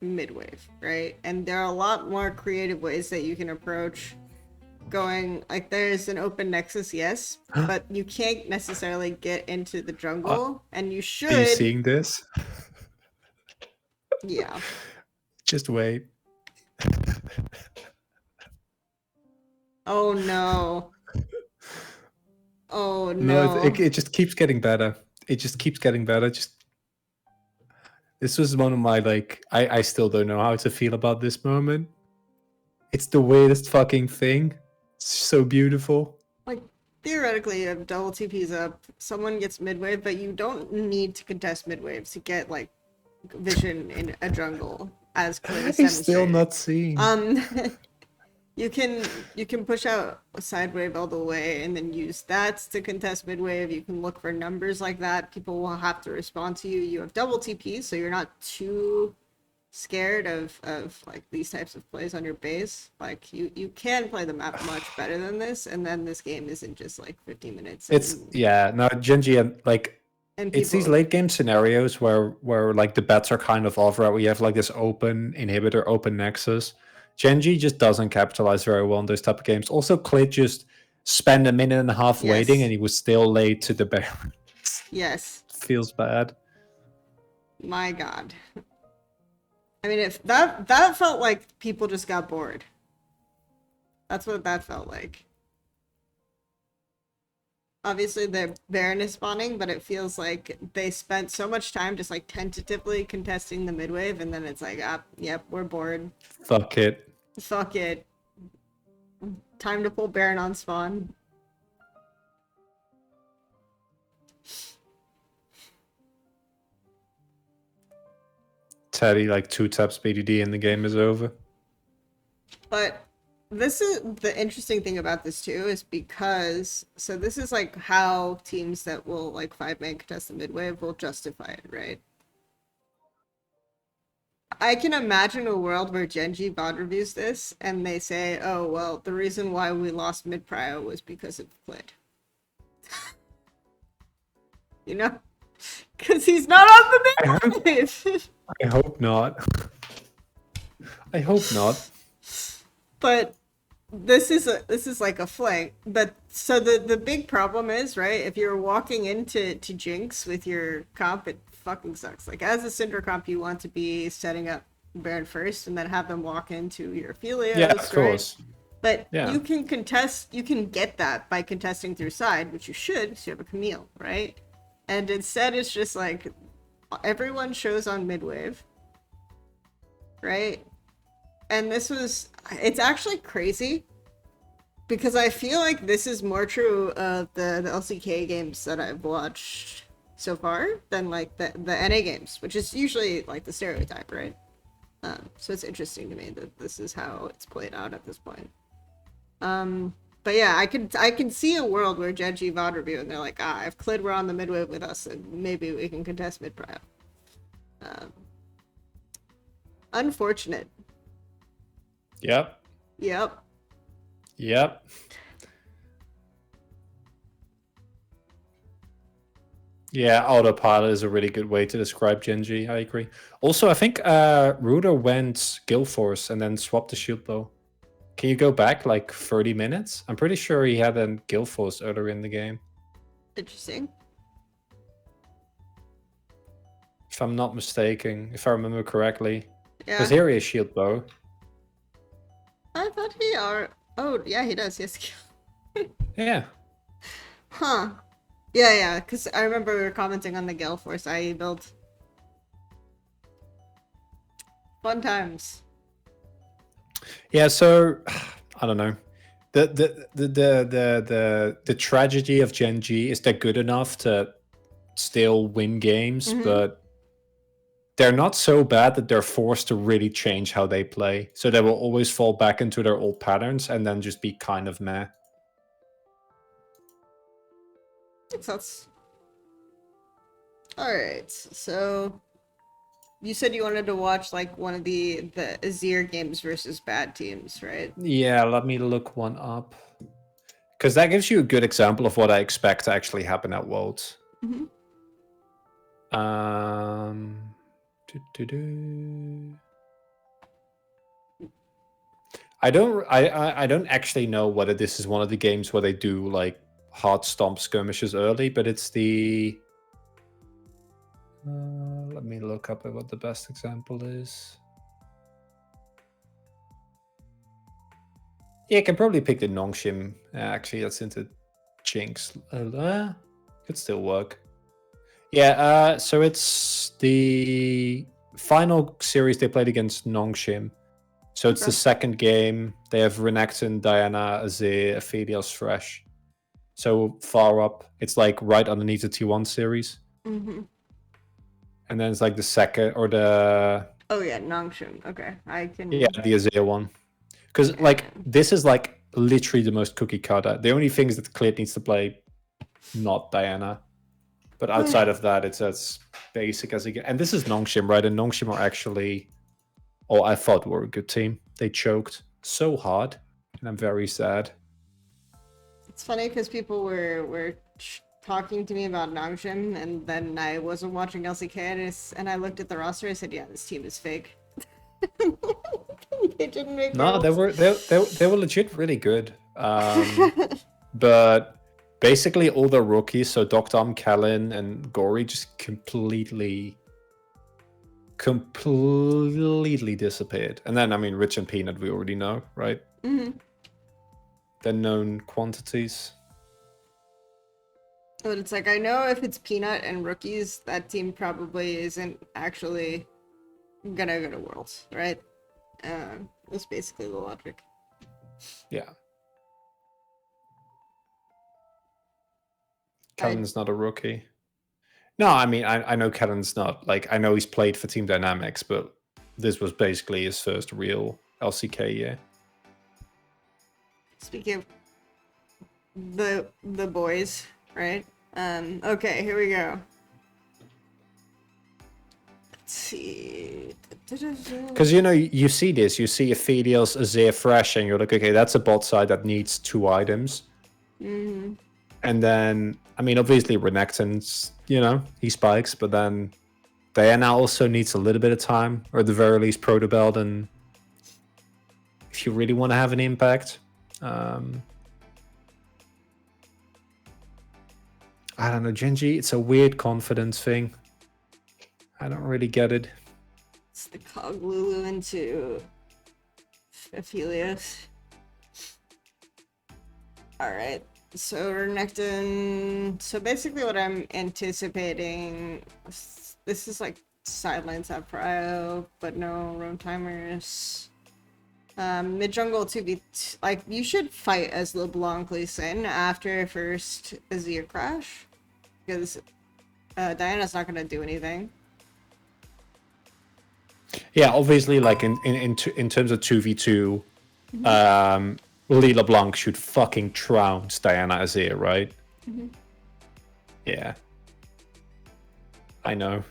S7: midwave, right? And there are a lot more creative ways that you can approach going, like there's an open Nexus, yes, but you can't necessarily get into the jungle, and you should.
S6: Are you seeing this?
S7: Yeah.
S6: Just wait.
S7: Oh no. Oh
S6: No,
S7: no.
S6: it just keeps getting better. It just keeps getting better. This was one of my like I still don't know how to feel about this moment. It's the weirdest fucking thing. So beautiful.
S7: Like, theoretically, you have double TPs up, someone gets mid-wave, but you don't need to contest mid-wave to get, like, vision in a jungle, as clearly
S6: He's still
S7: demonstrated.
S6: not seen.
S7: You can push out a side wave all the way and then use that to contest mid wave. You can look for numbers like that. People will have to respond to you. You have double TP, so you're not too scared of like these types of plays on your base. Like you can play the map much better than this, and then this game isn't just like 50 minutes.
S6: It's no GenG like
S7: and
S6: it's these
S7: people-
S6: late game scenarios where like the bets are kind of off, right? We have like this open inhibitor, open nexus. GenG just doesn't capitalize very well in those type of games. Also, Clit just spent a minute and a half waiting,
S7: Yes.
S6: and he was still late to the Baron.
S7: Yes.
S6: Feels bad.
S7: My God. I mean, if that felt like people just got bored. That's what that felt like. Obviously, the Baron is spawning, but it feels like they spent so much time just like tentatively contesting the midwave, and then it's like, yep, we're bored.
S6: Fuck it.
S7: Fuck it. Time to pull Baron on spawn.
S6: Teddy like 2 taps BDD and the game is over.
S7: But this is the interesting thing about this too, is because so this is like how teams that will like 5-man contest the midwave will justify it, right? I can imagine a world where GenG VOD reviews this and they say, oh well, the reason why we lost mid prio was because of Clit. You know? Because he's not on the midwave.
S6: I hope not. I hope not.
S7: But this is like a flank. But so the big problem is, right, if you're walking into Jinx with your comp, it fucking sucks. Like as a Syndra comp, you want to be setting up Baron first and then have them walk into your Aphelios,
S6: Yeah, of
S7: right?
S6: course.
S7: But
S6: Yeah.
S7: you can get that by contesting through side, which you should, because you have a Camille, right? And instead it's just like everyone shows on midwave, right? And it's actually crazy because I feel like this is more true of the LCK games that I've watched so far than like the NA games, which is usually like the stereotype, right? So it's interesting to me that this is how it's played out at this point. But yeah, I can see a world where GenG VOD review and they're like, if Clid were on the midwave with us, and maybe we can contest mid prio. Unfortunate.
S6: Yep.
S7: Yep.
S6: Yep. Yeah, autopilot is a really good way to describe GenG. I agree. Also, I think Ruder went Guild Force and then swapped the shield bow. Can you go back like 30 minutes? I'm pretty sure he had a Guild Force earlier in the game.
S7: Interesting.
S6: If I'm not mistaken, if I remember correctly.
S7: Yeah.
S6: Because here he is shield bow.
S7: I thought he are. Oh, yeah, he does. Yes.
S6: Yeah.
S7: Huh. Yeah, because I remember we were commenting on the Gale Force IE build. Fun times.
S6: Yeah, so I don't know. The tragedy of GenG is they're good enough to still win games, but they're not so bad that they're forced to really change how they play. So they will always fall back into their old patterns and then just be kind of meh.
S7: Makes sense. Alright, so you said you wanted to watch like one of the Azir games versus bad teams, right?
S6: Yeah, let me look one up. Because that gives you a good example of what I expect to actually happen at Worlds. I don't actually know whether this is one of the games where they do like hard stomp skirmishes early, but it's the let me look up at what the best example is. Yeah, I can probably pick the Nongshim. Actually, that's into Jinx. Could still work. Yeah, so it's the final series they played against Nongshim. So it's the
S7: Okay.
S6: second game. They have Renekton, Diana, Azir, Aphelios, Thresh. So far up, it's like right underneath the T1 series.
S7: Mm-hmm.
S6: And then it's like the second or the
S7: Oh yeah, Nongshim. Okay, I can.
S6: the Azir one. Because like this is like literally the most cookie cutter. The only thing is that Clit needs to play not Diana. But outside of that, it's as basic as it gets. And this is Nongshim, right? And Nongshim are actually, I thought were a good team. They choked so hard, and I'm very sad.
S7: It's funny because people were talking to me about Nongshim, and then I wasn't watching LCK, and I looked at the roster. I said, "Yeah, this team is fake." They didn't make.
S6: No, they were legit really good. But basically all the rookies, so Doctom, Kellen, and Gory, just completely disappeared. And then, I mean, Rich and Peanut, we already know, right?
S7: Mm-hmm.
S6: They're known quantities.
S7: But it's like, I know if it's Peanut and rookies, that team probably isn't actually gonna go to Worlds, right? That's basically the logic.
S6: Yeah. Kellen's not a rookie. No, I mean, I know Kellen's not. Like, I know he's played for Team Dynamics, but this was basically his first real LCK year.
S7: Speaking of the boys, right? Okay, here we go. Let's see.
S6: Because, you know, you see this. You see Aphelios, Azir, Thresh, and you're like, okay, that's a bot side that needs 2 items.
S7: Mm-hmm.
S6: And then, I mean, obviously Renekton's, you know, he spikes, but then Diana also needs a little bit of time, or at the very least Protobelt, and if you really want to have an impact. I don't know, GenG, it's a weird confidence thing. I don't really get it.
S7: It's the cog Lulu into Aphelios. Alright. So Renekton. So basically what I'm anticipating, this is like sidelines at Prio, but no roam timers. Mid jungle 2v2, like you should fight as LeBlanc Lee Sin after first Azir crash, because Diana's not gonna do anything.
S6: Yeah, obviously, like in terms of 2v2, Lee LeBlanc should fucking trounce Diana Azir, right?
S7: Mm-hmm.
S6: Yeah. I know.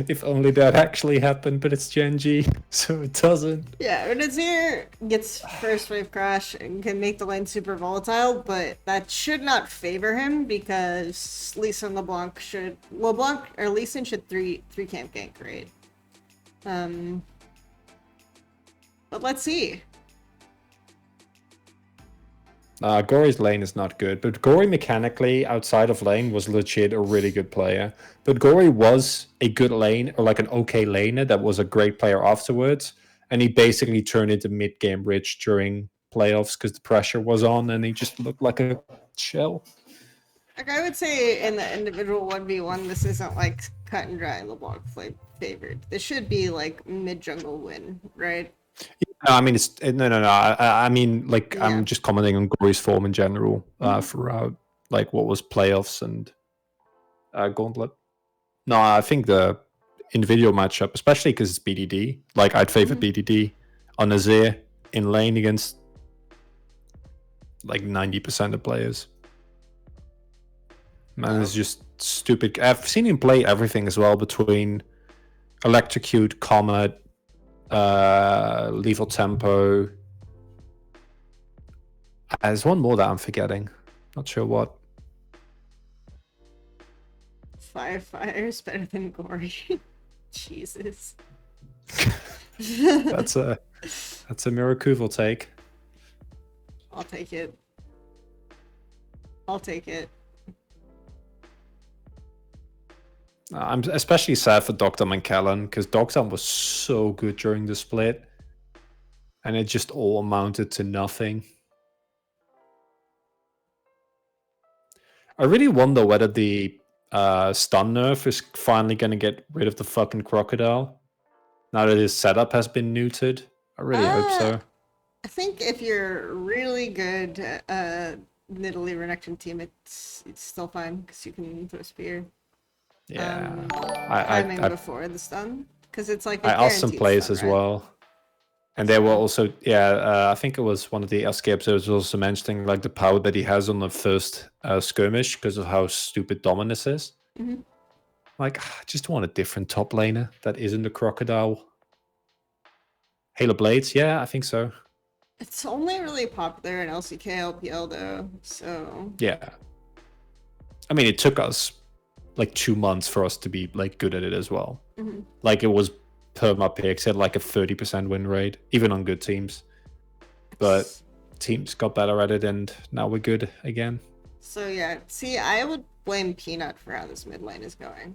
S6: If only that actually happened, but it's GenG, so it doesn't.
S7: Yeah, when Azir gets first wave crash and can make the lane super volatile, but that should not favor him because Lee Sin LeBlanc should Lee Sin should three camp gank, right? But let's see.
S6: Gory's lane is not good, but Gory mechanically outside of lane was legit a really good player. But Gory was a good lane, or like an okay laner that was a great player afterwards, and he basically turned into mid-game Rich during playoffs because the pressure was on, and he just looked like a shell.
S7: Like I would say in the individual 1v1, this isn't like cut and dry LeBlanc favored. This should be like mid-jungle win, right?
S6: No, I mean it's no. I mean, like,
S7: Yeah.
S6: I'm just commenting on Gory's form in general throughout, like what was playoffs and Gauntlet. No, I think the individual matchup, especially because it's BDD. Like, I'd favor BDD on Azir in lane against like 90% of players. Man, it's just stupid. I've seen him play everything as well between Electrocute, Comet, Lethal Tempo. There's one more that I'm forgetting. Not sure what.
S7: Fire's better than Gory. Jesus.
S6: That's a Miracuval take.
S7: I'll take it. I'll take it.
S6: I'm especially sad for Doctom and Kellen because Doctom was so good during the split, and it just all amounted to nothing. I really wonder whether the stun nerf is finally going to get rid of the fucking crocodile. Now that his setup has been neutered, I really hope so.
S7: I think if you're really good, Nidalee Renekton team, it's still fine because you can throw spear.
S6: Yeah,
S7: Timing
S6: I
S7: before the stun, because it's like a
S6: asked some
S7: guaranteed
S6: players
S7: stun,
S6: as
S7: right?
S6: well, and they were also I think it was one of the SK episodes also mentioning like the power that he has on the first skirmish because of how stupid Dominus is.
S7: Mhm.
S6: Like, I just want a different top laner that isn't a crocodile. Halo Blades, yeah, I think so.
S7: It's only really popular in LCK LPL though, so
S6: Yeah. I mean, it took us like 2 months for us to be like good at it as well.
S7: Mhm.
S6: Like it was perma picks had like a 30% win rate, even on good teams. But teams got better at it, and now we're good again.
S7: So yeah, see, I would blame Peanut for how this mid lane is going.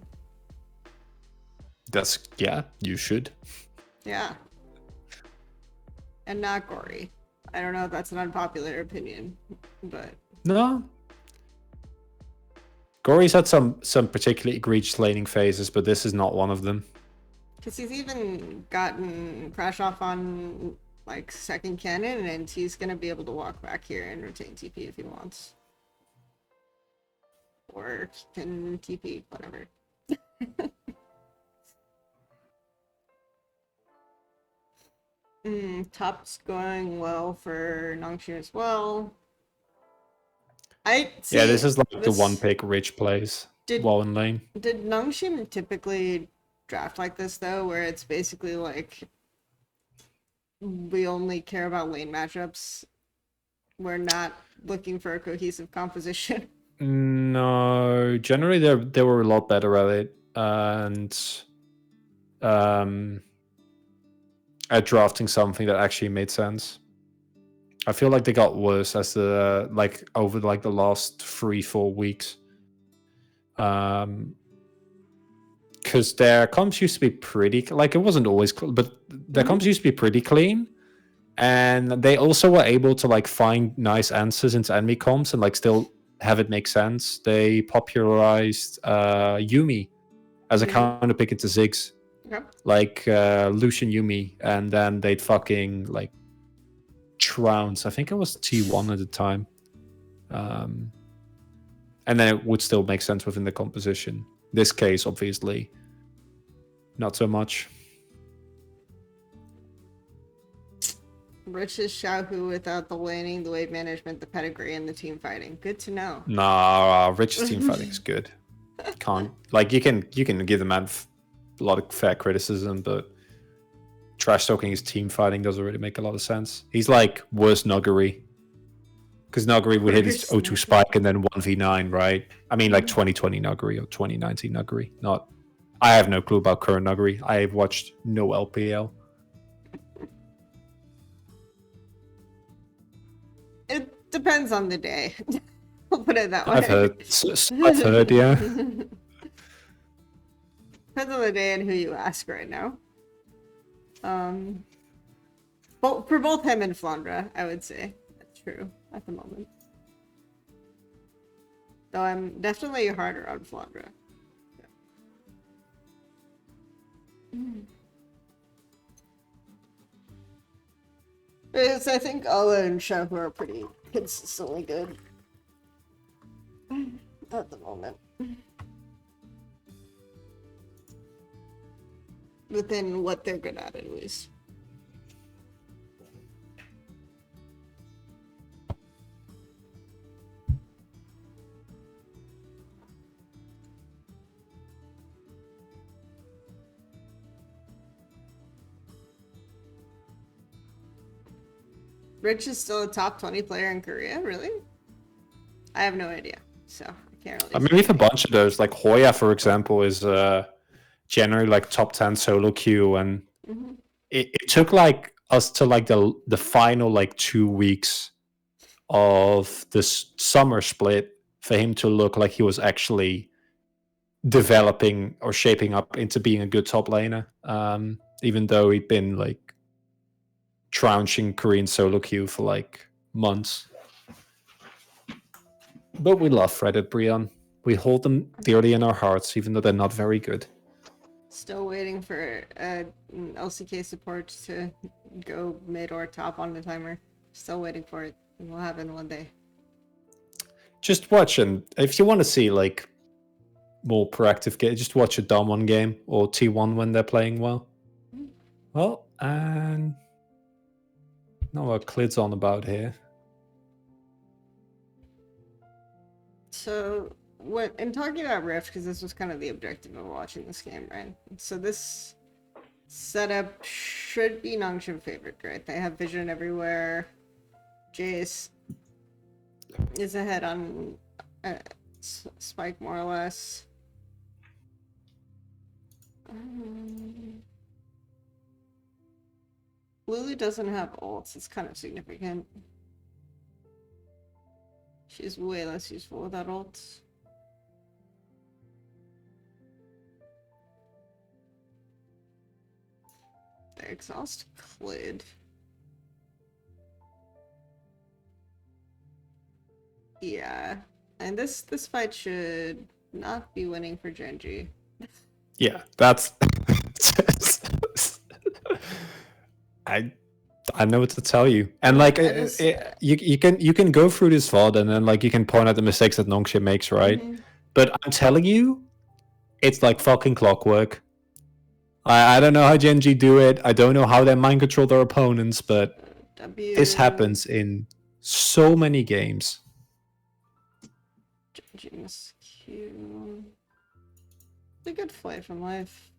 S6: You should.
S7: Yeah. And not Gory. I don't know if that's an unpopular opinion, but
S6: No. Gory's had some particularly egregious laning phases, but this is not one of them.
S7: because he's even gotten crash off on like second cannon, and he's gonna be able to walk back here and retain TP if he wants. Or he can TP, whatever. Top's going well for Nongshim as well.
S6: This is like the one pick Rich plays while in lane.
S7: Did Nongshim typically draft like this though, where it's basically like we only care about lane matchups? We're not looking for a cohesive composition.
S6: No, generally they were a lot better at it, and at drafting something that actually made sense. I feel like they got worse as the over the last 3-4 weeks. Because their comps used to be pretty it wasn't always but their comps used to be pretty clean, and they also were able to find nice answers into enemy comps and still have it make sense. They popularized Yumi as a counter pick into Ziggs.
S7: Yep.
S6: Lucian Yumi, and then they'd fucking trounce. I think it was T1 at the time. And then it would still make sense within the composition. This case, obviously, not so much.
S7: Rich is Xiaohu without the laning, the wave management, the pedigree, and the team fighting. Good to know.
S6: Nah, Rich's team fighting is good. Can't you can give the man a lot of fair criticism, but trash talking his team fighting doesn't really make a lot of sense. He's worse Nuggery. Because Nuggery would hit his O2 spike and then 1v9, right? I mean 2020 Nuggery or 2019 Nuggery. Not I have no clue about current Nuggery. I've watched no LPL.
S7: It depends on the day. I'll put it that way.
S6: I've heard, yeah.
S7: Depends on the day and who you ask right now. For both him and Flandra, I would say that's true at the moment. Though I'm definitely harder on Flandra. Because I think Ola and Xiaohu are pretty consistently good at the moment. Within what they're good at least. Rich is still a top 20 player in Korea, really? I have no idea, so I can't really.
S6: I mean, we have a bunch of those. Hoya, for example, is generally top 10 solo queue, and it took us to the final 2 weeks of this summer split for him to look like he was actually developing or shaping up into being a good top laner. Even though he'd been trouncing Korean solo queue for months. But we love Fred and Brion. We hold them dearly in our hearts, even though they're not very good.
S7: Still waiting for LCK support to go mid or top on the timer. Still waiting for it. It will happen one day.
S6: Just watch, and if you want to see like more proactive game, just watch a Dom1 game or T1 when they're playing well. Well, and know what Clid's on about here.
S7: So, what in talking about Rift, because this was kind of the objective of watching this game, right? So this setup should be Nongshim favorite, right? They have vision everywhere. Jace is ahead on Spike more or less. Lulu doesn't have ults. It's kind of significant. She's way less useful without ults. They exhaust Clid. Yeah. And this fight should not be winning for GenG.
S6: Yeah, that's I know what to tell you, and like you can go through this VOD and then like you can point out the mistakes that Nongshim makes, right? But I'm telling you, it's like fucking clockwork. I don't know how GenG do it. I don't know how they mind control their opponents, but this happens in so many games.
S7: GenG Q. It's a good flight from life.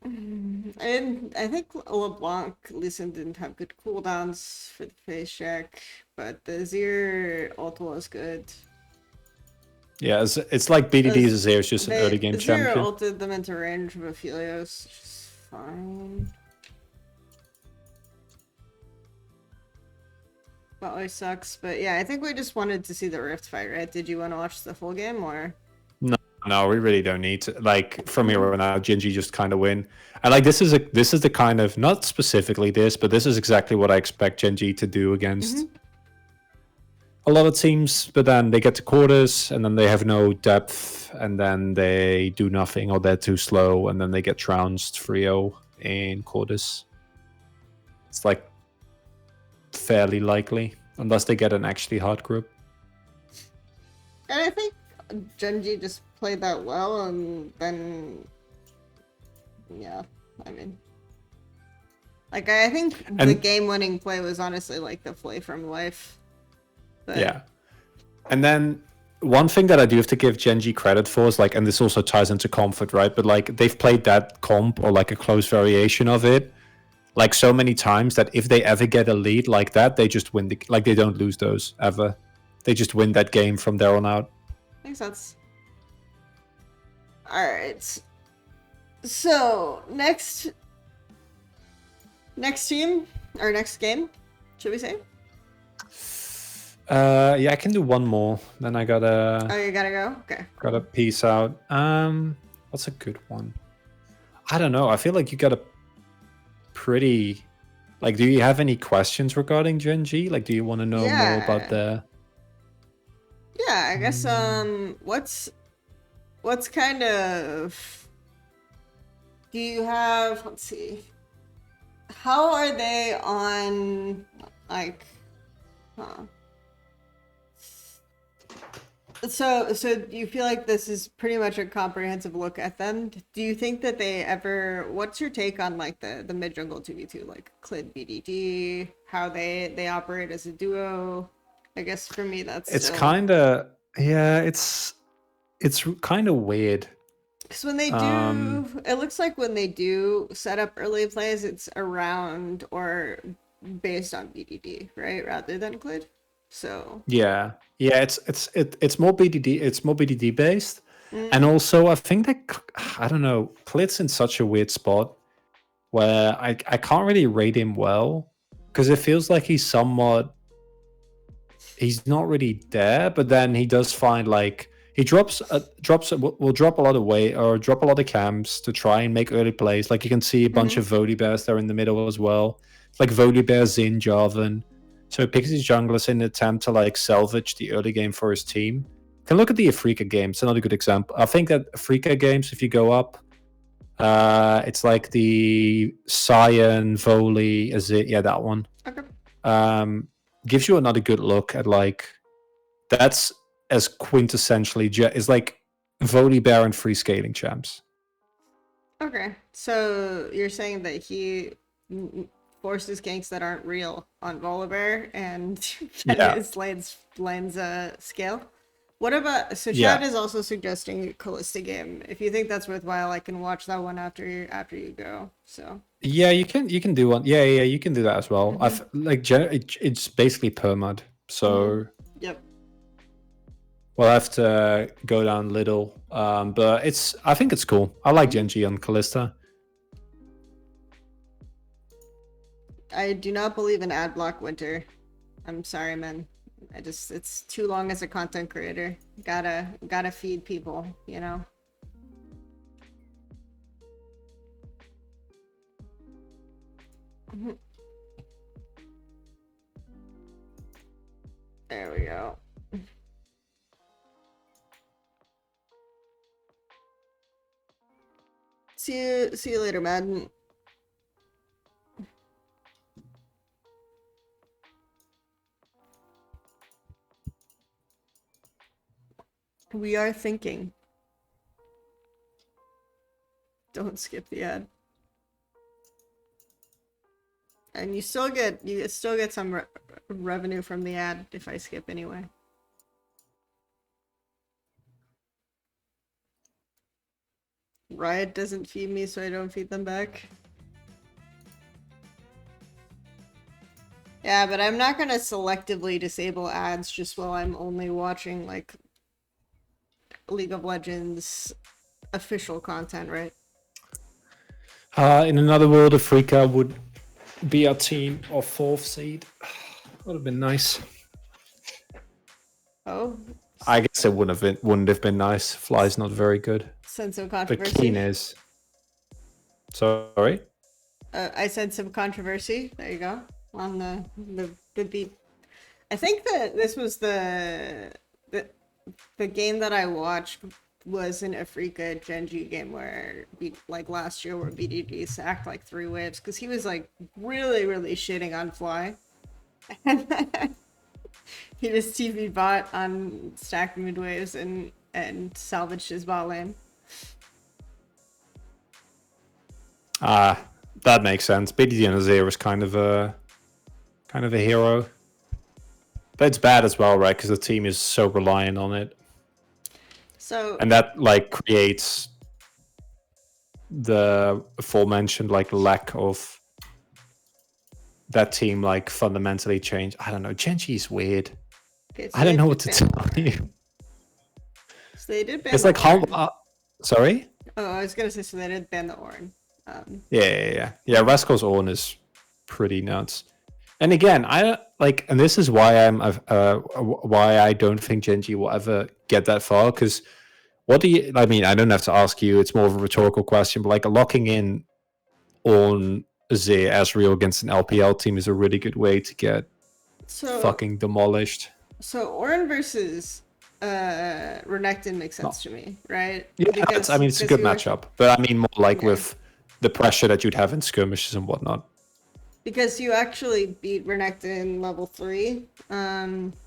S7: And I think LeBlanc Listen didn't have good cooldowns for the face check, but the Azir ult was good.
S6: Yeah, it's like BDD's Azir is just an early game
S7: Azir
S6: champion.
S7: ulted them into range of Aphelios, which is fine. That always sucks, but yeah, I think we just wanted to see the Rift fight, right? Did you want to watch the full game, or?
S6: No, we really don't need to. Like from here on out, GenG just kind of win. And like this is the kind of, not specifically this, but this is exactly what I expect GenG to do against a lot of teams. But then they get to quarters, and then they have no depth, and then they do nothing, or they're too slow, and then they get trounced 3-0 in quarters. It's like fairly likely, unless they get an actually hard group.
S7: And I think GenG just played that well, and then yeah, I mean, like I think the game-winning play was honestly like the play from life. But...
S6: yeah, and then one thing that I do have to give GenG credit for is like, and this also ties into comfort, right? But like they've played that comp or like a close variation of it like so many times that if they ever get a lead like that, they just win the, like they don't lose those ever. They just win that game from there on out.
S7: Makes sense. Alright. So, next team, or next game, should we say?
S6: Yeah, I can do one more. Then I gotta...
S7: Oh, you gotta go? Okay.
S6: Gotta peace out. What's a good one? I don't know. I feel like you got a pretty... Like, do you have any questions regarding GenG? Like, do you want to know more about the...
S7: Yeah, I guess, what's kind of... Do you have... Let's see. How are they on, like... So do you feel like this is pretty much a comprehensive look at them? Do you think that they ever... What's your take on, like, the mid-jungle 2v2? Like, Clid, BDD, how they operate as a duo? I guess for me, that's...
S6: It's kind of... Yeah, it's kind of weird.
S7: Because when they do... It looks like when they do set up early plays, it's around or based on BDD, right? Rather than Clid. So... Yeah,
S6: it's more BDD. It's more BDD based, and also I think that I don't know. Clit's in such a weird spot where I can't really rate him well because it feels like he's not really there. But then he does find like he will drop a lot of weight or drop a lot of camps to try and make early plays. Like you can see a bunch of Volibears there in the middle as well. Like Volibear, Xin, Jarvan. So he picks his junglers in an attempt to like salvage the early game for his team. You can look at the Afrika games. It's another good example. I think that Afrika games, if you go up, it's like the Cyan, Volley, is it? Yeah, that one.
S7: Okay.
S6: Gives you another good look at like that's as quintessentially is like Volley Baron free scaling champs.
S7: Okay. So you're saying that he forces ganks that aren't real on Volibear and his lanes scale. What about Chad is also suggesting Callista game. If you think that's worthwhile, I can watch that one after you go. So
S6: yeah, you can do one. Yeah, you can do that as well. I've like it's basically permad. So
S7: yep.
S6: we'll have to go down little. But I think it's cool. I like GenG on Callista.
S7: I do not believe in ad block winter. I'm sorry, man. It's too long as a content creator. Gotta feed people, you know. There we go. See you later, man. We are thinking. Don't skip the ad. And you still get some revenue from the ad if I skip anyway. Riot doesn't feed me, so I don't feed them back. Yeah, but I'm not gonna selectively disable ads just while I'm only watching like League of Legends official content, right?
S6: In another world, Afrika would be our team of 4th seed. Would have been nice.
S7: Oh,
S6: I guess it wouldn't have been nice. Fly's not very good.
S7: sense of
S6: But
S7: controversy.
S6: Keen is. Sorry?
S7: I said some controversy. There you go. On the beat. I think that this was the game that I watched was an Afrika GenG game where like last year where BDD sacked like 3 waves because he was like really shitting on Fly. And he just TV bot on stacked mid waves and salvaged his bot lane.
S6: That makes sense. BDD and Azir is kind of a hero. But it's bad as well, right? Because the team is so reliant on it.
S7: So
S6: and that like creates the aforementioned like lack of that team like fundamentally change. I don't know. GenG is weird.
S7: okay, so
S6: I don't
S7: they
S6: know
S7: did
S6: what to
S7: ban-
S6: tell you.
S7: So they did ban
S6: It's
S7: the
S6: like how.
S7: Ornn.
S6: Sorry.
S7: Oh, I was gonna say so they did ban the Ornn.
S6: Yeah. Rascal's Ornn is pretty nuts. And again, and this is why why I don't think GenG will ever get that far. Because what do you? I mean, I don't have to ask you. It's more of a rhetorical question. But like locking in on Azir as real against an LPL team is a really good way to get fucking demolished.
S7: So Ornn versus Renekton makes sense to me, right?
S6: Yeah, it's a good matchup. But I mean more like with the pressure that you'd have in skirmishes and whatnot.
S7: Because you actually beat Renekton level 3,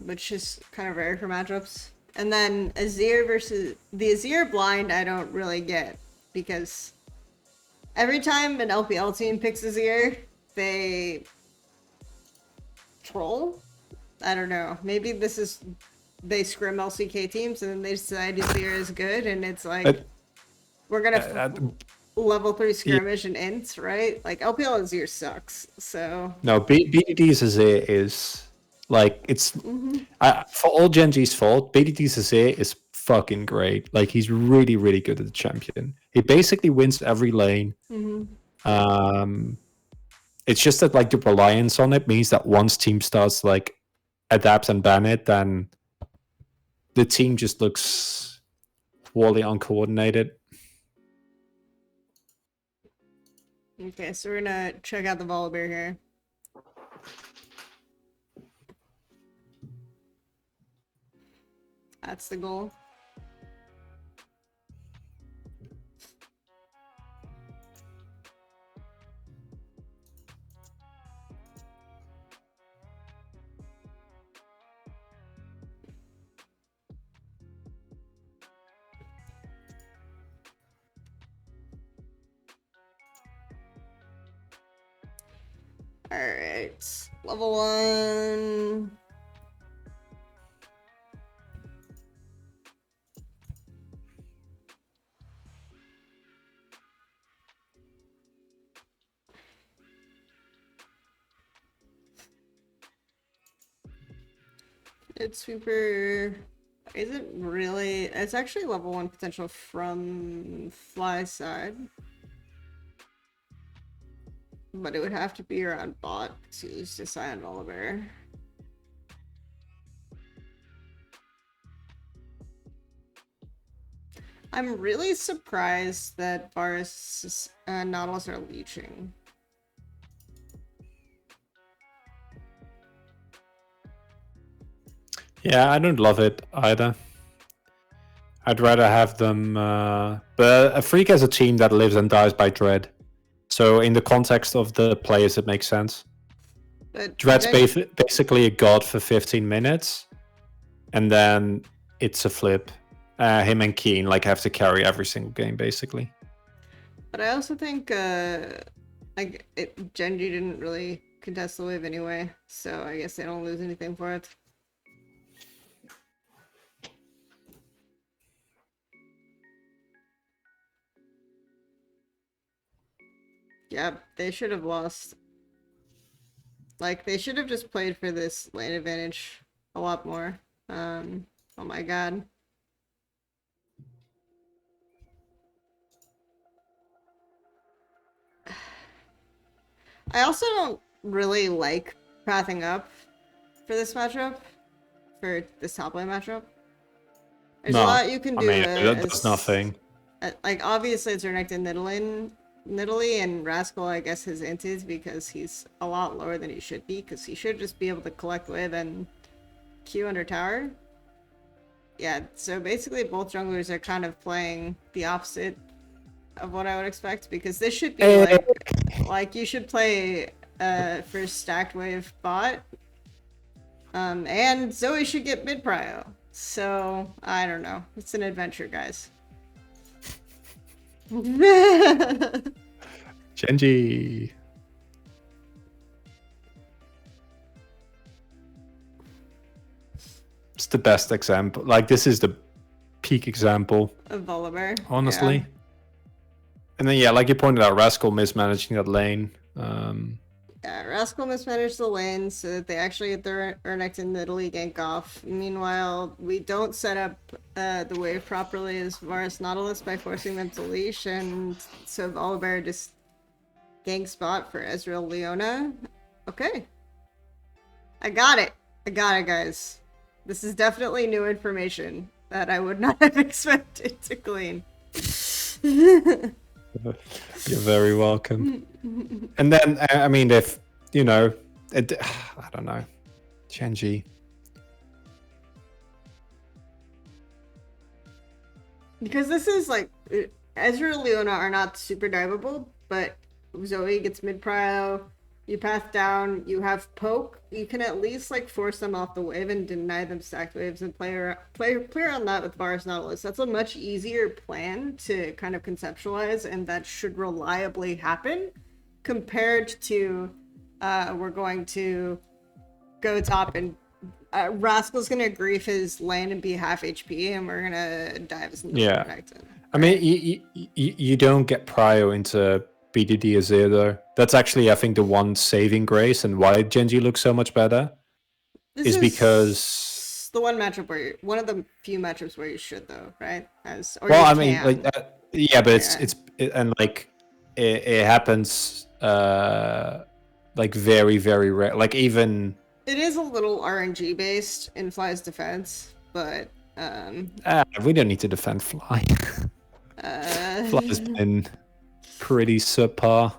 S7: which is kind of rare for matchups. And then Azir versus... The Azir blind I don't really get, because every time an LPL team picks Azir, they troll? I don't know. Maybe this is... They scrim LCK teams and then they decide Azir is good, and it's like... we're gonna... level 3 skirmish and int, right? Like LPL Azir sucks, so
S6: no. BDD's Azir is like it's for all GenG's fault. BDD's Azir is fucking great. Like he's really good at the champion. He basically wins every lane. It's just that like the reliance on it means that once team starts like adapt and ban it, then the team just looks poorly uncoordinated.
S7: okay, so we're gonna check out the Volibear here. That's the goal. Alright, level 1. It's super... Isn't really... It's actually level 1 potential from Fly side. But it would have to be around bot to use Decide Oliver. I'm really surprised that Varus and Nautilus are leeching.
S6: Yeah, I don't love it either. I'd rather have them... but Afrika has a team that lives and dies by Dread. So in the context of the players, it makes sense.
S7: But
S6: Dread's basically a god for 15 minutes. And then it's a flip. Him and Keen like have to carry every single game, basically.
S7: But I also think GenG didn't really contest the wave anyway. So I guess they don't lose anything for it. Yeah, they should have lost. Like, they should have just played for this lane advantage a lot more. Oh my god. I also don't really like pathing up for this matchup. For this top lane matchup. There's a lot you can do.
S6: That's nothing.
S7: Like, obviously it's Renekton Nidalee, and Rascal, I guess, his int is because he's a lot lower than he should be, because he should just be able to collect wave and Q under tower. Yeah, so basically both junglers are kind of playing the opposite of what I would expect, because this should be like you should play for stacked wave bot, and Zoe should get mid prio. So I don't know, it's an adventure, guys.
S6: GenG. It's the best example. Like, this is the peak example
S7: Of Volibear.
S6: honestly.
S7: Yeah.
S6: And then, yeah, like you pointed out, Rascal mismanaging that lane.
S7: Yeah, Rascal mismanaged the lane so that they actually get their Renekton Nidalee gank off. Meanwhile, we don't set up the wave properly as Varus Nautilus by forcing them to leash, and so Volibear just gank spot for Ezreal Leona. Okay. I got it, guys. This is definitely new information that I would not have expected to glean.
S6: You're very welcome. And then, I mean, if, you know, I don't know, GenG.
S7: Because this is like, Ezreal and Leona are not super diveable, but Zoe gets mid prio, you path down, you have poke, you can at least like force them off the wave and deny them stacked waves and play around that with Varus Nautilus. That's a much easier plan to kind of conceptualize, and that should reliably happen compared to we're going to go top and Rascal's gonna grief his lane and be half HP, and we're gonna dive his Renekton.
S6: I mean, you don't get prio into BDD Azir though. That's actually, I think, the one saving grace, and why GenG looks so much better is because
S7: the one matchup where one of the few matchups where you should though, right?
S6: Well, I mean, like, yeah, but and like it happens like very, very rare. Like, even
S7: it is a little RNG based in Fly's defense, but
S6: we don't need to defend Fly. Fly's been pretty subpar.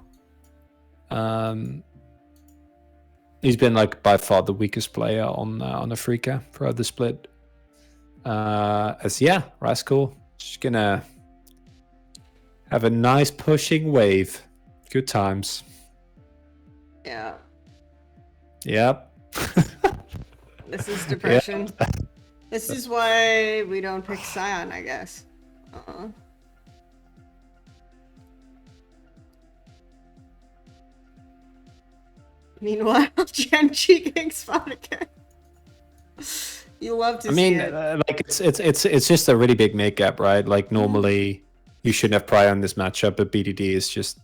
S6: He's been like by far the weakest player on Afrika throughout the split. Yeah, Rascal just gonna have a nice pushing wave. Good times.
S7: Yeah.
S6: Yep.
S7: This is depression. This is why we don't pick Scion, I guess. Meanwhile, GenG getting spot again. You love to see it.
S6: Like it's just a really big make gap, right? Like normally you shouldn't have prior on this matchup, but BDD is just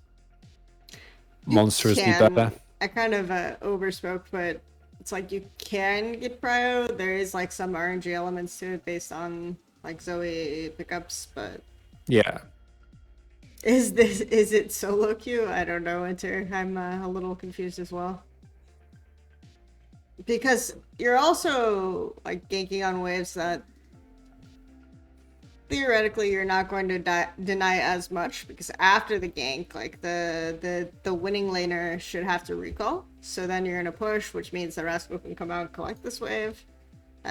S6: monstrously better.
S7: I kind of overspoke, but it's like you can get prio. There is like some RNG elements to it based on like Zoe pickups, but
S6: yeah.
S7: Is it solo queue? I don't know, Winter. I'm a little confused as well. Because you're also like ganking on waves that theoretically you're not going to deny as much, because after the gank, like the winning laner should have to recall. So then you're in a push, which means the Rascal can come out and collect this wave.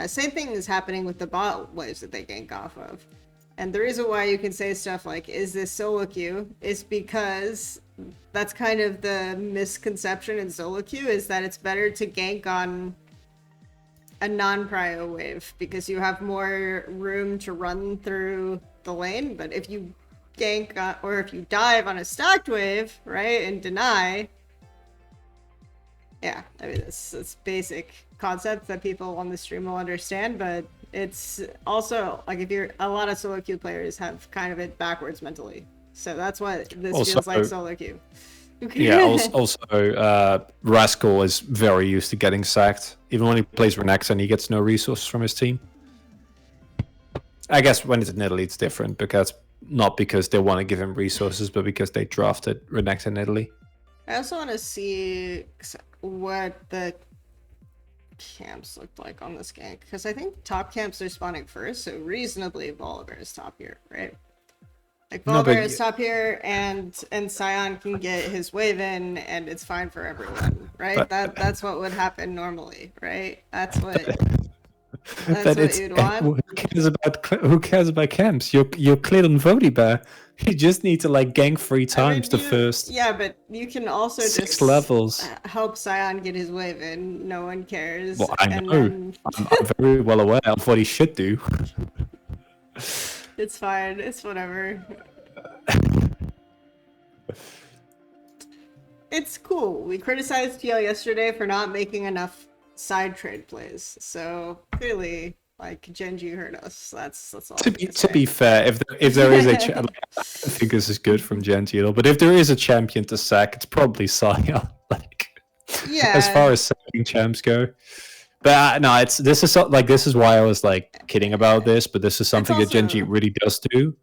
S7: Same thing is happening with the bot waves that they gank off of. And the reason why you can say stuff like, is this solo queue, is because that's kind of the misconception in solo queue, is that it's better to gank on a non-prio wave because you have more room to run through the lane. But if you gank or if you dive on a stacked wave, right, and deny, yeah, I mean, it's basic concept that people on the stream will understand, but it's also like if you're a lot of solo queue players have kind of it backwards mentally, so that's why this
S6: also
S7: feels like solo queue.
S6: Yeah, also Rascal is very used to getting sacked. Even when he plays Renekton, he gets no resources from his team. I guess when it's in Italy, it's different, because not because they want to give him resources, but because they drafted Renekton in Italy.
S7: I also want to see what the camps looked like on this gank, because I think top camps are spawning first, so reasonably Volibear is top here, right? Like Volibear is top here, and Scion can get his wave in, and it's fine for everyone, right? That's what would happen normally, right? That's what you'd want.
S6: Who cares about camps? You're cleared on Volibear. You just need to like gank 3 times the first.
S7: Yeah, but you can also
S6: 6
S7: just
S6: levels.
S7: Help Scion get his wave in. No one cares.
S6: Well, I know. I'm very well aware of what he should do.
S7: It's fine. It's whatever. It's cool. We criticized TL yesterday for not making enough side trade plays. So clearly, like, GenG heard us. That's all.
S6: To be fair, if there is I don't think this is good from GenG at all. But if there is a champion to sack, it's probably Scion. Like,
S7: yeah.
S6: As far as sacking champs go. But no, this is why I was like kidding about this. But this is something that GenG really does do.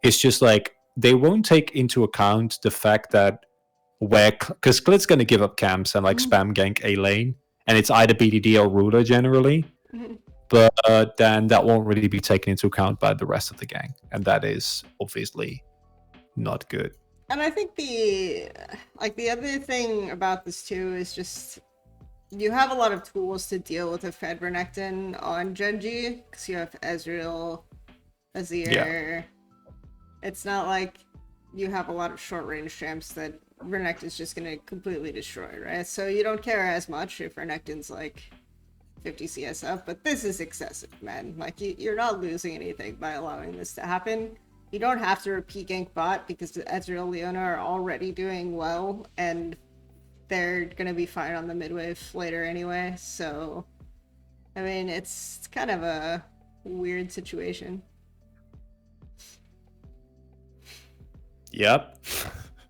S6: It's just like they won't take into account the fact that because Sklit's going to give up camps and like spam gank a lane, and it's either BDD or Ruler generally. But then that won't really be taken into account by the rest of the gang, and that is obviously not good.
S7: And I think the other thing about this too is just you have a lot of tools to deal with a Fed Renekton on GenG, because you have Ezreal, Azir. Yeah. It's not like you have a lot of short range champs that Renekton's just going to completely destroy, right? So you don't care as much if Renekton's like 50 CS up, but this is excessive, man. Like, you're not losing anything by allowing this to happen. You don't have to repeat gank bot because the Ezreal Leona are already doing well, and they're gonna be fine on the midwave later anyway. So, I mean, it's kind of a weird situation.
S6: Yep.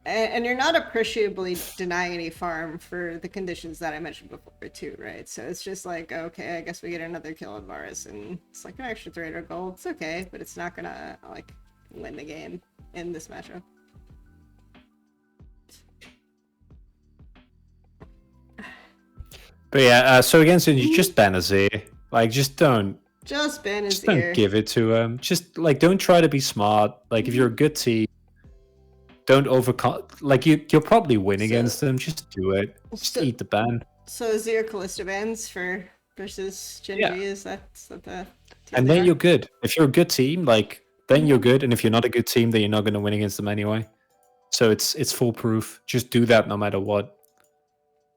S7: And you're not appreciably denying any farm for the conditions that I mentioned before too, right? So it's just like, okay, I guess we get another kill on Varus, and it's like an extra 300 gold. It's okay, but it's not gonna like win the game in this matchup.
S6: But yeah, so against it, you just ban Azir. Like, just ban Azir. Just don't give it to him. Just like, don't try to be smart. Like, if you're a good team, don't overcome. Like, you'll probably win against them. Just do it. Just eat the ban.
S7: So Azir Kalista bans versus GenG. Yeah. Is that the
S6: And then you're good. If you're a good team, like then you're good. And if you're not a good team, then you're not going to win against them anyway. So it's foolproof. Just do that no matter what.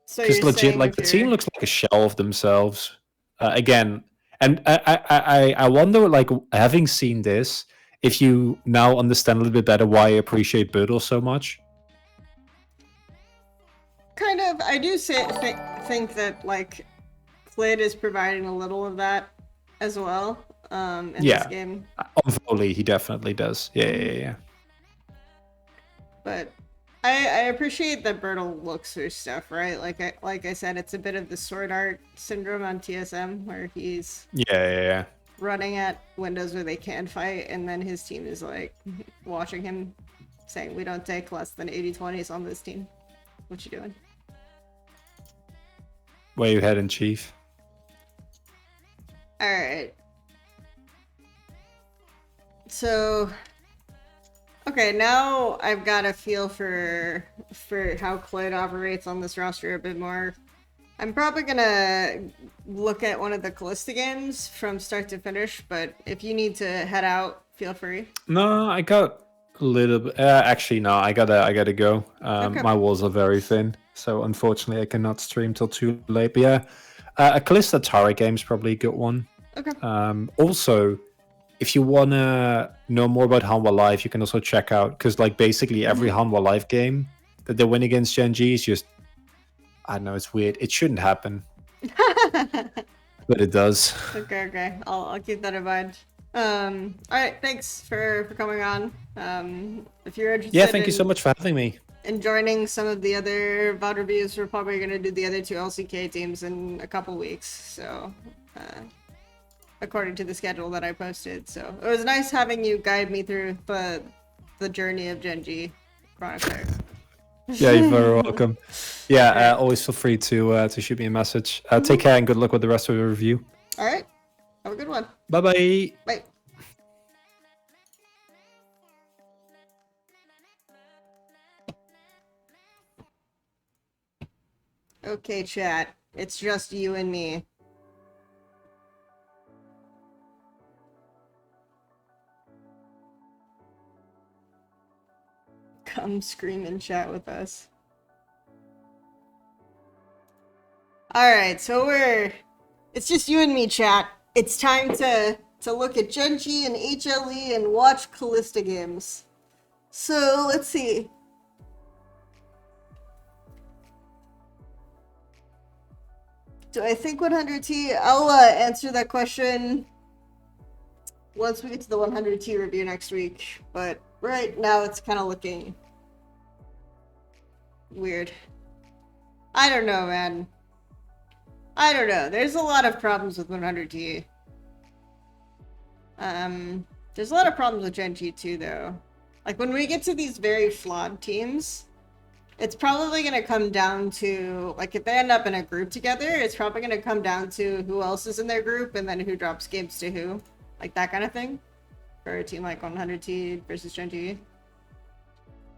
S7: So
S6: Because
S7: you're
S6: legit,
S7: saying
S6: like
S7: if
S6: the
S7: you're
S6: team looks like a shell of themselves. Again, and I wonder, like having seen this, if you now understand a little bit better why I appreciate Birdle so much.
S7: kind of, I do think that like Clid is providing a little of that as well in this
S6: Yeah,
S7: game.
S6: on volley, he definitely does. Yeah.
S7: But I appreciate that Bertle looks through stuff, right? Like I said, it's a bit of the sword art syndrome on TSM where he's
S6: Yeah.
S7: running at windows where they can fight, and then his team is like watching him saying, "We don't take less than 80-20s on this team. What you doing?"
S6: Where you heading, Chief?
S7: All right. So, okay, now I've got a feel for how Clyde operates on this roster a bit more. I'm probably gonna look at one of the Callista games from start to finish, but if you need to head out, feel free.
S6: No, I got a little bit. Actually, no, I gotta go.
S7: Okay.
S6: My walls are very thin, so unfortunately, I cannot stream till too late. But yeah, a Callista Tara game is probably a good one.
S7: Okay.
S6: Also, if you wanna know more about Hanwha Live, you can also check out because like basically every Hanwha Live game that they win against GenG is just, I don't know, it's weird. It shouldn't happen, but it does.
S7: Okay. I'll keep that in mind. All right, thanks for coming on. If you're interested,
S6: Yeah, thank you so much for having me.
S7: in joining some of the other VOD reviews, we're probably gonna do the other two LCK teams in a couple weeks. So, according to the schedule that I posted. So it was nice having you guide me through the journey of GenG Chronicler.
S6: Yeah, you're very welcome. Yeah, always feel free to shoot me a message. Take care and good luck with the rest of the review.
S7: All right, have a good one.
S6: Bye-bye.
S7: Bye. Okay, chat. It's just you and me. Come scream and chat with us. Alright, so it's just you and me, chat. It's time to look at GenG and HLE and watch Callista games. So, let's see. Do I think 100T? I'll answer that question once we get to the 100T review next week. But right now it's kind of looking weird. I don't know, man. I don't know. There's a lot of problems with 100T. There's a lot of problems with GenG too, though. Like, when we get to these very flawed teams, it's probably going to come down to, like, if they end up in a group together, it's probably going to come down to who else is in their group and then who drops games to who. Like, that kind of thing. For a team like 100T versus GenG.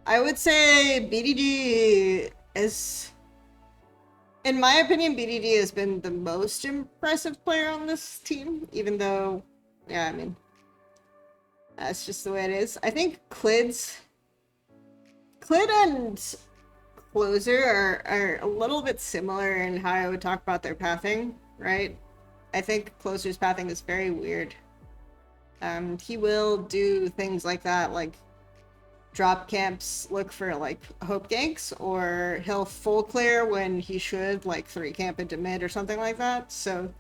S7: I would say BDD is... In my opinion, BDD has been the most impressive player on this team, even though, yeah, I mean, that's just the way it is. I think Clid and Closer are a little bit similar in how I would talk about their pathing, right? I think Closer's pathing is very weird. He will do things like that, like drop camps, look for like hope ganks, or he'll full clear when he should like 3 camp into mid or something like that. So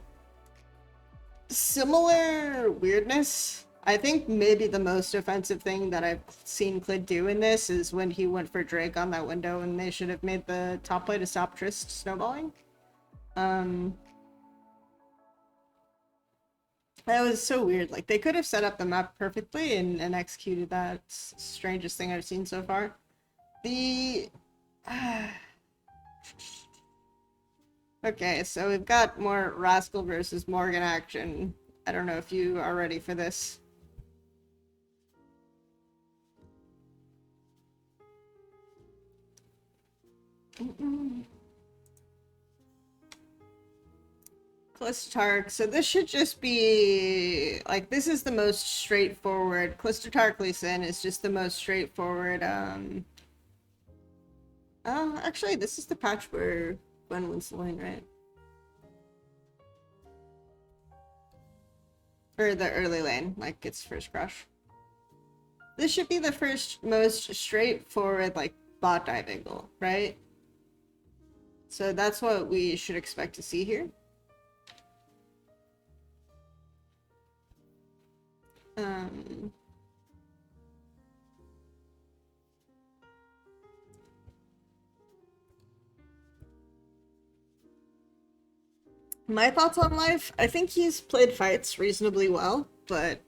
S7: similar weirdness. I think maybe the most offensive thing that I've seen Clid do in this is when he went for Drake on that window and they should have made the top play to stop Trist snowballing. That was so weird. Like, they could have set up the map perfectly and executed that. Strangest thing I've seen so far. Okay, so we've got more Rascal versus Morgan action. I don't know if you are ready for this. Callisto so this should just be like, this is the most straightforward. Callisto Lee Sin is just the most straightforward. Actually, this is the patch where Gwen wins the lane, right? Or the early lane, like its first crush. This should be the first most straightforward, like, bot dive angle, right? So that's what we should expect to see here. My thoughts on life, I think he's played fights reasonably well, but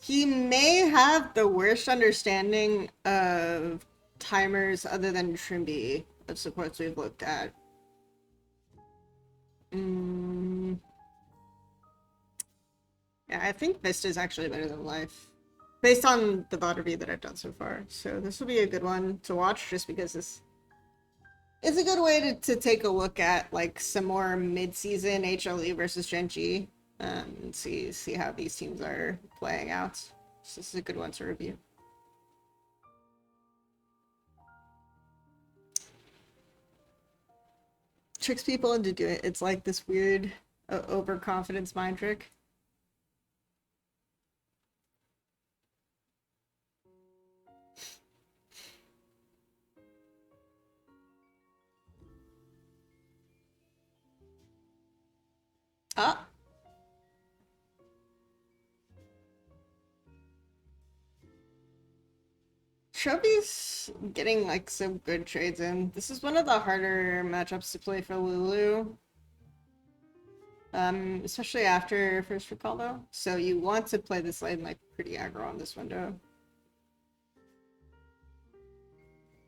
S7: he may have the worst understanding of timers other than Trimby of supports we've looked at. Yeah, I think Vista is actually better than Life, based on the bot review that I've done so far. So this will be a good one to watch, just because this is a good way to take a look at like some more mid-season HLE versus GenG, and see how these teams are playing out. So this is a good one to review. Tricks people into doing it. It's like this weird overconfidence mind trick. Ah. Chubby's getting like some good trades in. This is one of the harder matchups to play for Lulu. Especially after first recall though. So you want to play this lane like pretty aggro on this window.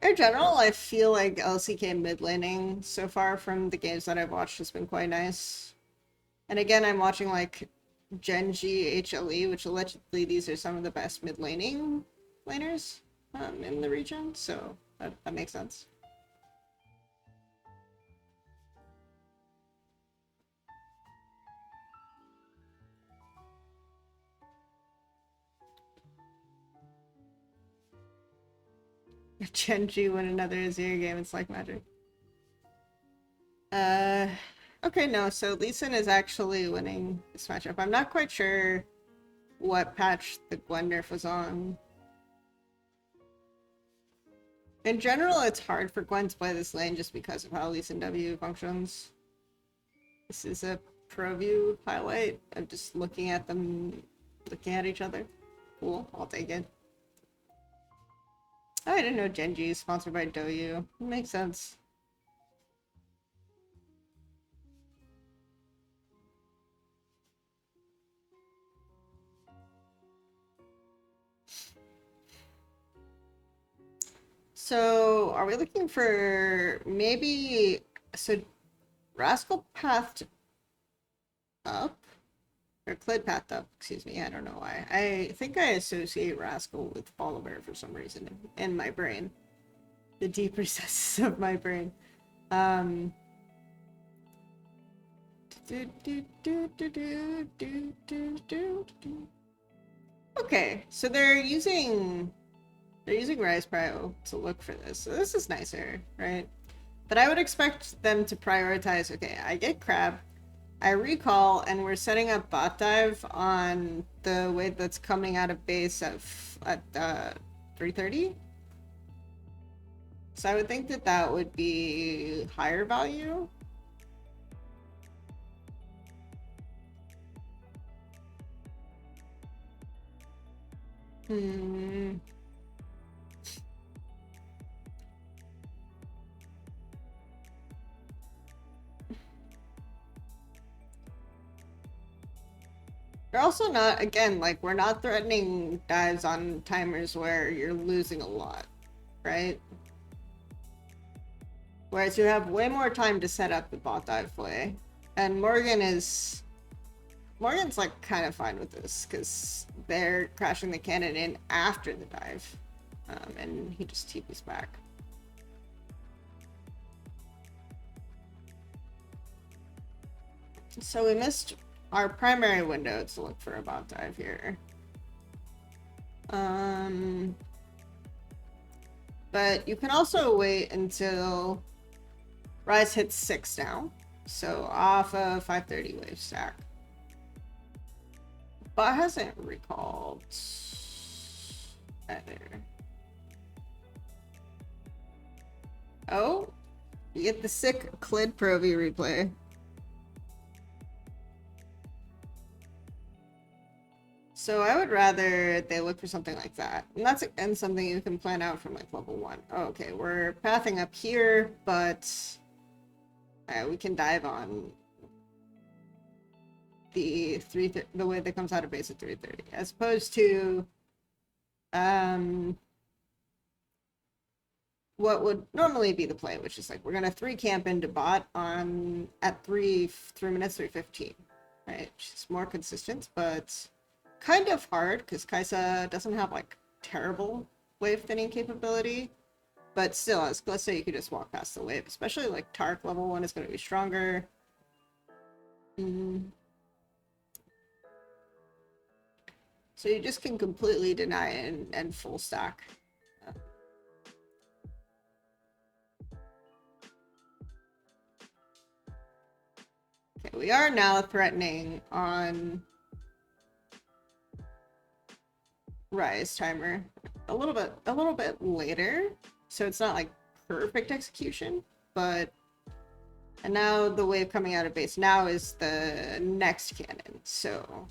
S7: In general, I feel like LCK mid laning so far from the games that I've watched has been quite nice. And again, I'm watching like GenG HLE, which allegedly these are some of the best mid laning laners in the region, so that makes sense. If GenG win another Azir game, it's like magic. Okay, no, so Lee Sin is actually winning this matchup. I'm not quite sure what patch the Gwen nerf was on. In general, it's hard for Gwen to play this lane just because of how Lee Sin W functions. This is a pro view highlight of just looking at them, looking at each other. Cool, I'll take it. Oh, I didn't know GenG is sponsored by Douyu. Makes sense. So, are we looking for maybe... So, Rascal pathed up? Or Clid pathed up, excuse me, I don't know why. I think I associate Rascal with Volibear for some reason in my brain. The deep recesses of my brain. Okay, so they're using Rise Prio to look for this. So this is nicer, right? But I would expect them to prioritize, okay, I get Crab, I recall, and we're setting up bot dive on the wave that's coming out of base at 330. So I would think that that would be higher value. They're also not, again, like, we're not threatening dives on timers where you're losing a lot, right? Whereas you have way more time to set up the bot dive play. And Morgan's like kind of fine with this because they're crashing the cannon in after the dive. And he just TPs back. So we missed our primary window to look for a bot dive here. But you can also wait until Rise hits 6 now. So off of 530 wave stack. Bot hasn't recalled either. Oh, you get the sick Clid Pro V replay. So I would rather they look for something like that. And that's again something you can plan out from like level 1. Oh, okay, we're pathing up here, but we can dive on the wave that comes out of base at 330, as opposed to what would normally be the play, which is like we're gonna 3 camp into bot on at 3 minutes 3:15, right? Which is more consistent, but kind of hard because Kaisa doesn't have like terrible wave thinning capability, but still, as Glissa, you could just walk past the wave, especially like Tark level 1 is going to be stronger. So you just can completely deny and full stack. Okay, we are now threatening on Rise timer a little bit later, so it's not like perfect execution, but and now the wave coming out of base now is the next cannon, so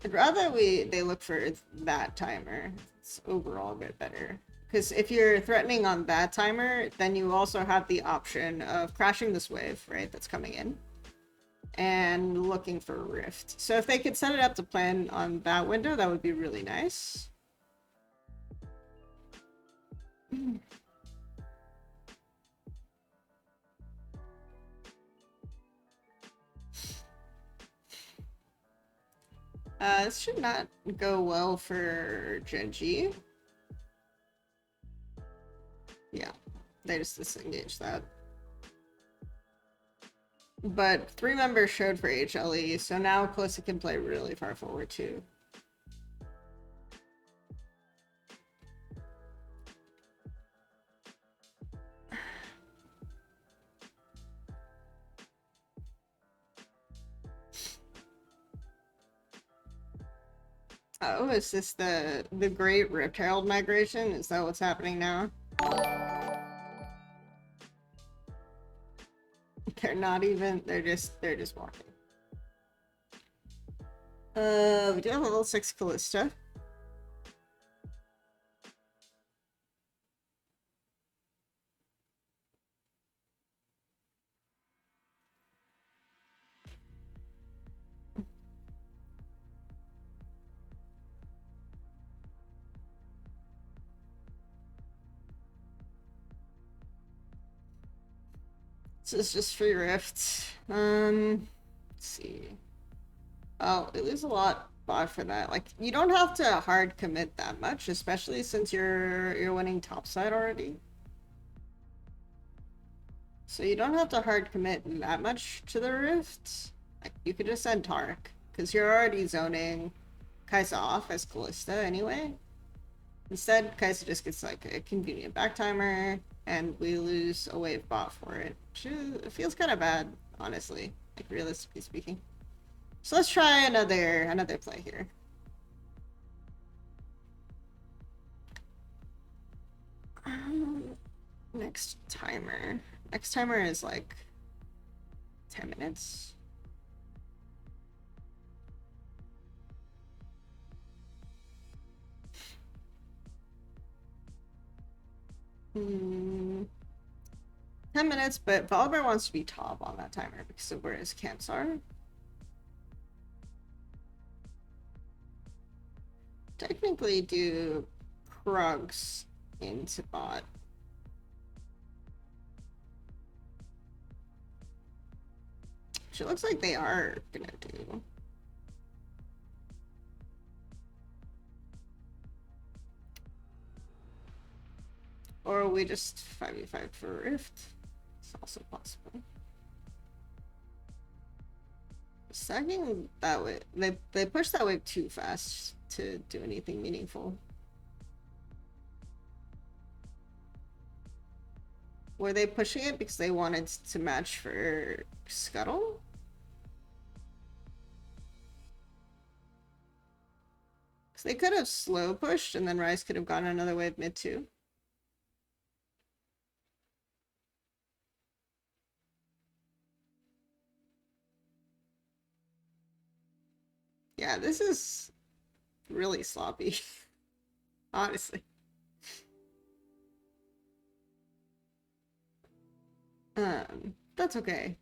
S7: I'd rather they look for that timer. It's overall a bit better. Because if you're threatening on that timer, then you also have the option of crashing this wave, right, that's coming in, and looking for a rift. So if they could set it up to plan on that window, that would be really nice. This should not go well for GenG. Yeah, they just disengaged that. But 3 members showed for HLE, so now Kalista can play really far forward too. Oh, is this the Great Rift Herald migration? Is that what's happening now? They're not even, they're just walking. We do have level 6 Kalista. This is just free rifts. Let's see. Oh, it is a lot bought for that. Like, you don't have to hard commit that much, especially since you're winning topside already. So you don't have to hard commit that much to the rifts. Like, you could just send Tark, because you're already zoning Kaisa off as Kalista anyway. Instead, Kaisa just gets like a convenient back timer, and we lose a wave bot for it. It feels kind of bad, honestly, like realistically speaking. So let's try another play here. Next timer. Next timer is like 10 minutes. Hmm. 10 minutes, but Volibear wants to be top on that timer because of where his camps are. Technically do Krugs into bot. Which it looks like they are gonna do. Or we just 5v5 for Rift. It's also possible. Stacking that way, they push that wave too fast to do anything meaningful. Were they pushing it because they wanted to match for Scuttle? Because they could have slow pushed and then Ryze could have gotten another wave mid too. Yeah, this is really sloppy. Honestly. That's okay.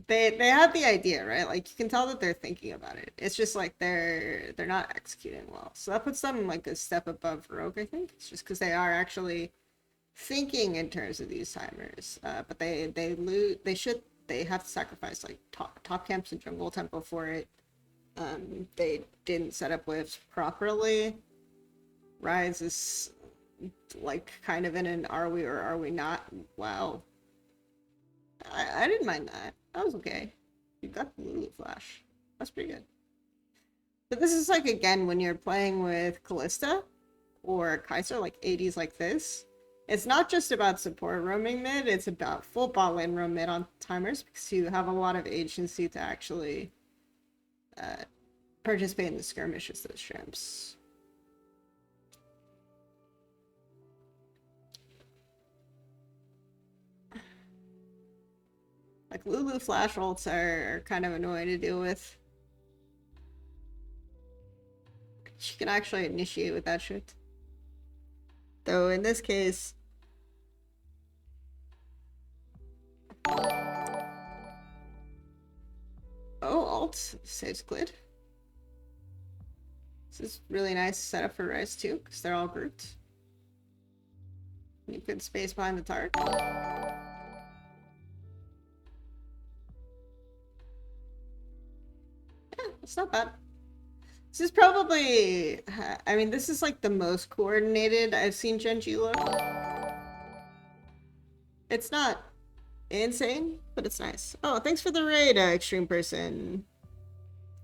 S7: They have the idea, right? Like you can tell that they're thinking about it. It's just like they're not executing well. So that puts them like a step above Rogue, I think. It's just because they are actually thinking in terms of these timers. But they have to sacrifice like top camps and jungle tempo for it. They didn't set up waves properly. Ryze is like kind of in an are we or are we not? Wow. I didn't mind that. That was okay. You got the Lulu Flash. That's pretty good. But this is like, again, when you're playing with Kalista or Kaiser, like 80s like this, it's not just about support roaming mid, it's about full bot lane roam mid on timers because you have a lot of agency to actually participate in the skirmishes, those champs. Like, Lulu flash ults are kind of annoying to deal with. She can actually initiate with that shit. Though, in this case... Oh, ult saves Glid. This is really nice setup for Ryze too, because they're all grouped. You could space behind the turret. It's not bad. This is probably, I mean, this is like the most coordinated I've seen GenG look. It's not insane, but it's nice. Oh, thanks for the raid, Extreme Person.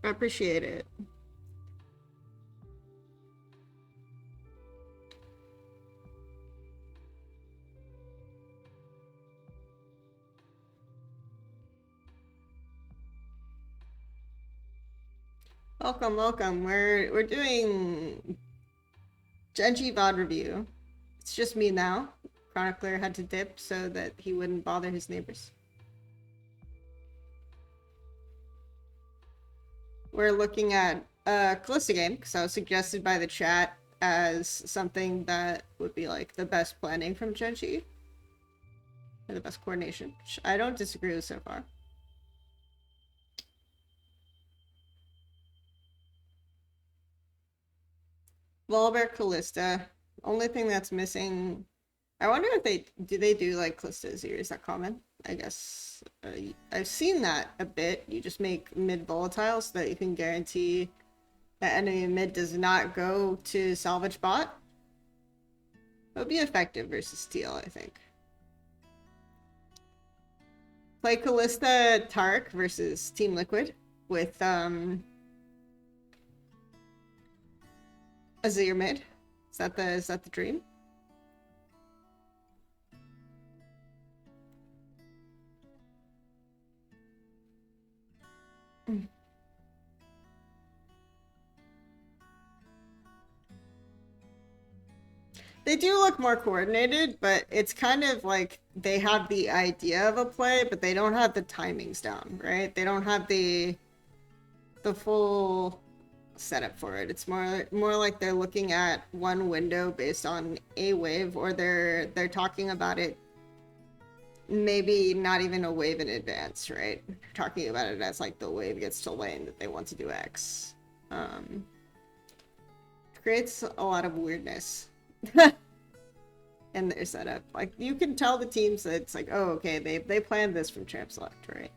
S7: I appreciate it. Welcome, welcome. We're doing GenG VOD review. It's just me now. Chronicler had to dip so that he wouldn't bother his neighbors. We're looking at Kalista game because I was suggested by the chat as something that would be like the best planning from GenG. Or the best coordination, which I don't disagree with so far. Volbear Kalista. Only thing that's missing. I wonder if they do like Kalista Azir. Is that common? I guess I've seen that a bit. You just make mid volatile so that you can guarantee that enemy mid does not go to salvage bot. It would be effective versus Steel, I think. Play Kalista Tark versus Team Liquid with Azir mid. Is that the dream? They do look more coordinated, but it's kind of like they have the idea of a play, but they don't have the timings down, right? They don't have the full setup for it. It's more like they're looking at one window based on a wave, or they're talking about it maybe not even a wave in advance, right? Talking about it as like the wave gets to lane that they want to do X. Creates a lot of weirdness. In their setup. Like, you can tell the teams that it's like, oh, okay, they planned this from champ select, right?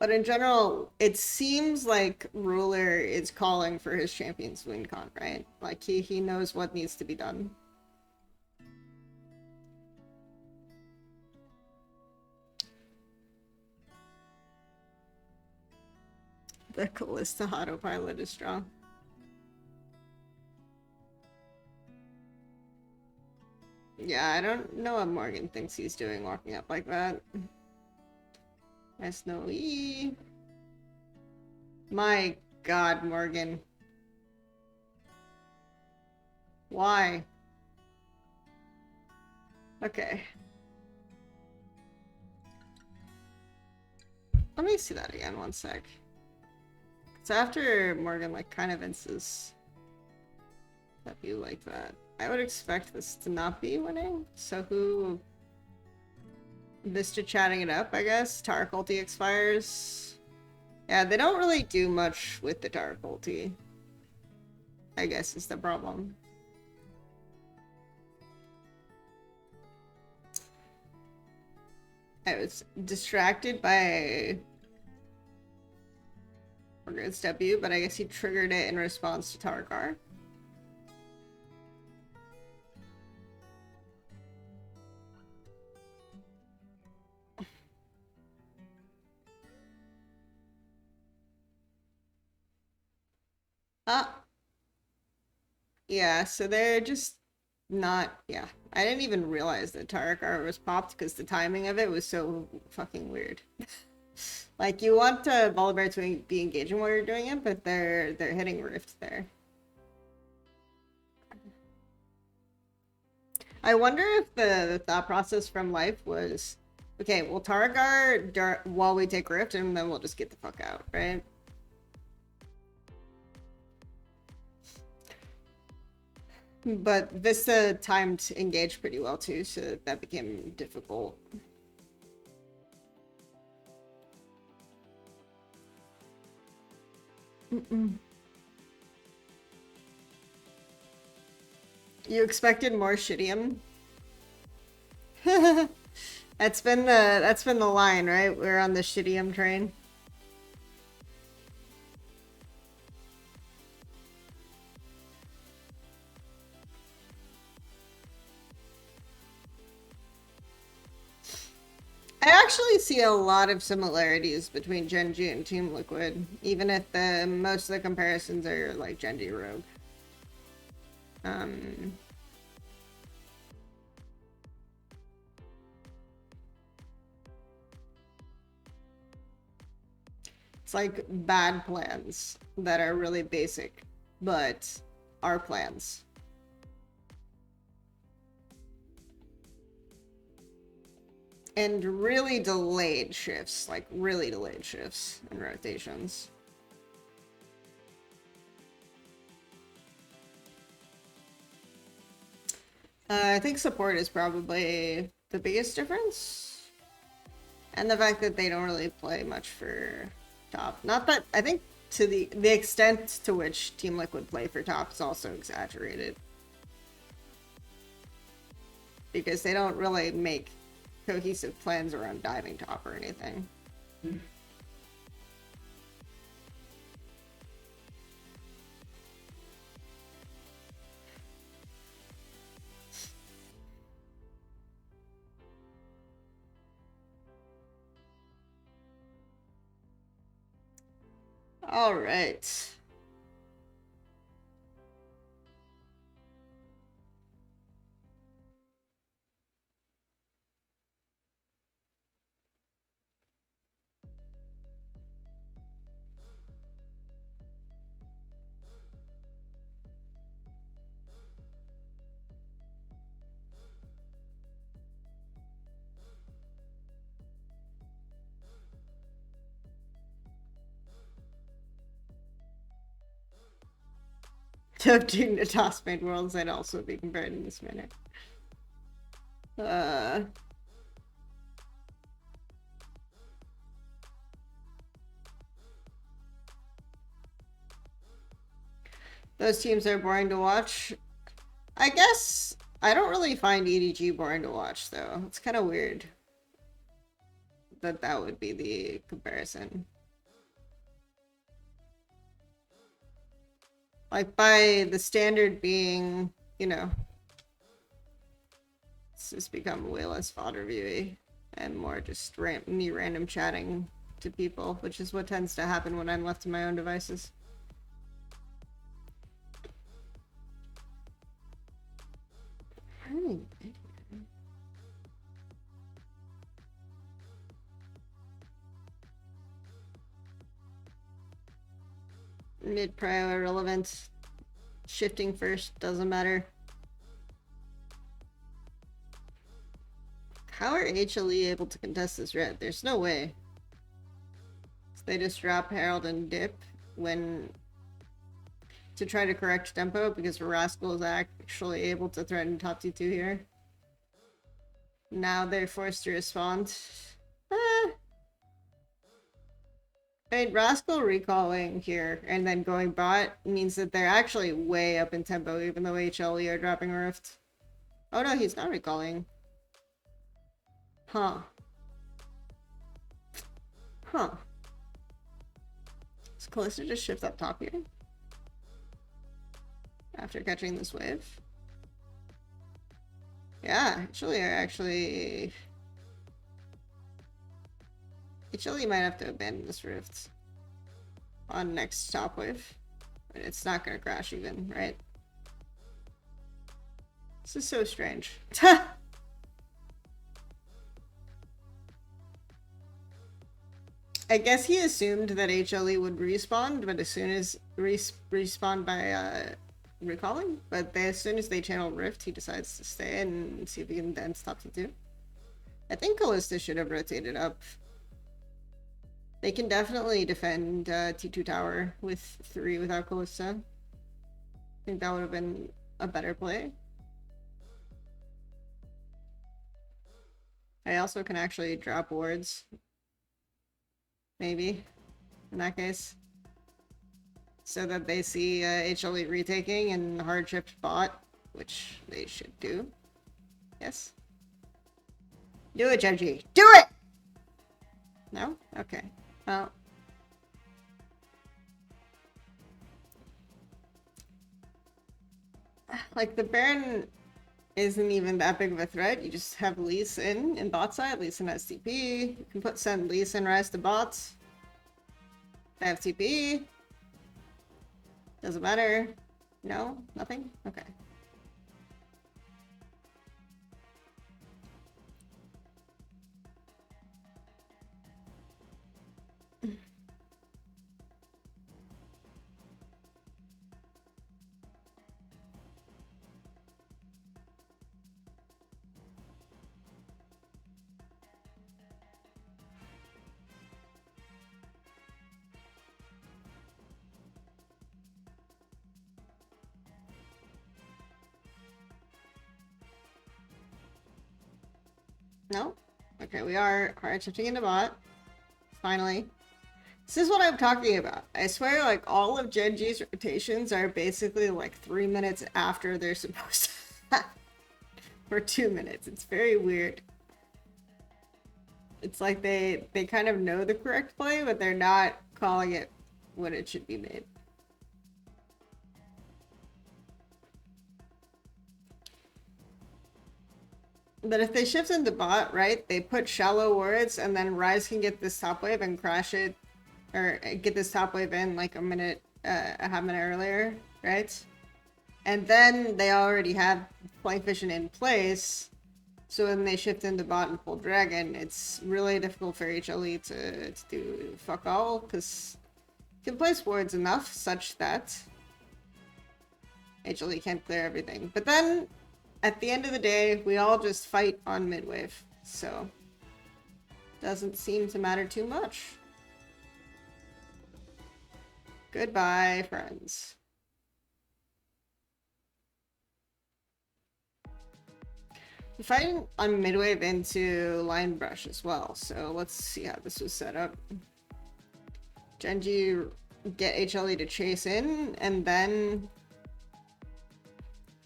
S7: But in general, it seems like Ruler is calling for his champions to win con, right? Like he knows what needs to be done. The Callista autopilot is strong. Yeah, I don't know what Morgan thinks he's doing walking up like that. Nice no E. My god, Morgan. Why? Okay. Let me see that again, one sec. So after Morgan, like, kind of insists that you like that, I would expect this to not be winning. So who... Vista chatting it up, I guess. Tark ulti expires. Yeah, they don't really do much with the Tark ulti, I guess is the problem. I was distracted by Morgan's W, but I guess he triggered it in response to Tarkar. Yeah, so they're just not, yeah. I didn't even realize that Tarkar was popped because the timing of it was so fucking weird. Like, you want Volibear to be engaging while you're doing it, but they're hitting Rift there. I wonder if the thought process from Life was, okay, we'll Targar while we take Rift, and then we'll just get the fuck out, right? But Vista timed engage pretty well too, so that became difficult. You expected more shittium? That's been the line, right? We're on the shittium train. I actually see a lot of similarities between GenG and Team Liquid, even if most of the comparisons are like GenG Rogue. It's like bad plans that are really basic, but are plans. And really delayed shifts, like really delayed shifts and rotations. I think support is probably the biggest difference. And the fact that they don't really play much for top. Not that, I think to the extent to which Team Liquid play for top is also exaggerated. Because they don't really make cohesive plans around diving top or anything. All right. Top 2 Natas made worlds that also be compared in this manner. Those teams are boring to watch. I guess I don't really find EDG boring to watch though. It's kind of weird. that would be the comparison. Like, by the standard being, you know, it's just become way less fodder viewy and more just me random chatting to people, which is what tends to happen when I'm left to my own devices. Mid-prio irrelevant. Shifting first, doesn't matter. How are HLE able to contest this red? There's no way. So they just drop Herald and dip when to try to correct tempo because Rascal is actually able to threaten top T2 here. Now they're forced to respond. I mean, Rascal recalling here and then going bot means that they're actually way up in tempo, even though HLE are dropping a Rift. Oh no, he's not recalling. Huh. Huh. Is Callisto just shift up top here? After catching this wave? Yeah, HLE might have to abandon this Rift on next top wave. But it's not gonna crash even, right? This is so strange. I guess he assumed that HLE would respawn, but as soon as respawn by recalling, but as soon as they channel Rift, he decides to stay and see if he can dance top T2. I think Callisto should have rotated up. They can definitely defend T2 tower with 3 without Callisto. I think that would have been a better play. I also can actually drop wards. Maybe, in that case. So that they see HLE retaking and hard-chipped bot, which they should do. Yes? Do it, GenG! Do it! No? Okay. Well. Like, the Baron isn't even that big of a threat. You just have Lee Sin in bot side. Lee Sin has TP. You can send Lee Sin rise to bots. They have TP. Doesn't matter. No? Nothing? Okay. No? Okay, we are hard shifting into bot. Finally. This is what I'm talking about. I swear, like, all of GenG's rotations are basically, like, 3 minutes after they're supposed to happen. Or 2 minutes. It's very weird. It's like they kind of know the correct play, but they're not calling it when it should be made. But if they shift into bot, right, they put shallow wards, and then Ryze can get this top wave and crash it, or get this top wave in like a half minute earlier, right? And then they already have Flank Vision in place, so when they shift into bot and pull Dragon, it's really difficult for HLE to do fuck all, because you can place wards enough such that HLE can't clear everything. But then, at the end of the day, we all just fight on mid-wave, so doesn't seem to matter too much. Goodbye, friends. We're fighting on mid-wave into Line Brush as well, so let's see how this was set up. GenG get HLE to chase in, and then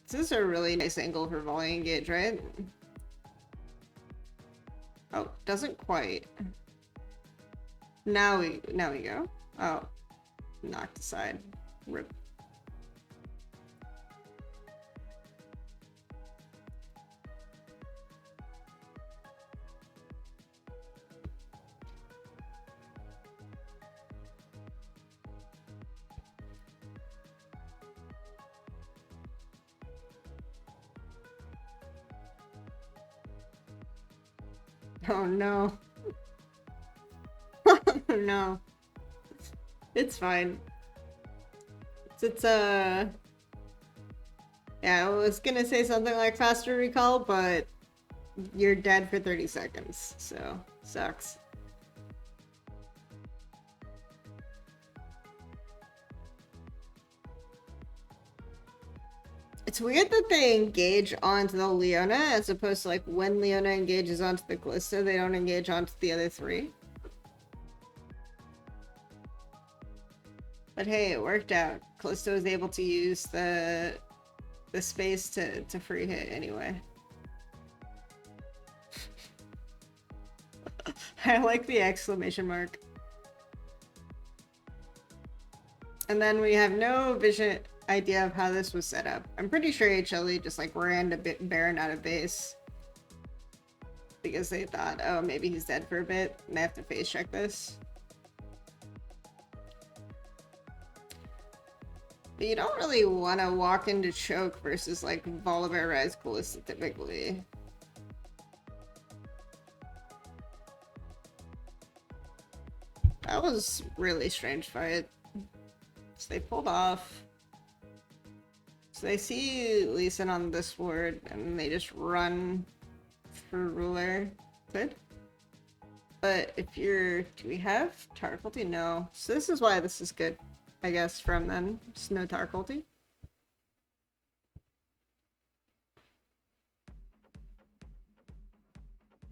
S7: this is a really nice angle for volley engage, right? Oh, doesn't quite. Now we go. Oh, knocked aside. Rip. Oh no. Oh no. It's fine. It's yeah, I was gonna say something like faster recall, but you're dead for 30 seconds, so sucks. It's weird that they engage onto the Leona as opposed to like when Leona engages onto the Callisto, they don't engage onto the other three. But hey, it worked out. Callisto was able to use the space to free hit anyway. I like the exclamation mark. And then we have no idea of how this was set up. I'm pretty sure HLE just like ran a bit Baron out of base because they thought, oh, maybe he's dead for a bit, and they have to face check this. But you don't really want to walk into choke versus like Volibear Rise Callista typically. That was really strange fight. So they pulled off. So they see Lee Sin on this ward and they just run for ruler. Good. But if you're... do we have Tar Culti? No. So this is why this is good, I guess, from them. Just no Tar Culti.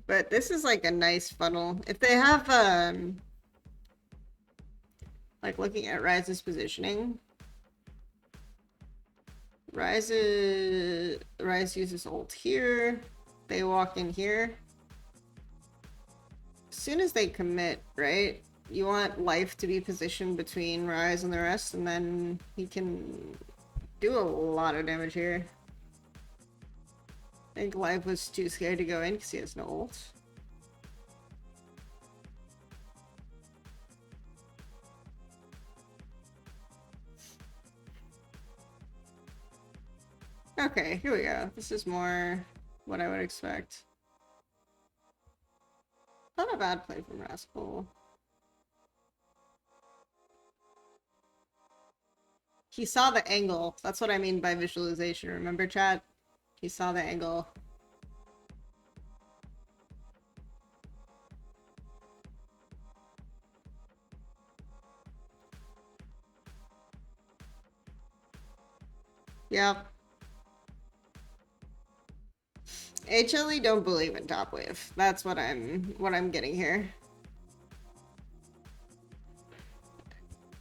S7: But this is like a nice funnel. If they have, like looking at Ryze's positioning, Ryze uses ult here. They walk in here. As soon as they commit, right? You want Life to be positioned between Ryze and the rest, and then he can do a lot of damage here. I think Life was too scared to go in because he has no ult. Okay, here we go. This is more what I would expect. Not a bad play from Rascal. He saw the angle. That's what I mean by visualization. Remember, chat? He saw the angle. Yep. HLE don't believe in top wave. That's what I'm getting here.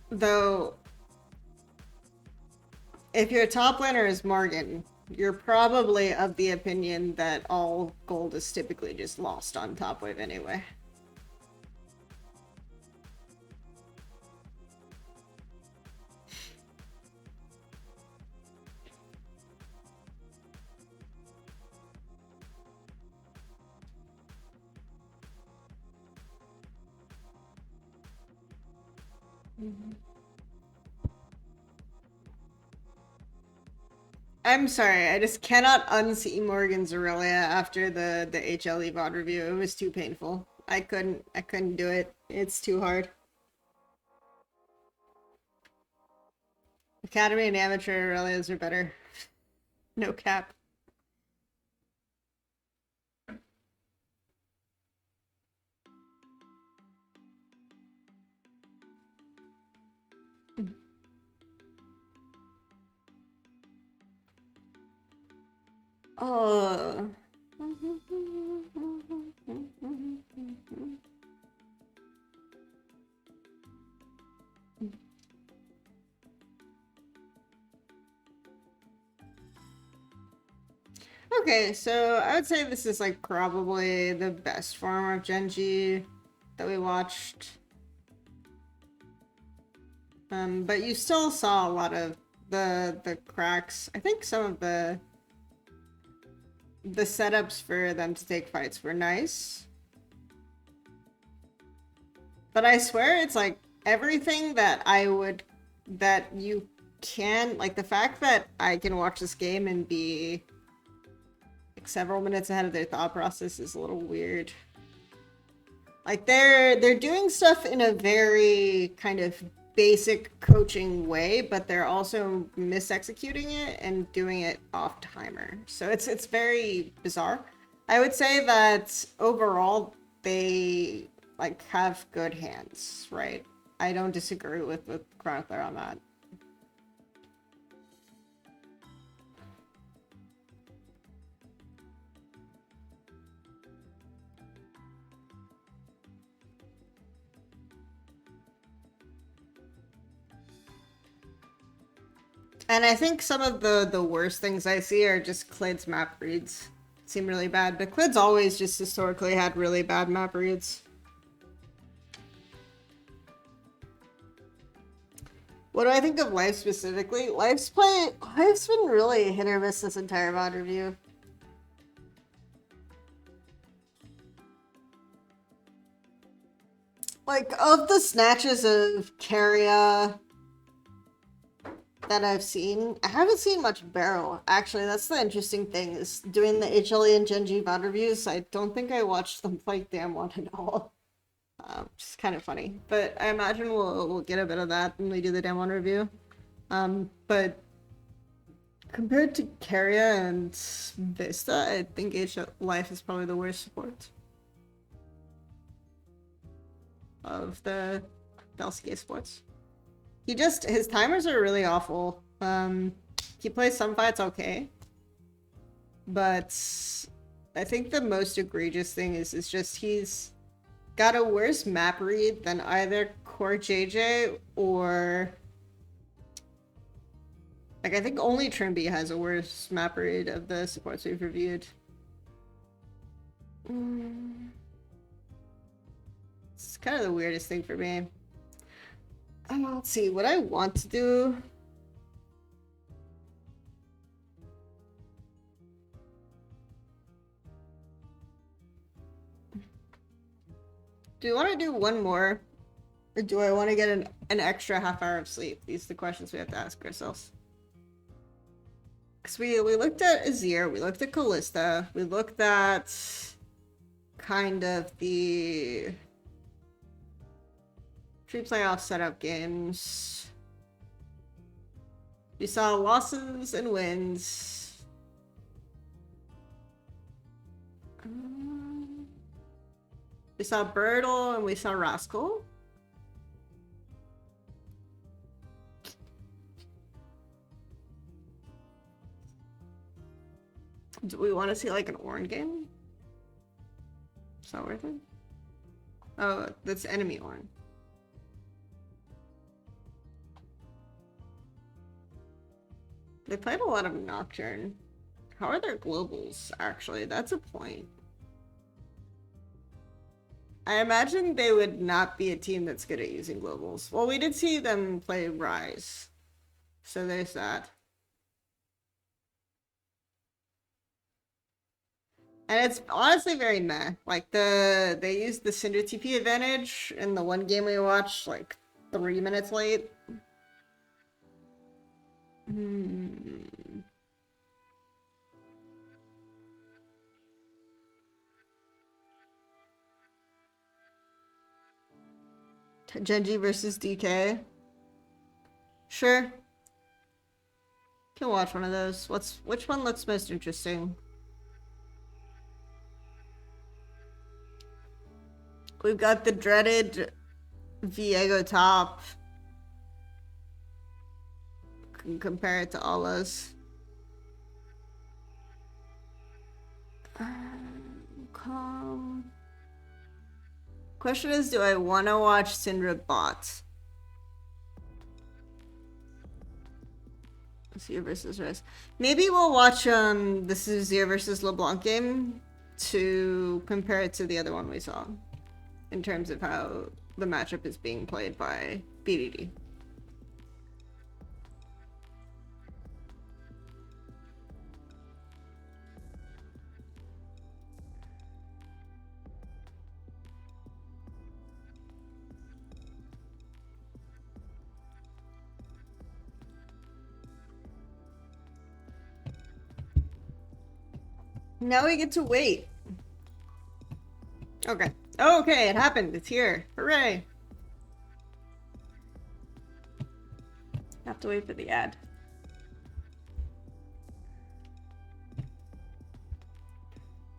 S7: Though, if your top laner is Morgan, you're probably of the opinion that all gold is typically just lost on top wave anyway. I'm sorry, I just cannot unsee Morgan's Aurelia after the HLE VOD review. It was too painful. I couldn't do it. It's too hard. Academy and amateur Aurelias are better. No cap. Oh. Okay, so I would say this is like probably the best form of GenG that we watched. But you still saw a lot of the cracks. I think some of the setups for them to take fights were nice. But I swear it's like everything that you can, like the fact that I can watch this game and be like several minutes ahead of their thought process is a little weird. Like they're doing stuff in a very kind of basic coaching way, but they're also misexecuting it and doing it off timer. So it's very bizarre. I would say that overall they like have good hands, right? I don't disagree with Chronicler on that. And I think some of the worst things I see are just Clid's map reads. Seem really bad, but Clid's always just historically had really bad map reads. What do I think of Life specifically? Life's been really hit or miss this entire VOD review. Like, of the snatches of Carrier that I've seen, I haven't seen much Barrow. Actually, that's the interesting thing, is doing the HLE and GenG VOD reviews, I don't think I watched them play Damwon at all. Which is kind of funny. But I imagine we'll get a bit of that when we do the Damwon review. But compared to Carrier and Vista, I think Life is probably the worst support of the LCK sports. His timers are really awful. He plays some fights okay, but I think the most egregious thing is just he's got a worse map read than either Core JJ or like I think only Trimby has a worse map read of the supports we've reviewed. It's kind of the weirdest thing for me. Let's see, what I want to do. Do you want to do one more? Or do I want to get an extra half hour of sleep? These are the questions we have to ask ourselves. Because we looked at Azir, we looked at Kalista, we looked at kind of the pre-playoff setup games. We saw losses and wins. We saw Birdle and we saw Rascal. Do we want to see like an Ornn game? Is that worth it? Oh, that's enemy Ornn. They played a lot of Nocturne. How are their globals, actually? That's a point. I imagine they would not be a team that's good at using globals. Well, we did see them play Rise. So there's that. And it's honestly very meh. Like, they used the Cinder TP advantage in the one game we watched, like, 3 minutes late. GenG versus DK. Sure. Can watch one of those. Which one looks most interesting? We've got the dreaded Viego top. Can compare it to Allah's. Question is, do I want to watch Syndra bot? Zero versus Res. Maybe we'll watch this is Zero versus LeBlanc game to compare it to the other one we saw in terms of how the matchup is being played by BDD. Now we get to wait. Okay. Okay, it happened. It's here. Hooray. Have to wait for the ad.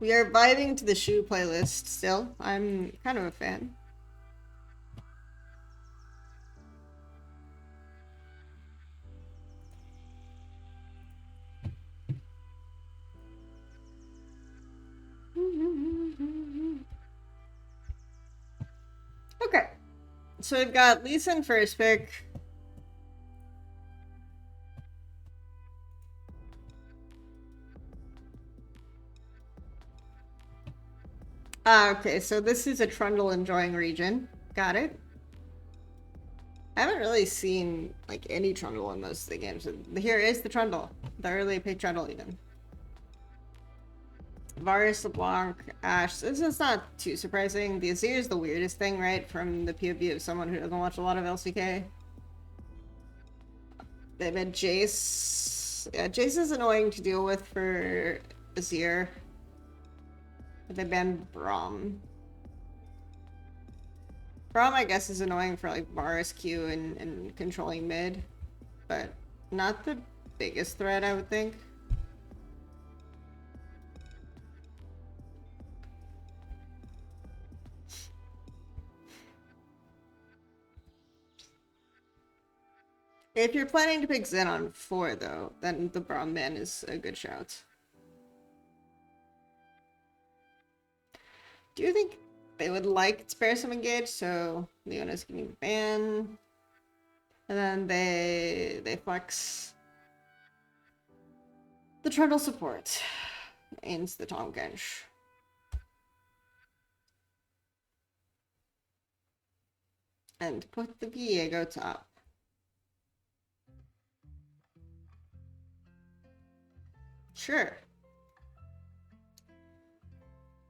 S7: We are vibing to the shoe playlist still. I'm kind of a fan. Okay. So we've got Lee Sin first pick. Okay, so this is a Trundle enjoying region. Got it. I haven't really seen like any Trundle in most of the games. Here is the Trundle. The early pick Trundle even. Varus, LeBlanc, Ashe. This is not too surprising. The Azir is the weirdest thing, right? From the POV of someone who doesn't watch a lot of LCK. They've had Jace. Yeah, Jace is annoying to deal with for Azir. But they banned Braum. Braum, I guess, is annoying for like Varus Q and controlling mid. But not the biggest threat, I would think. If you're planning to pick Zen on 4, though, then the Braum ban is a good shout. Do you think they would like spare some engage, so Leona's getting the ban, and then they flex the Trundle support into the Tahm Kench. And put the Viego top. Sure.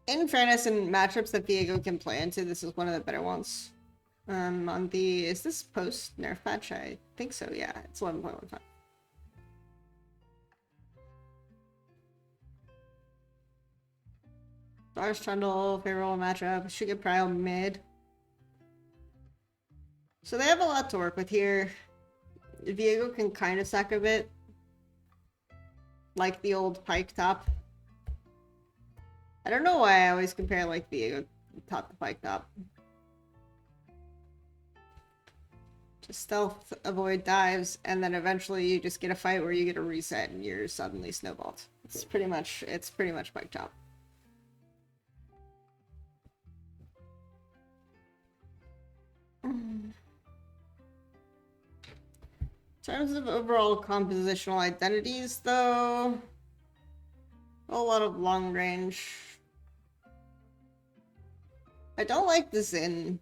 S7: In fairness, in matchups that Viego can play into, this is one of the better ones. On the... Is this post-nerf patch? I think so, yeah. It's 11.15. Varus Trundle, favorable matchup. Should get Prio mid. So they have a lot to work with here. Viego can kind of suck a bit. Like the old Pike top. I don't know why I always compare like Viego top to Pike top. Just stealth, avoid dives, and then eventually you just get a fight where you get a reset and you're suddenly snowballed. It's pretty much Pike top. In terms of overall compositional identities, though, a lot of long range. I don't like the Zen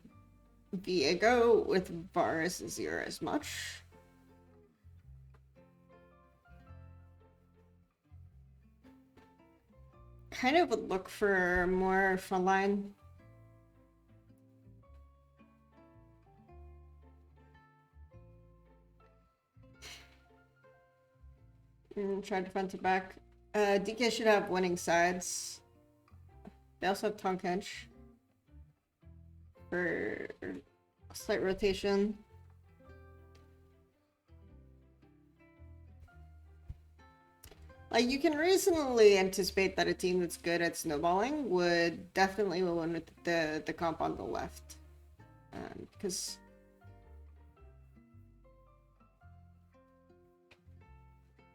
S7: Viego with Varus Azir as much. Kind of would look for more frontline. Try to front to back. DK should have winning sides. They also have Tahm Kench for slight rotation. Like, you can reasonably anticipate that a team that's good at snowballing would definitely win with the comp on the left. Because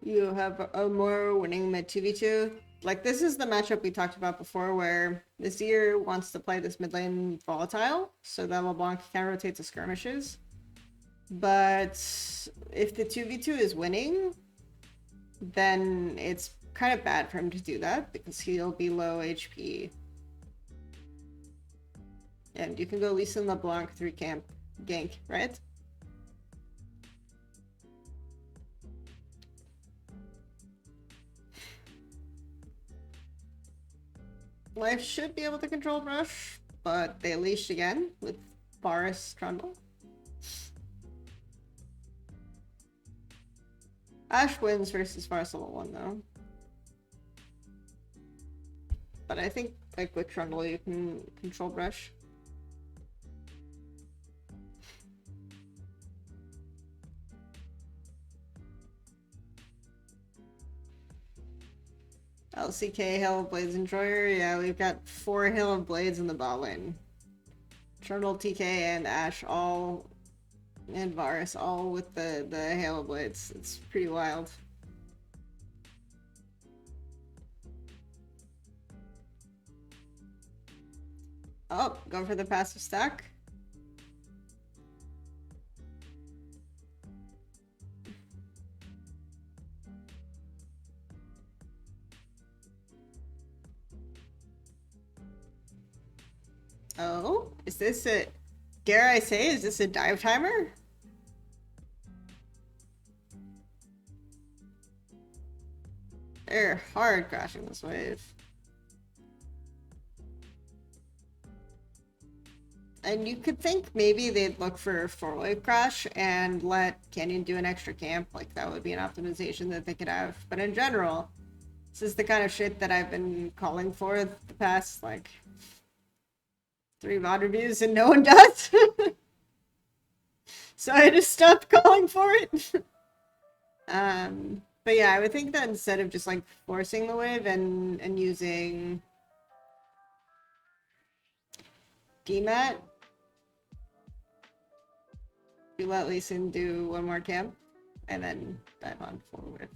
S7: you have a more winning mid 2v2. Like, this is the matchup we talked about before where Azir wants to play this mid lane volatile, so that LeBlanc can rotate to skirmishes. But if the 2v2 is winning, then it's kind of bad for him to do that because he'll be low HP. And you can go Lee Sin LeBlanc 3 camp gank, right? Life should be able to control Rush, but they leashed again with Varus Trundle. Ashe wins versus Varus level 1 though. but I think like with Trundle you can control brush. LCK Hail of Blades Enjoyer, yeah, we've got 4 Hail of Blades in the bot lane. Trundle, TK, and Ashe all, and Varus all with the Hail of Blades. It's pretty wild. Oh, go for the passive stack. Oh, is this a, dare I say, is this a dive timer? They're hard crashing this wave. And you could think maybe they'd look for a 4-wave crash and let Canyon do an extra camp, like that would be an optimization that they could have. But in general, this is the kind of shit that I've been calling for the past, like, 3 VOD reviews and no one does. So I just stopped calling for it. But yeah, I would think that instead of just like forcing the wave and using DMAT, you let Lee Sin do 1 more camp and then dive on forward.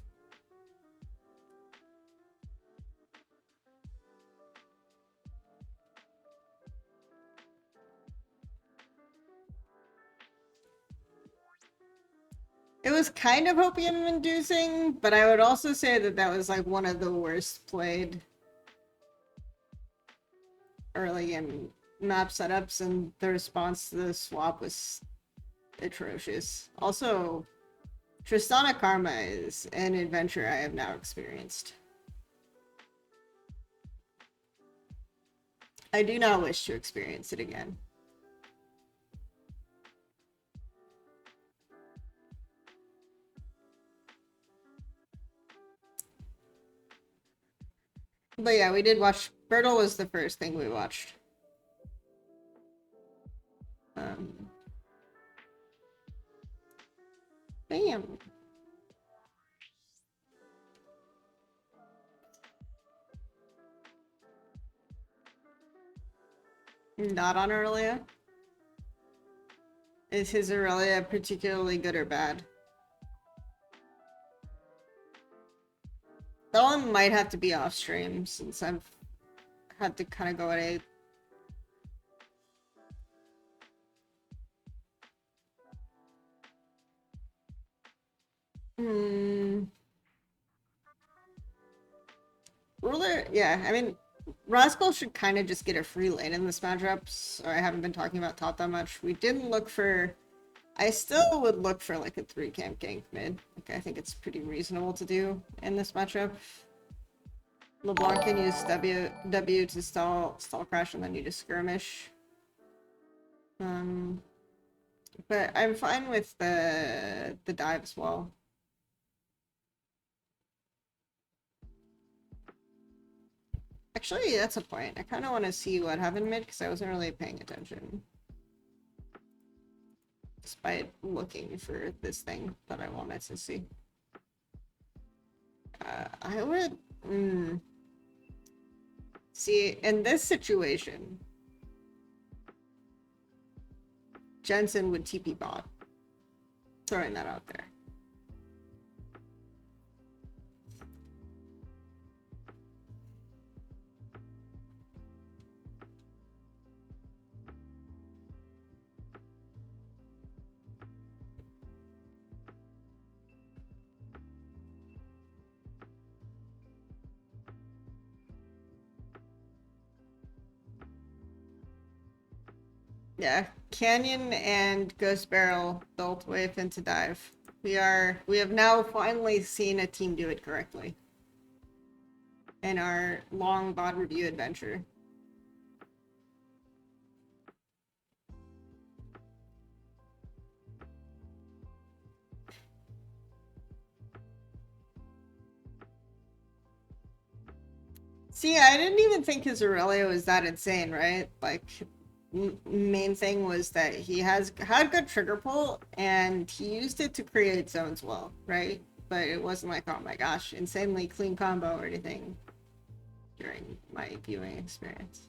S7: It was kind of opium inducing, but I would also say that that was like one of the worst played early game map setups, and the response to the swap was atrocious. Also, Tristana Karma is an adventure I have now experienced. I do not wish to experience it again. But yeah, we did watch. Bertle was the first thing we watched. Bam. Not on Aurelia. Is his Aurelia particularly good or bad? That one might have to be off stream since I've had to kind of go at a. Ruler, yeah, I mean, Rascal should kind of just get a free lane in this matchup, so I haven't been talking about top that much. We didn't look for. I still would look for like a 3-camp gank mid. Like, I think it's pretty reasonable to do in this matchup. LeBlanc can use W to stall crash and then you just skirmish. But I'm fine with the dive as well. Actually, that's a point. I kind of want to see what happened mid because I wasn't really paying attention. Despite looking for this thing that I wanted to see. I would... See, in this situation, Jensen would TP bot. Throwing that out there. Yeah, Canyon and Ghost Barrel built wave into dive. We have now finally seen a team do it correctly. In our long VOD review adventure. See, I didn't even think his Aurelia was that insane, right? Like, main thing was that he had good trigger pull, and he used it to create zones well, right? But it wasn't like, oh my gosh, insanely clean combo or anything during my viewing experience.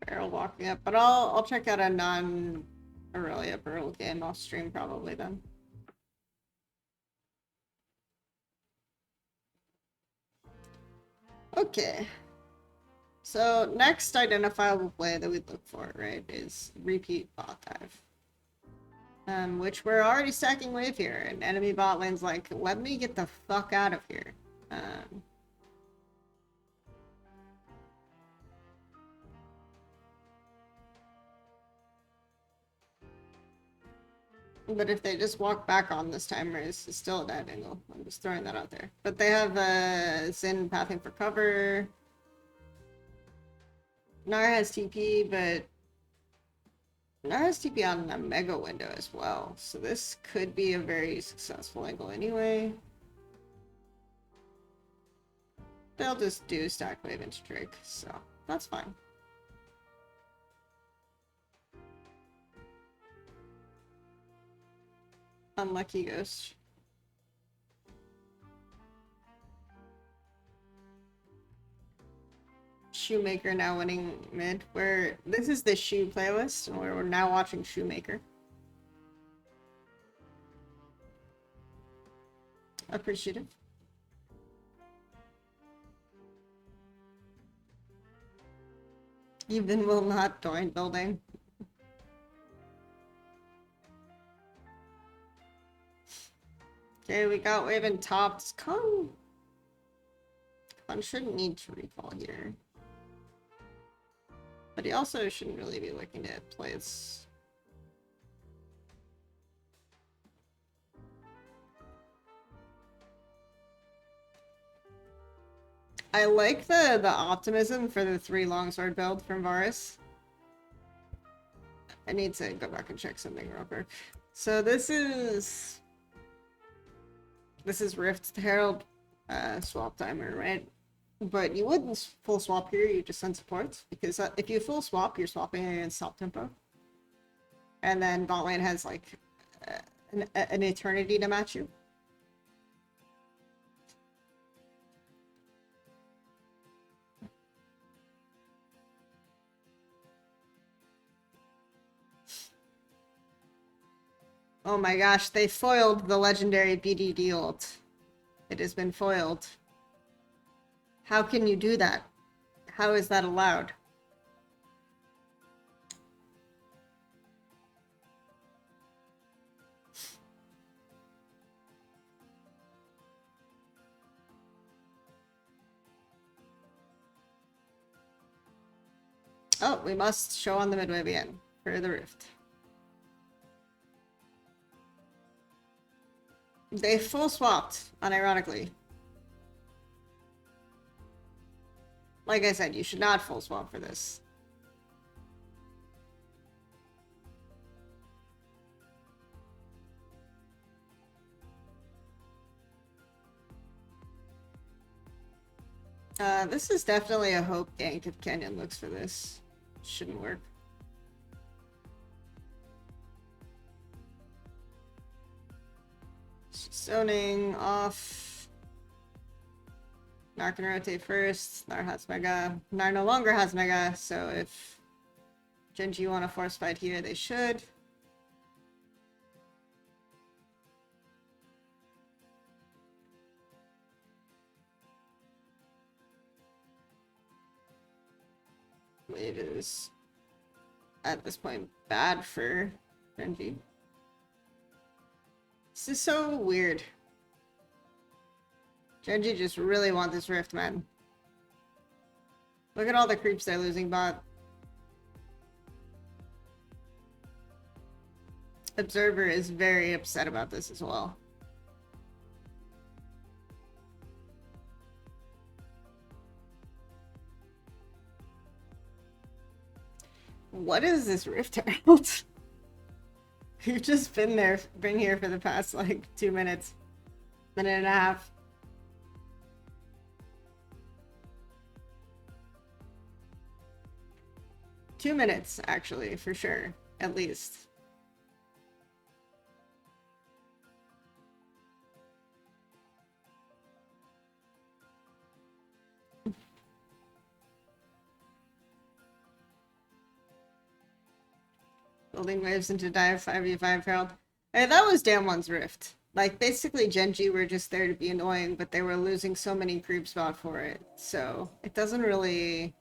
S7: Barrel walking up, but I'll check out a non-Aurelia barrel game off stream probably then. Okay. So next identifiable play that we look for, right, is repeat bot dive. Which we're already stacking wave here, and enemy bot lane's like, let me get the fuck out of here. But if they just walk back on this timer, it's still a dead angle. I'm just throwing that out there. But they have Xin pathing for cover. Nar has TP, but Nar has TP on a mega window as well. So this could be a very successful angle anyway. They'll just do stack wave into Drake, so that's fine. Unlucky Ghost. Shoemaker now winning mid. This is the Shoe playlist, and we're now watching Shoemaker. Appreciative. Even will not join building. Okay, we got Waven topped. Con shouldn't need to recall here. But he also shouldn't really be looking at plays. I like the optimism for the 3 longsword build from Varus. I need to go back and check something real quick. So this is Rift Herald swap timer, right? But you wouldn't full swap here, you just send supports, because if you full swap, you're swapping against top tempo. And then bot lane has like an eternity to match you. Oh my gosh, they foiled the legendary BDD ult. It has been foiled. How can you do that? How is that allowed? Oh, we must show on the midway again for the Rift. They full swapped, unironically. Like I said, you should not full swap for this. This is definitely a hope gank if Kenyon looks for this. Shouldn't work. Zoning off. Nar can rotate first. Nar has Mega. Nar no longer has Mega, so if GenG want to force fight here, they should. It is, at this point, bad for GenG. This is so weird. GenG just really want this Rift, man. Look at all the creeps they're losing bot. Observer is very upset about this as well. What is this Rift Herald? You've just been here for the past like 2 minutes, minute and a half. Two minutes, actually, for sure, at least. Building waves into dive 5v5 Herald. Hey, that was Damon's Rift. Like, basically, GenG were just there to be annoying, but they were losing so many creep spot for it. So, it doesn't really...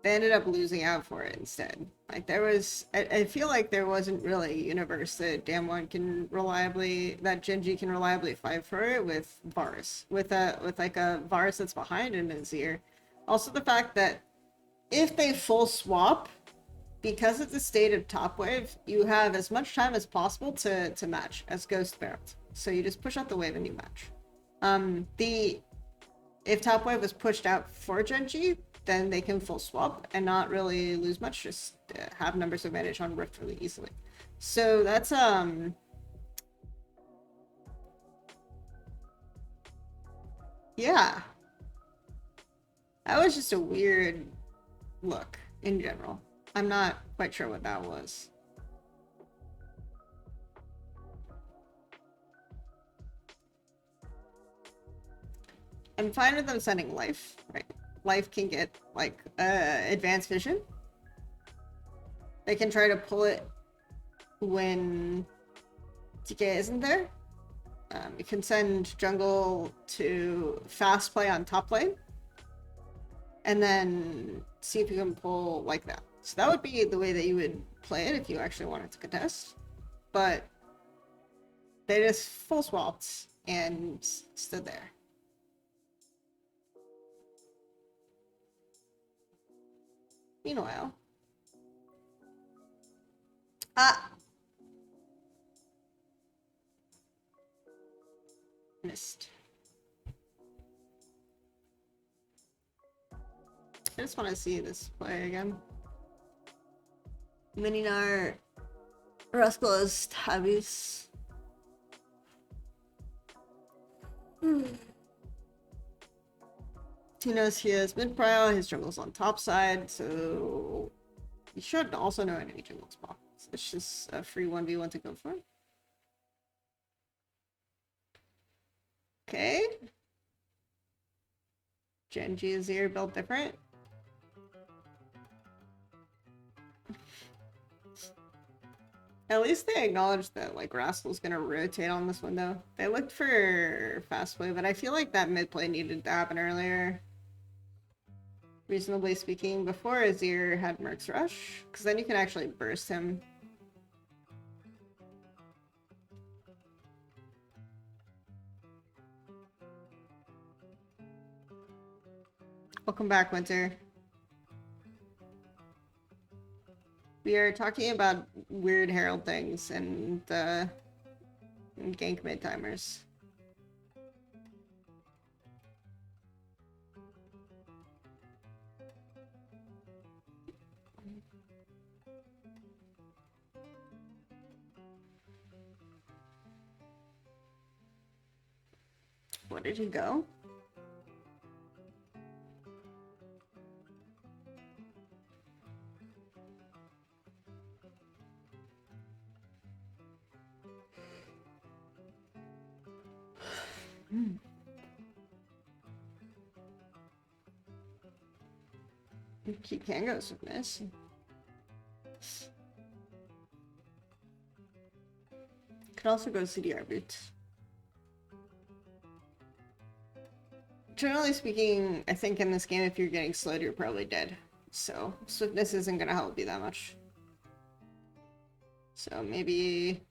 S7: They ended up losing out for it instead. Like, there was... I feel like there wasn't really a universe that Damwon can reliably... That GenG can reliably fight for it with Varus. With like a Varus that's behind in Azir. Also the fact that if they full swap... Because it's a state of top wave, you have as much time as possible to match as Ghost Barrett. So you just push out the wave and you match. If top wave was pushed out for GenG, then they can full swap and not really lose much, just have numbers advantage on Rift really easily. So that's yeah. That was just a weird look in general. I'm not quite sure what that was. I'm fine with them sending Life, right? Life can get, like, advanced vision. They can try to pull it when TK isn't there. You can send Jungle to fast play on top lane. And then see if you can pull like that. So that would be the way that you would play it if you actually wanted to contest. But they just full swapped and stood there. Meanwhile... Missed. I just want to see this play again. Mininar Rascal's Tabis. He knows he has mid prio, his jungle's on top side, so he should also know enemy jungle spot. So it's just a free 1v1 to go for. Okay. GenG is here, built different. At least they acknowledged that, like, Rascal's gonna rotate on this window. They looked for fast play, but I feel like that mid play needed to happen earlier. Reasonably speaking, before Azir had Merc's Rush, because then you can actually burst him. Welcome back, Winter. We are talking about weird Herald things and gank mid timers. Where did he go? He can go swiftness. Could also go CDR boots. Generally speaking, I think in this game, if you're getting slowed, you're probably dead. So swiftness isn't gonna help you that much. So maybe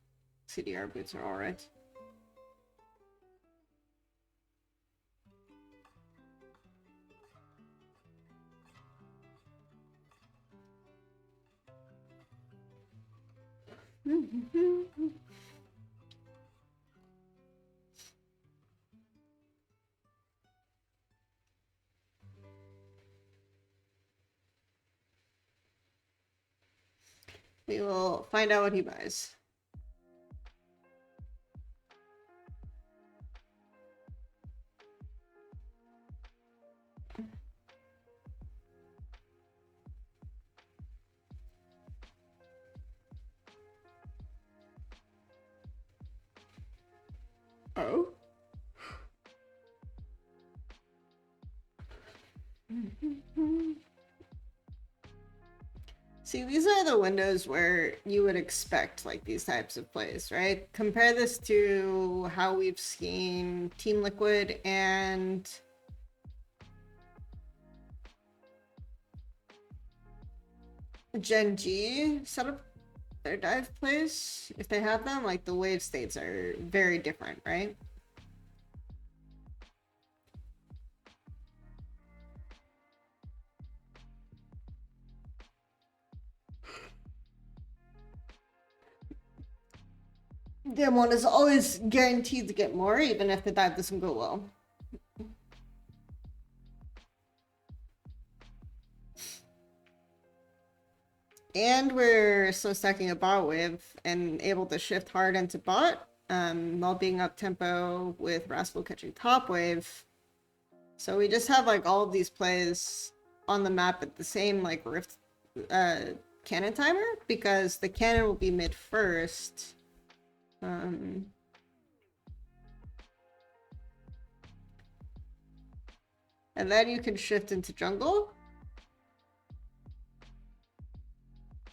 S7: CDR boots are alright. We will find out what he buys. Oh. See, these are the windows where you would expect like these types of plays, right? Compare this to how we've seen Team Liquid and GenG set up their dive plays. If they have them, like the wave states are very different, right? Damwon is always guaranteed to get more, even if the dive doesn't go well. And we're slow stacking a bot wave and able to shift hard into bot, while being up tempo with Rascal catching top wave. So we just have like all of these plays on the map at the same like rift cannon timer, because the cannon will be mid first. And then you can shift into jungle,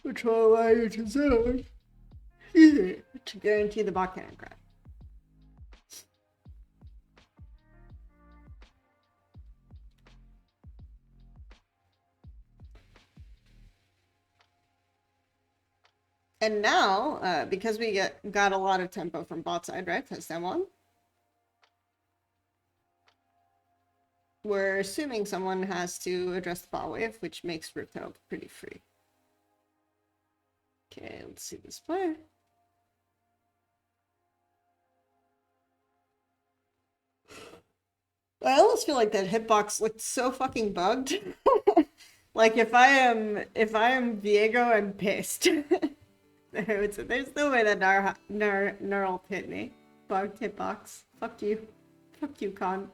S7: which will allow you to zone to guarantee the bot cannon crack. And now, because we got a lot of tempo from bot side, right? That's them one. We're assuming someone has to address the bot wave, which makes Rift Help pretty free. Okay, let's see this play. I almost feel like that hitbox looked so fucking bugged. Like if I am Viego, I'm pissed. There's no way that Neural hit me. Bugged hitbox. Fuck you. Fuck you, Con.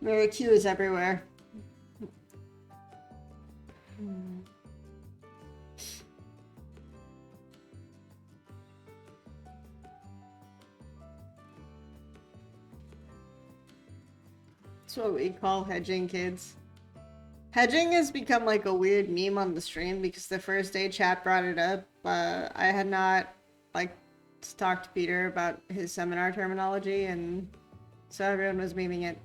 S7: Mary Q is everywhere. That's what we call hedging, kids. Hedging has become like a weird meme on the stream because the first day chat brought it up. I had not like talked to Peter about his seminar terminology, and so everyone was memeing it.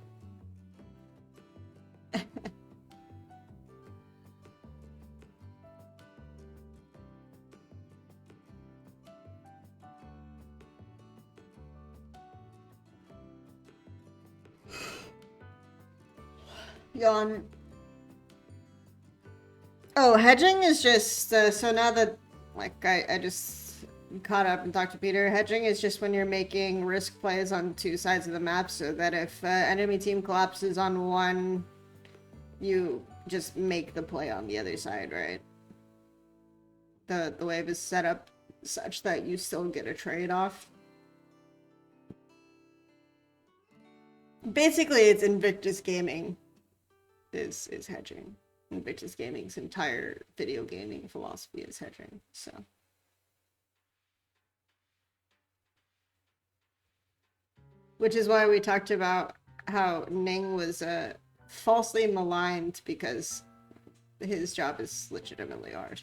S7: Yawn. Oh, hedging is just so now that like I just caught up and talked to Peter, hedging is just when you're making risk plays on two sides of the map, so that if enemy team collapses on one, you just make the play on the other side, right? The wave is set up such that you still get a trade-off. Basically, it's Invictus Gaming is hedging. Invictus Gaming's entire video gaming philosophy is hedging, so. Which is why we talked about how Ning was falsely maligned because his job is legitimately hard.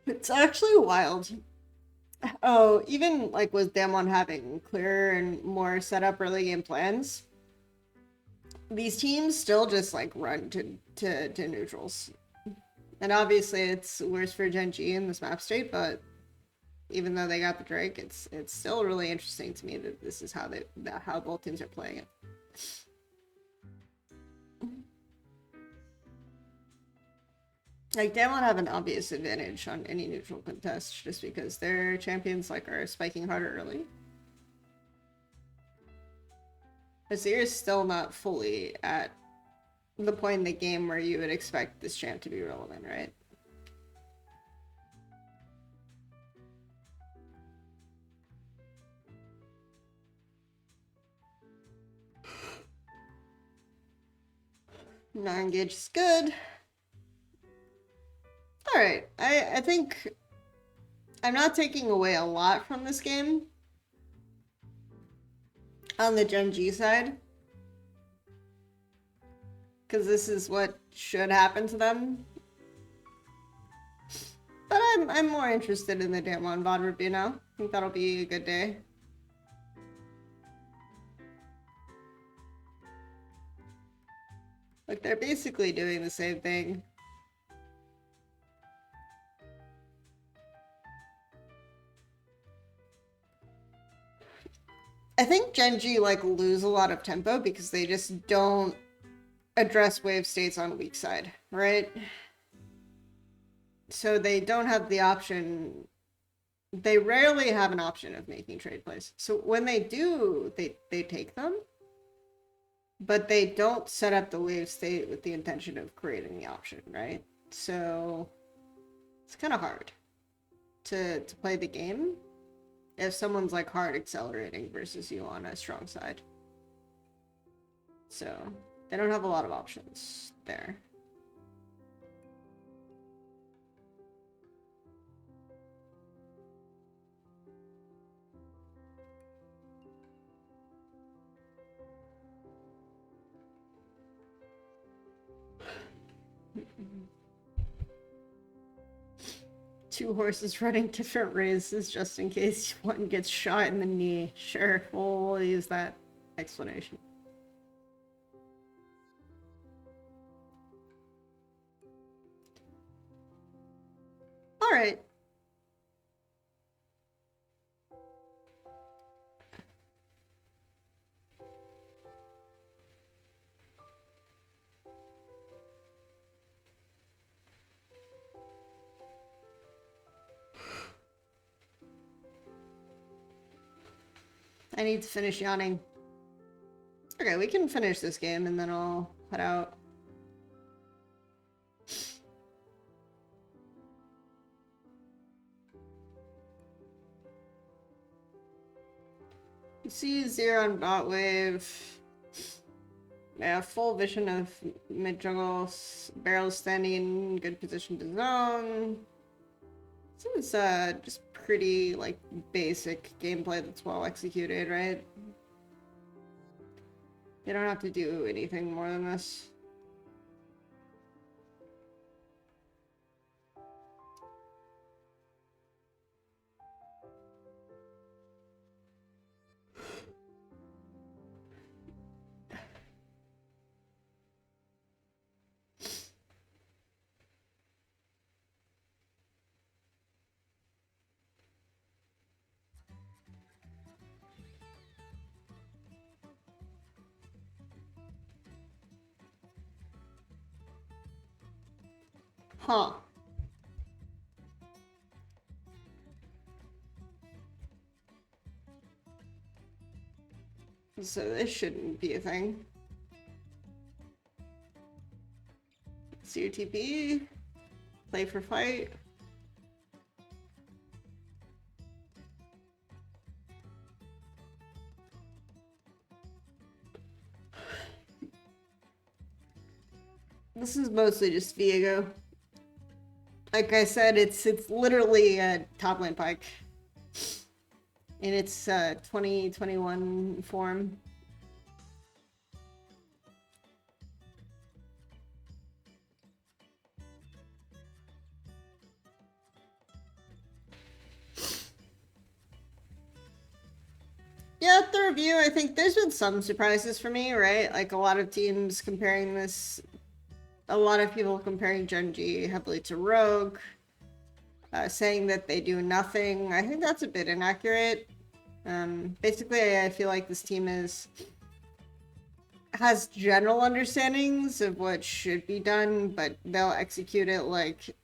S7: It's actually wild. Oh, even like with Damwon having clearer and more set up early game plans, these teams still just like run to neutrals. And obviously it's worse for GenG in this map state, but even though they got the Drake, it's still really interesting to me that this is how both teams are playing it. Like, Damwon have an obvious advantage on any neutral contest just because their champions like are spiking harder early. Azir is still not fully at the point in the game where you would expect this champ to be relevant, right? Non-engage is good. Alright, I think I'm not taking away a lot from this game on the GenG side, because this is what should happen to them. But I'm more interested in the Damwon VOD review now. I think that'll be a good day. Like, they're basically doing the same thing. I think GenG like lose a lot of tempo because they just don't address wave states on weak side, right? So they don't have the option. They rarely have an option of making trade plays. So when they do, they take them, but they don't set up the wave state with the intention of creating the option, right? So it's kind of hard to play the game if someone's like hard accelerating versus you on a strong side. So they don't have a lot of options there. Two horses running different races just in case one gets shot in the knee. Sure, we'll use that explanation. All right. I need to finish yawning. Okay, we can finish this game and then I'll head out. You see Zero on bot wave. Yeah, full vision of mid jungle. Barrel standing in good position to zone. This is just pretty like basic gameplay that's well executed, right? You don't have to do anything more than this. Huh. So this shouldn't be a thing. CUTP. Play for fight. This is mostly just Viego. Like I said, it's literally a top lane pike in its 2021 form. Yeah, the review, I think there's been some surprises for me, right? Like a lot of teams comparing this, a lot of people comparing GenG heavily to Rogue, saying that they do nothing. I think that's a bit inaccurate. Basically, I feel like this team has general understandings of what should be done, but they'll execute it like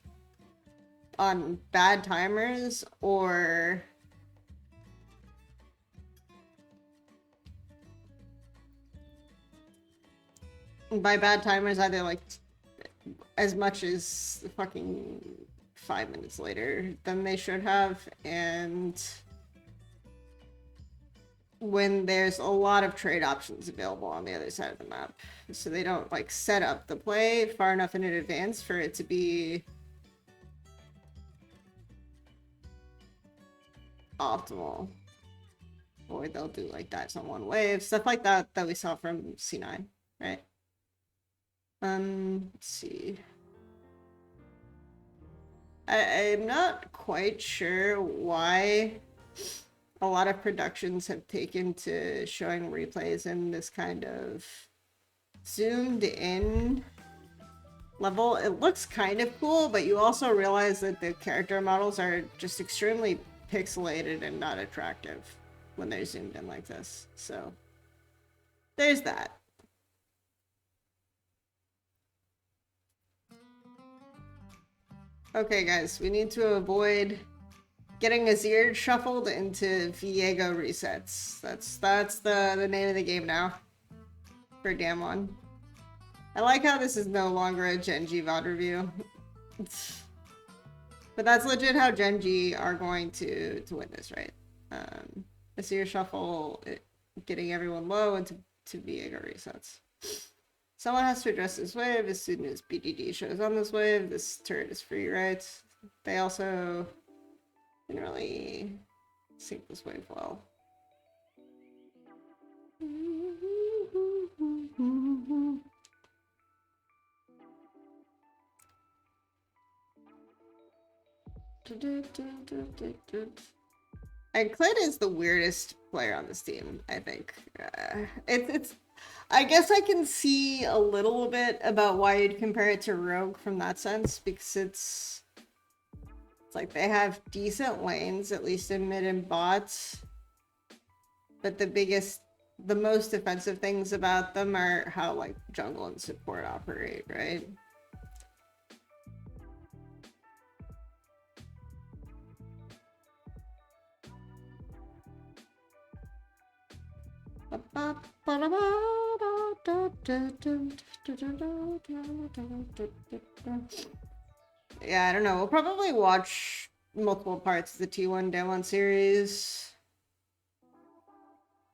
S7: on bad timers or by bad timers either like as much as fucking 5 minutes later than they should have, and when there's a lot of trade options available on the other side of the map, so they don't like set up the play far enough in advance for it to be optimal. Or they'll do like dives on one wave, stuff like that that we saw from C9, right? Let's see. I'm not quite sure why a lot of productions have taken to showing replays in this kind of zoomed in level. It looks kind of cool, but you also realize that the character models are just extremely pixelated and not attractive when they're zoomed in like this. So there's that. Okay, guys, we need to avoid getting Azir shuffled into Viego resets. That's the name of the game now for Damwon. I like how this is no longer a GenG VOD review. But that's legit how GenG are going to win this, right? Azir shuffle, getting everyone low into Viego resets. Someone has to address this wave as soon as BDD shows on this wave. This turret is free, right? They also didn't really sync this wave well. And Clint is the weirdest player on this team, I think. It's I guess I can see a little bit about why you'd compare it to Rogue from that sense, because it's like they have decent lanes, at least in mid and bots, but the most offensive things about them are how like jungle and support operate, right? Yeah, I don't know. We'll probably watch multiple parts of the T1 Damwon series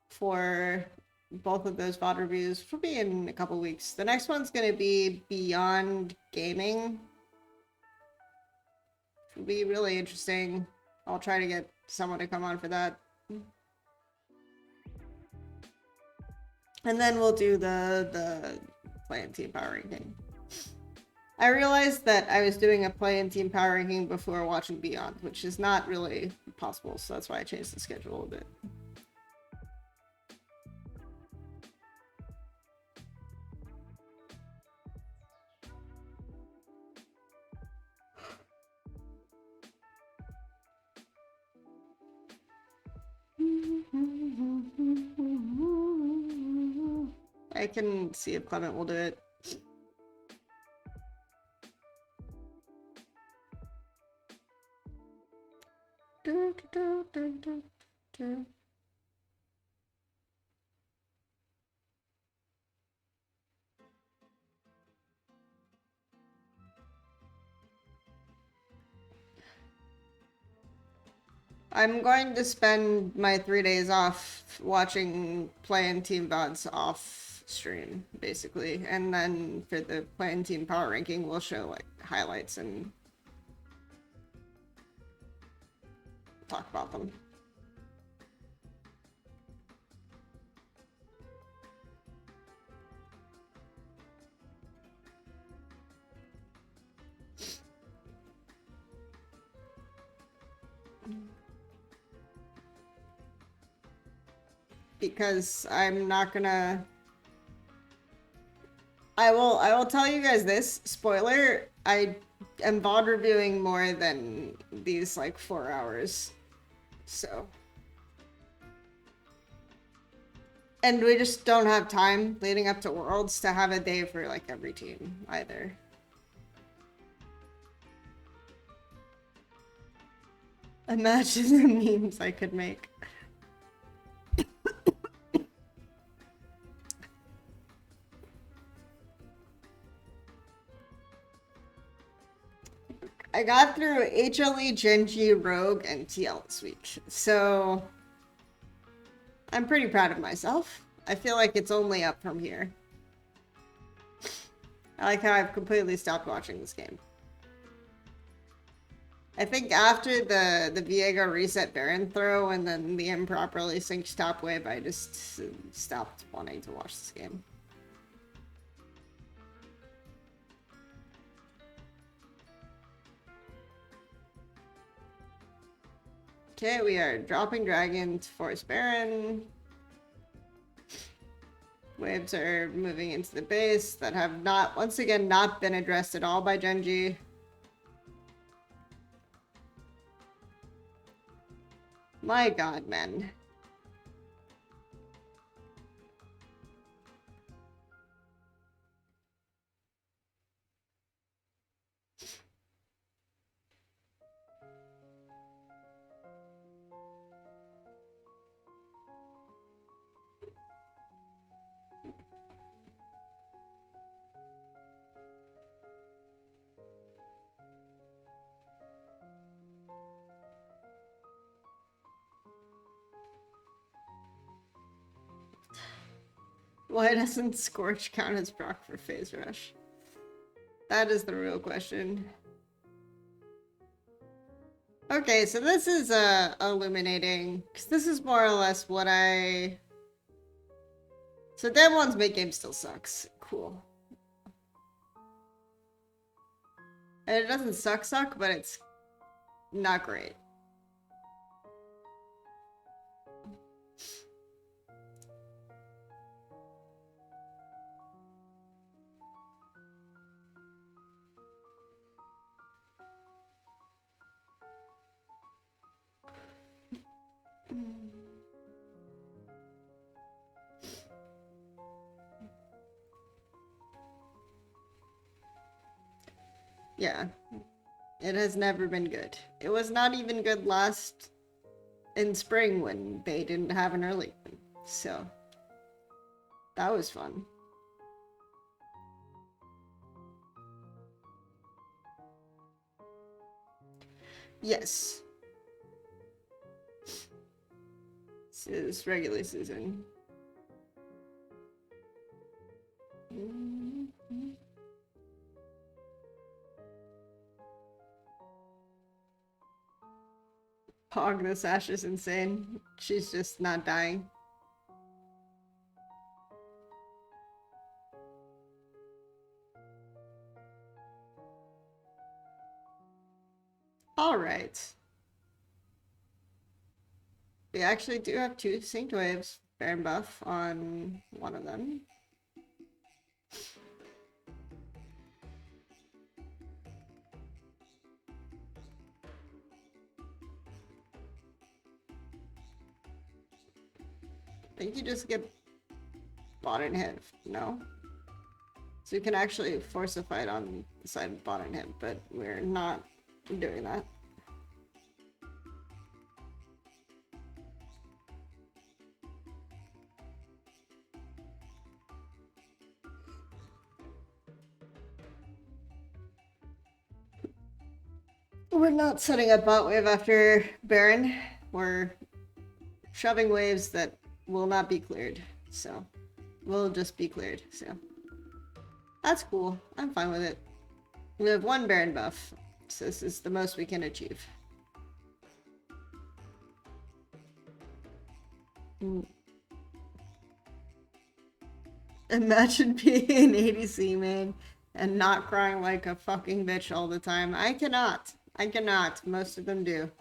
S7: for both of those VOD reviews, which will be in a couple weeks. The next one's going to be Beyond Gaming. It'll be really interesting. I'll try to get someone to come on for that. And then we'll do the play and team power ranking. I realized that I was doing a play and team power ranking before watching Beyond, which is not really possible, so that's why I changed the schedule a bit. I can see if Clement will do it. I'm going to spend my 3 days off watching play and team VODs off stream, basically. And then for the play and team power ranking, we'll show like highlights and talk about them. because I'm not gonna... I will tell you guys this, spoiler, I am VOD reviewing more than these like 4 hours. So. And we just don't have time leading up to Worlds to have a day for like every team either. Imagine the memes I could make. I got through HLE, GenG, Rogue, and TL this week, so I'm pretty proud of myself. I feel like it's only up from here. I like how I've completely stopped watching this game. I think after the Viego reset Baron throw and then the improperly synced top wave, I just stopped wanting to watch this game. Okay, we are dropping Dragon to force Baron. Waves are moving into the base that have not, once again, not been addressed at all by GenG. My god, man. Why doesn't Scorch count as proc for Phase Rush? That is the real question. Okay, so this is illuminating, because this is more or less what I... So Dev 1's mid game still sucks. Cool. And it doesn't suck, but it's not great. Yeah, it has never been good. It was not even good last in spring when they didn't have an early one, so that was fun. Yes. This is regular season. Pog, this Ash is insane. She's just not dying. Alright. We actually do have 2 synced waves. Baron buff on one of them. I think you just get bot and hit, no? So you can actually force a fight on the side of bot and hit, but we're not doing that. We're not setting up bot wave after Baron. We're shoving waves that will not be cleared, so will just be cleared, so that's cool. I'm fine with it. We have 1 Baron buff, so this is the most we can achieve. Imagine being an ADC main and not crying like a fucking bitch all the time. I cannot. I cannot. Most of them do.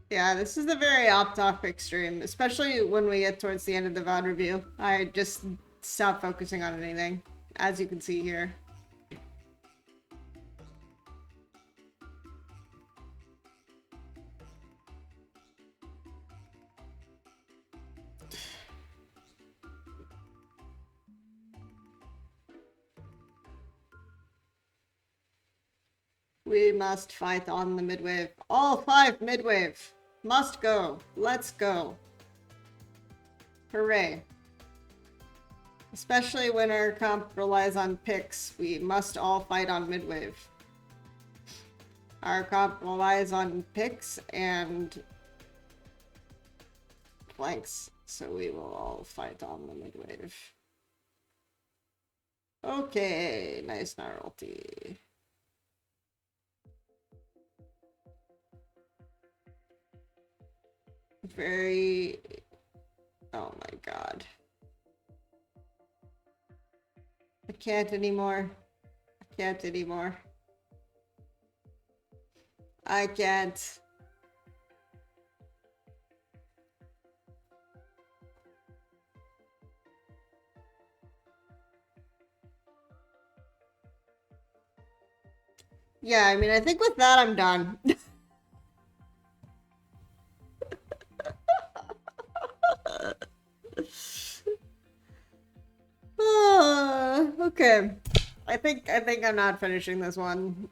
S7: Yeah, this is a very off-topic stream, especially when we get towards the end of the VOD review. I just stop focusing on anything, as you can see here. We must fight on the midwave. All 5 midwave must go. Let's go. Hooray. Especially when our comp relies on picks, we must all fight on midwave. Our comp relies on picks and flanks, so we will all fight on the midwave. Okay, nice gnarly. Very... Oh my god. I can't anymore. I can't anymore. I can't. Yeah, I mean, I think with that, I'm done. Okay. I think I'm not finishing this one.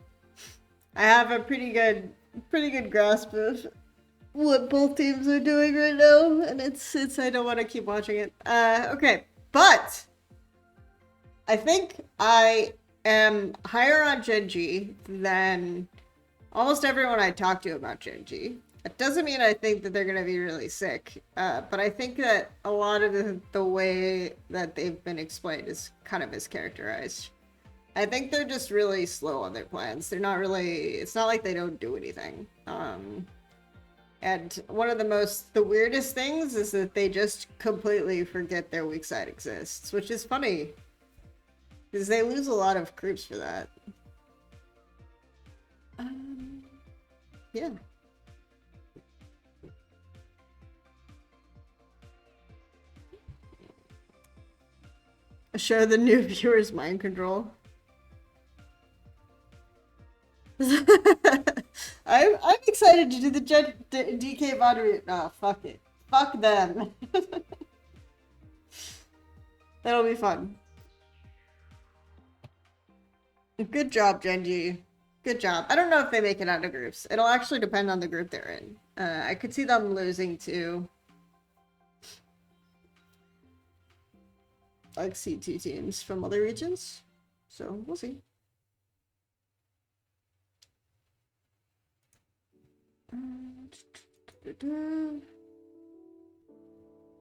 S7: I have a pretty good grasp of what both teams are doing right now, and it's I don't want to keep watching it. Okay, but I think I am higher on GenG than almost everyone I talk to about GenG. It doesn't mean I think that they're going to be really sick, but I think that a lot of the way that they've been explained is kind of mischaracterized. I think they're just really slow on their plans. They're not really... It's not like they don't do anything. And one of the weirdest things is that they just completely forget their weak side exists, which is funny. Because they lose a lot of creeps for that. Yeah. Show the new viewers mind control. I'm excited to do the DK VOD. Oh, fuck it. Fuck them. That'll be fun. Good job, GenG. Good job. I don't know if they make it out of groups. It'll actually depend on the group they're in. I could see them losing to like C2 teams from other regions. So we'll see.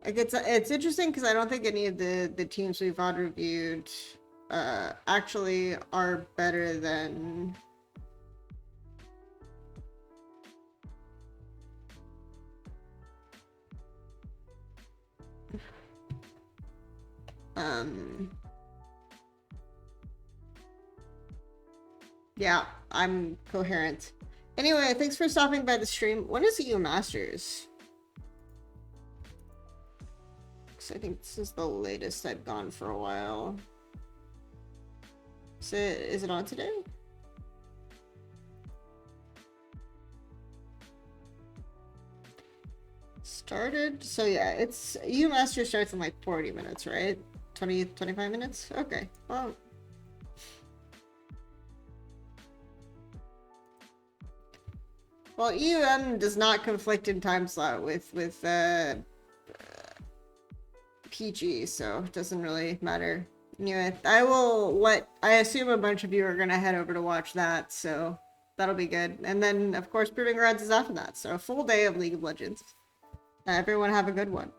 S7: Like it's interesting because I don't think any of the teams we've VOD reviewed actually are better than yeah, I'm coherent. Anyway, thanks for stopping by the stream. When is EU Masters? Because I think this is the latest I've gone for a while. Is it on today? Started? So yeah, it's EU Masters starts in like 40 minutes, right? 25 minutes? Okay. Well, EUM does not conflict in time slot with PG, so it doesn't really matter. Anyway, I assume a bunch of you are gonna head over to watch that, so that'll be good. And then, of course, Proving Grounds is after that, so a full day of League of Legends. Everyone have a good one.